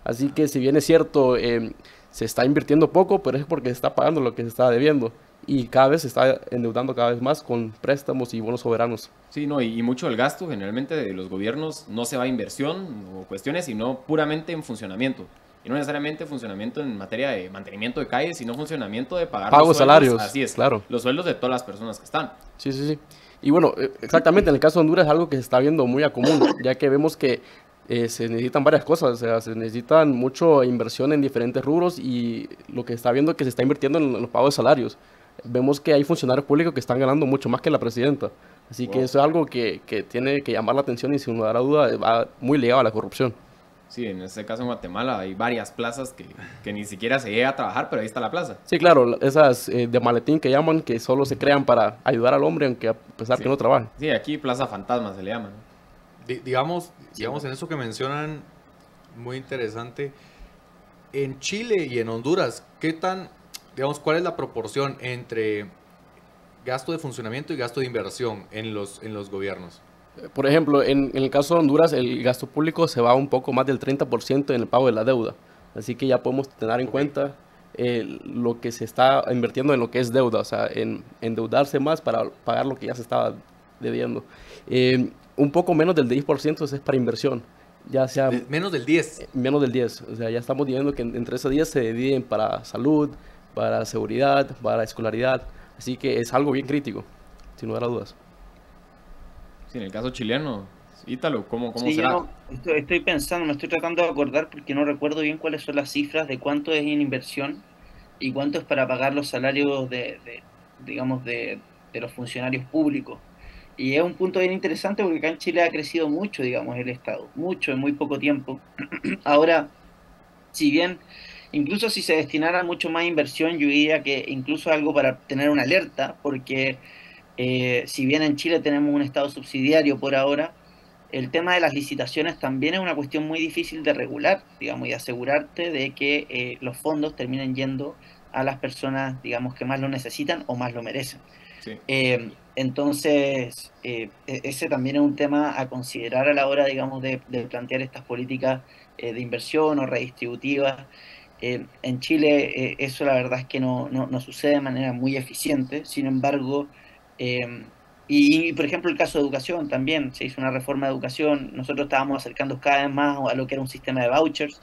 Así que si bien es cierto, se está invirtiendo poco, pero es porque se está pagando lo que se está debiendo. Y cada vez se está endeudando cada vez más con préstamos y bonos soberanos. Sí, no, y mucho del gasto generalmente de los gobiernos no se va a inversión o cuestiones, sino puramente en funcionamiento. y no necesariamente funcionamiento en materia de mantenimiento de calles, sino funcionamiento de pagar Pagos, los sueldos, salarios, así es, claro. los sueldos de todas las personas que están. Sí, sí, sí. Y bueno, exactamente, en el caso de Honduras es algo que se está viendo muy a común, ya que vemos que se necesitan varias cosas, o sea, se necesitan mucha inversión en diferentes rubros y lo que se está viendo es que se está invirtiendo en los pagos de salarios. Vemos que hay funcionarios públicos que están ganando mucho más que la presidenta, así que eso es algo que tiene que llamar la atención y sin lugar a duda va muy ligado a la corrupción. Sí, en este caso en Guatemala hay varias plazas que ni siquiera se llega a trabajar, pero ahí está la plaza. Sí, claro, esas de maletín que llaman, que solo se crean para ayudar al hombre, aunque a pesar que no trabaje. Sí, aquí plaza fantasma se le llama, ¿no? Digamos en eso que mencionan, muy interesante, en Chile y en Honduras, ¿cuál es la proporción entre gasto de funcionamiento y gasto de inversión en los gobiernos? Por ejemplo, en el caso de Honduras, el gasto público se va un poco más del 30% en el pago de la deuda. Así que ya podemos tener en cuenta lo que se está invirtiendo en lo que es deuda, o sea, en endeudarse más para pagar lo que ya se estaba debiendo. Un poco menos del 10% es para inversión. Ya sea menos del 10. Menos del 10. O sea, ya estamos viendo que entre esos 10 se dividen para salud, para seguridad, para escolaridad. Así que es algo bien crítico, sin lugar a dudas. Sí, en el caso chileno, Ítalo, ¿cómo sí, será? No, estoy pensando, me estoy tratando de acordar porque no recuerdo bien cuáles son las cifras de cuánto es en inversión y cuánto es para pagar los salarios de los funcionarios públicos. Y es un punto bien interesante porque acá en Chile ha crecido mucho, digamos, el Estado, mucho en muy poco tiempo. Ahora, si bien, incluso si se destinara mucho más inversión, yo diría que incluso algo para tener una alerta, porque si bien en Chile tenemos un Estado subsidiario por ahora, el tema de las licitaciones también es una cuestión muy difícil de regular, digamos, y asegurarte de que los fondos terminen yendo a las personas, digamos, que más lo necesitan o más lo merecen. Sí. Entonces, ese también es un tema a considerar a la hora, digamos, de plantear estas políticas de inversión o redistributivas. En Chile eso la verdad es que no sucede de manera muy eficiente, sin embargo, y por ejemplo el caso de educación también, se hizo una reforma de educación, nosotros estábamos acercando cada vez más a lo que era un sistema de vouchers,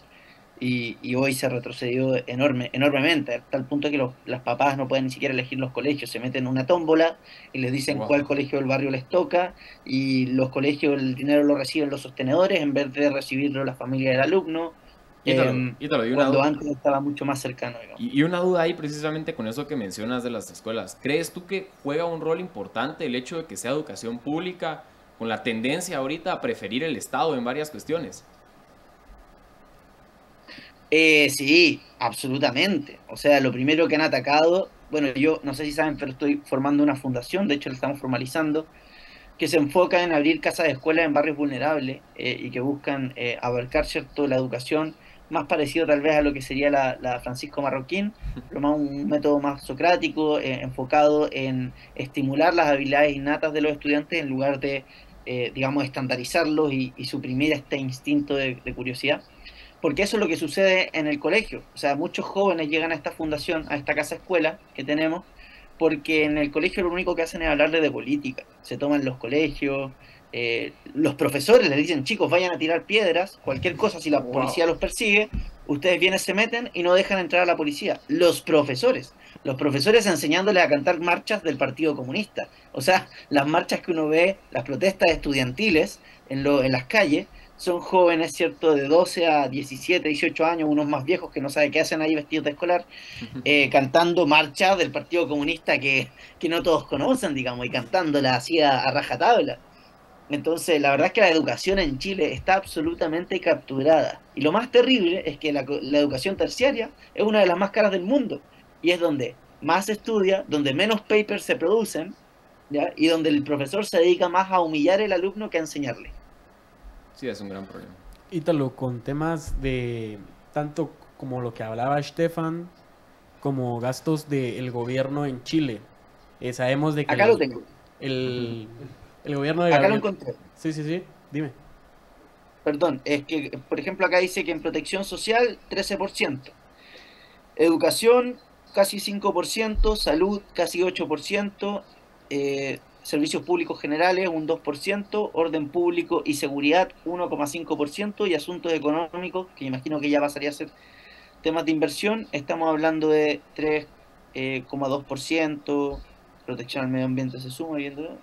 y hoy se retrocedió enormemente, hasta el punto que los papás no pueden ni siquiera elegir los colegios, se meten en una tómbola y les dicen cuál colegio del barrio les toca, y los colegios el dinero lo reciben los sostenedores en vez de recibirlo la familia del alumno, cuando antes estaba mucho más cercano. Y una duda ahí precisamente con eso que mencionas de las escuelas, ¿crees tú que juega un rol importante el hecho de que sea educación pública con la tendencia ahorita a preferir el Estado en varias cuestiones? Sí, absolutamente. O sea, lo primero que han atacado, bueno, yo no sé si saben, pero estoy formando una fundación, de hecho la estamos formalizando, que se enfoca en abrir casas de escuelas en barrios vulnerables y que buscan abarcar, ¿cierto?, la educación más parecido tal vez a lo que sería la Francisco Marroquín, pero más un método más socrático, enfocado en estimular las habilidades innatas de los estudiantes en lugar de, digamos, estandarizarlos y suprimir este instinto de curiosidad. Porque eso es lo que sucede en el colegio. O sea, muchos jóvenes llegan a esta fundación, a esta casa escuela que tenemos, porque en el colegio lo único que hacen es hablarle de política. Se toman los colegios, los profesores les dicen, chicos, vayan a tirar piedras, cualquier cosa, si la policía los persigue, ustedes vienen, se meten y no dejan entrar a la policía. Los profesores enseñándoles a cantar marchas del Partido Comunista. O sea, las marchas que uno ve, las protestas estudiantiles en las calles, son jóvenes, ¿cierto?, de 12 a 17, 18 años, unos más viejos que no saben qué hacen ahí vestidos de escolar, cantando marchas del Partido Comunista que no todos conocen, digamos, y cantándola así a rajatabla. Entonces, la verdad es que la educación en Chile está absolutamente capturada. Y lo más terrible es que la educación terciaria es una de las más caras del mundo. Y es donde más se estudia, donde menos papers se producen, ¿ya?, y donde el profesor se dedica más a humillar al alumno que a enseñarle. Sí, es un gran problema. Ítalo, con temas de tanto como lo que hablaba Stefan, como gastos del gobierno en Chile. Sabemos de que acá lo tengo. El gobierno de Gabriel... Acá lo encontré. Sí, dime. Perdón, es que, por ejemplo, acá dice que en protección social, 13%. Educación, casi 5%. Salud, casi 8%. servicios públicos generales un 2%, orden público y seguridad 1,5% y asuntos económicos, que imagino que ya pasaría a ser temas de inversión, estamos hablando de 3,2%, protección al medio ambiente se suma, viendo.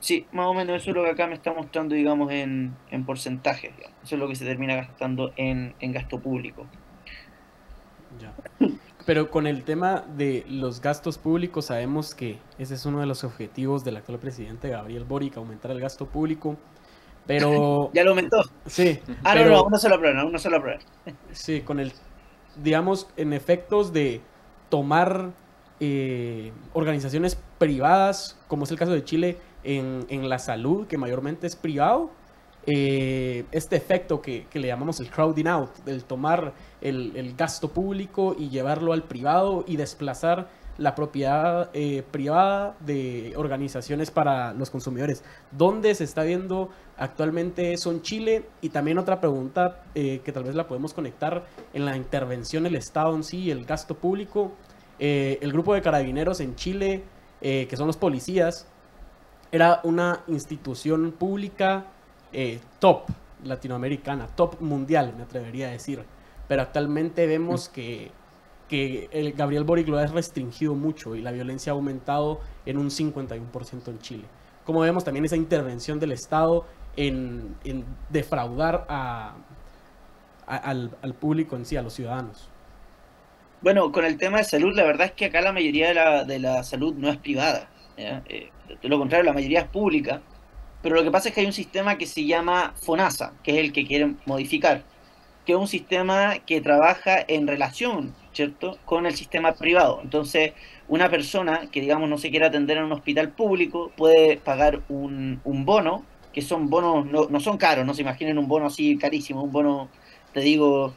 Sí, más o menos eso es lo que acá me está mostrando, digamos, en porcentaje. Digamos. Eso es lo que se termina gastando en gasto público. Ya. Pero con el tema de los gastos públicos, sabemos que ese es uno de los objetivos del actual presidente Gabriel Boric, aumentar el gasto público. Pero... ¿Ya lo aumentó? Sí. Pero... no, no se lo aprueban, Sí, con el, digamos, en efectos de tomar organizaciones privadas, como es el caso de Chile, en la salud, que mayormente es privado, este efecto que le llamamos el crowding out, del tomar el gasto público y llevarlo al privado y desplazar la propiedad privada de organizaciones para los consumidores. ¿Dónde se está viendo actualmente eso en Chile? Y también otra pregunta que tal vez la podemos conectar en la intervención del Estado en sí, el gasto público. El grupo de carabineros en Chile, que son los policías, era una institución pública top latinoamericana, top mundial, me atrevería a decir. Pero actualmente vemos que el Gabriel Boric lo ha restringido mucho y la violencia ha aumentado en un 51% en Chile. Como vemos también esa intervención del Estado en defraudar al público en sí, a los ciudadanos. Bueno, con el tema de salud, la verdad es que acá la mayoría de la salud no es privada. De lo contrario, la mayoría es pública. Pero lo que pasa es que hay un sistema que se llama FONASA, que es el que quieren modificar, que es un sistema que trabaja en relación, ¿cierto?, con el sistema privado. Entonces, una persona que, digamos, no se quiere atender en un hospital público puede pagar un bono, que son bonos, no son caros, no se imaginen un bono así carísimo, un bono, te digo,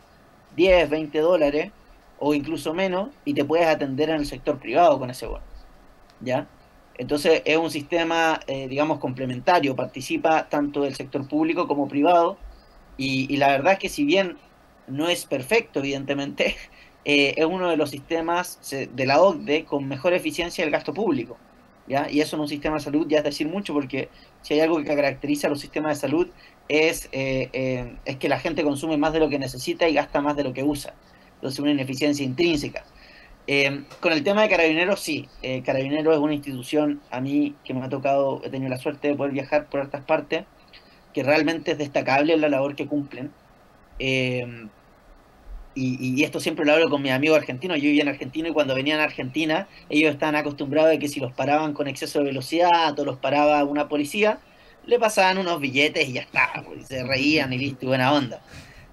10, 20 dólares, o incluso menos, y te puedes atender en el sector privado con ese bono, ¿ya? Entonces es un sistema, digamos, complementario, participa tanto del sector público como privado, y la verdad es que si bien no es perfecto, evidentemente, es uno de los sistemas de la OCDE con mejor eficiencia del gasto público, ¿ya? Y eso en un sistema de salud ya es decir mucho, porque si hay algo que caracteriza a los sistemas de salud es que la gente consume más de lo que necesita y gasta más de lo que usa. Entonces una ineficiencia intrínseca. Con el tema de Carabineros, sí. Carabineros es una institución, a mí, que me ha tocado, he tenido la suerte de poder viajar por estas partes, que realmente es destacable la labor que cumplen. Y esto siempre lo hablo con mis amigos argentinos. Yo vivía en Argentina y cuando venían a Argentina, ellos estaban acostumbrados a que si los paraban con exceso de velocidad o los paraba una policía, le pasaban unos billetes y ya está, pues, se reían y listo, y buena onda.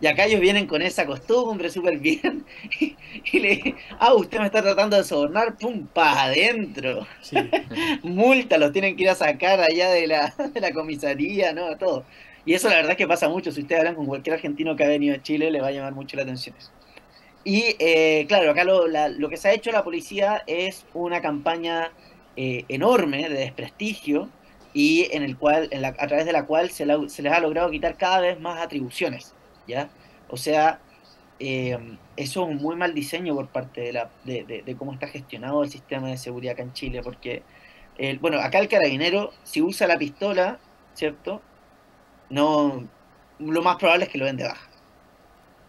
Y acá ellos vienen con esa costumbre súper bien y le usted me está tratando de sobornar, pum, para adentro. Sí. Multa, los tienen que ir a sacar allá de la comisaría, ¿no? Todo. Y eso la verdad es que pasa mucho. Si ustedes hablan con cualquier argentino que ha venido a Chile, le va a llamar mucho la atención eso. Y claro, acá lo que se ha hecho la policía es una campaña enorme de desprestigio y en el cual, a través de la cual se les ha logrado quitar cada vez más atribuciones. ¿Ya? O sea, eso es un muy mal diseño por parte de cómo está gestionado el sistema de seguridad acá en Chile, porque, bueno, acá el carabinero, si usa la pistola, ¿cierto? No, lo más probable es que lo den de baja.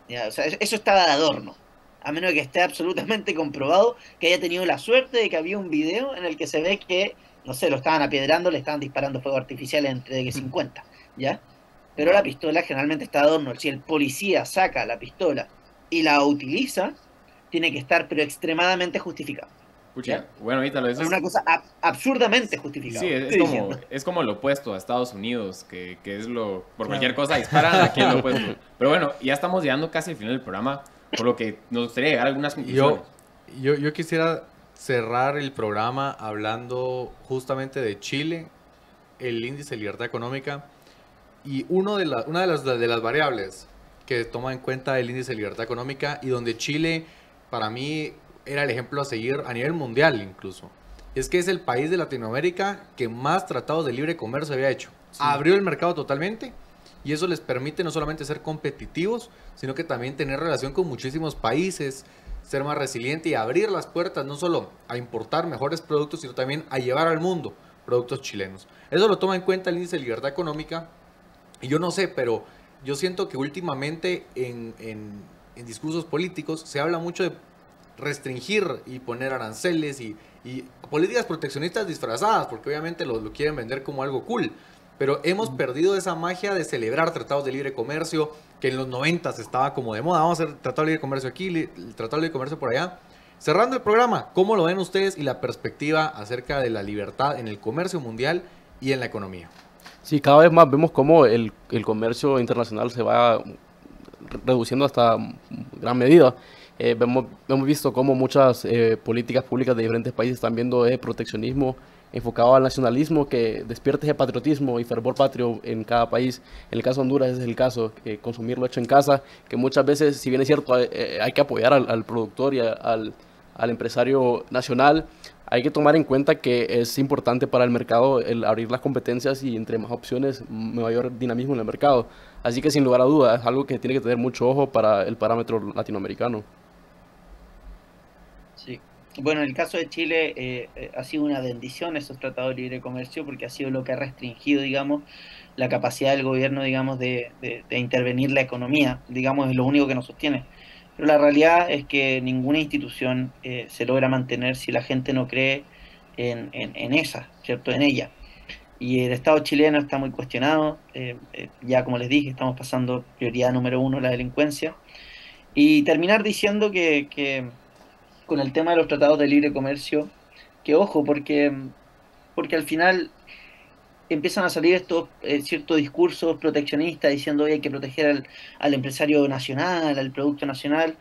¿Ya? O sea, eso está de adorno, a menos de que esté absolutamente comprobado que haya tenido la suerte de que había un video en el que se ve que, no sé, lo estaban apiedrando, le estaban disparando fuego artificial entre 50, ¿ya? Pero la pistola generalmente está de adorno. Si el policía saca la pistola y la utiliza, tiene que estar pero extremadamente justificado. Pucha, bueno, Ítalo, eso es una cosa absurdamente justificada. Sí, es como lo opuesto a Estados Unidos, que es lo... Por cualquier cosa disparan, aquí es lo opuesto. Pero bueno, ya estamos llegando casi al final del programa, por lo que nos gustaría llegar a algunas conclusiones. Yo quisiera cerrar el programa hablando justamente de Chile, el índice de libertad económica. Y una de las variables que toma en cuenta el índice de libertad económica y donde Chile, para mí, era el ejemplo a seguir a nivel mundial incluso, es que es el país de Latinoamérica que más tratados de libre comercio había hecho. Sí. Abrió el mercado totalmente y eso les permite no solamente ser competitivos, sino que también tener relación con muchísimos países, ser más resiliente y abrir las puertas no solo a importar mejores productos, sino también a llevar al mundo productos chilenos. Eso lo toma en cuenta el índice de libertad económica. Y yo no sé, pero yo siento que últimamente en discursos políticos se habla mucho de restringir y poner aranceles y políticas proteccionistas disfrazadas, porque obviamente lo quieren vender como algo cool. Pero hemos perdido esa magia de celebrar tratados de libre comercio, que en los 90s estaba como de moda. Vamos a hacer tratado de libre comercio aquí, tratado de libre comercio por allá. Cerrando el programa, ¿cómo lo ven ustedes y la perspectiva acerca de la libertad en el comercio mundial y en la economía? Sí, cada vez más vemos cómo el comercio internacional se va reduciendo hasta gran medida. Hemos visto cómo muchas políticas públicas de diferentes países están viendo proteccionismo enfocado al nacionalismo que despierte ese patriotismo y fervor patrio en cada país. En el caso de Honduras ese es el caso, consumir lo hecho en casa, que muchas veces, si bien es cierto, hay que apoyar al productor y al empresario nacional, hay que tomar en cuenta que es importante para el mercado el abrir las competencias y entre más opciones, mayor dinamismo en el mercado. Así que sin lugar a dudas es algo que tiene que tener mucho ojo para el parámetro latinoamericano. Sí. Bueno, en el caso de Chile ha sido una bendición esos tratados de libre comercio porque ha sido lo que ha restringido, digamos, la capacidad del gobierno, digamos, de intervenir la economía, digamos, es lo único que nos sostiene. Pero la realidad es que ninguna institución se logra mantener si la gente no cree en esa, ¿cierto? En ella. Y el Estado chileno está muy cuestionado, ya como les dije, estamos pasando prioridad número 1, la delincuencia. Y terminar diciendo que con el tema de los tratados de libre comercio, que ojo, porque al final empiezan a salir estos ciertos discursos proteccionistas diciendo que hay que proteger al empresario nacional, al producto nacional,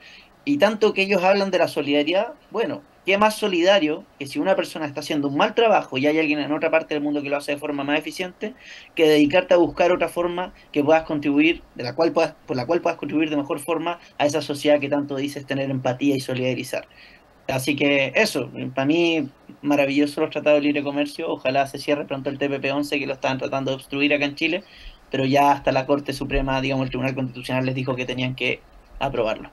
y tanto que ellos hablan de la solidaridad. Bueno, ¿qué más solidario que si una persona está haciendo un mal trabajo y hay alguien en otra parte del mundo que lo hace de forma más eficiente, que dedicarte a buscar otra forma que puedas contribuir, por la cual puedas contribuir de mejor forma a esa sociedad que tanto dices tener empatía y solidarizar? Así que eso, para mí maravilloso los tratados de libre comercio. Ojalá se cierre pronto el TPP-11 que lo estaban tratando de obstruir acá en Chile, pero ya hasta la Corte Suprema, digamos el Tribunal Constitucional les dijo que tenían que aprobarlo.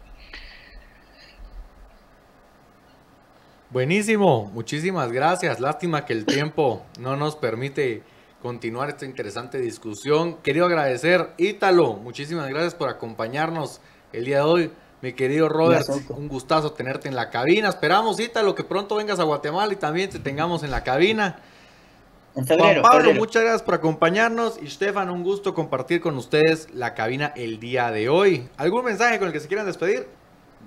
Buenísimo, muchísimas gracias. Lástima que el tiempo no nos permite continuar esta interesante discusión. Quería agradecer, Ítalo, muchísimas gracias por acompañarnos el día de hoy. Mi querido Robert, un gustazo tenerte en la cabina. Esperamos, Ítalo, que pronto vengas a Guatemala y también te tengamos en la cabina. En febrero, Juan Pablo, muchas gracias por acompañarnos. Y Stefan, un gusto compartir con ustedes la cabina el día de hoy. ¿Algún mensaje con el que se quieran despedir?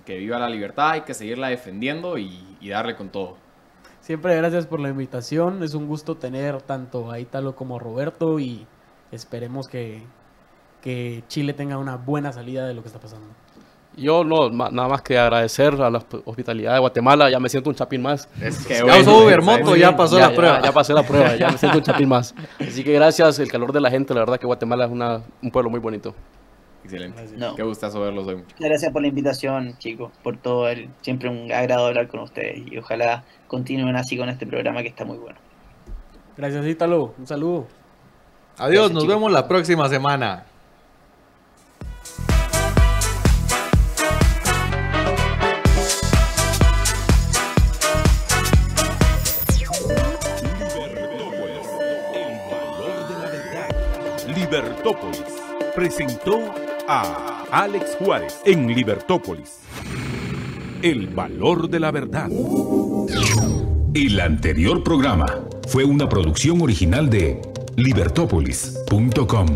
Que viva la libertad, hay que seguirla defendiendo y darle con todo. Siempre gracias por la invitación. Es un gusto tener tanto a Ítalo como a Roberto y esperemos que Chile tenga una buena salida de lo que está pasando. Yo nada más que agradecer a la hospitalidad de Guatemala. Ya me siento un chapín más. Ya usó Ubermoto, ya pasó la prueba. Ya pasé la prueba, ya me siento un chapín más. Así que gracias, el calor de la gente. La verdad que Guatemala es un pueblo muy bonito. Excelente. Qué gustazo verlos hoy. Muchas gracias por la invitación, chicos, por todo. Siempre un agrado hablar con ustedes y ojalá continúen así con este programa que está muy bueno. Gracias, Ítalo. Un saludo. Adiós, nos vemos la próxima semana. Libertópolis presentó a Alex Juárez en Libertópolis. El valor de la verdad. El anterior programa fue una producción original de libertopolis.com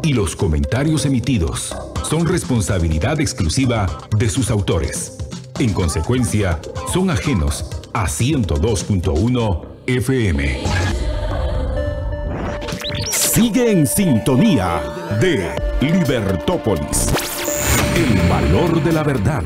y los comentarios emitidos son responsabilidad exclusiva de sus autores. En consecuencia, son ajenos a 102.1 FM. Sigue en sintonía de Libertópolis. El valor de la verdad.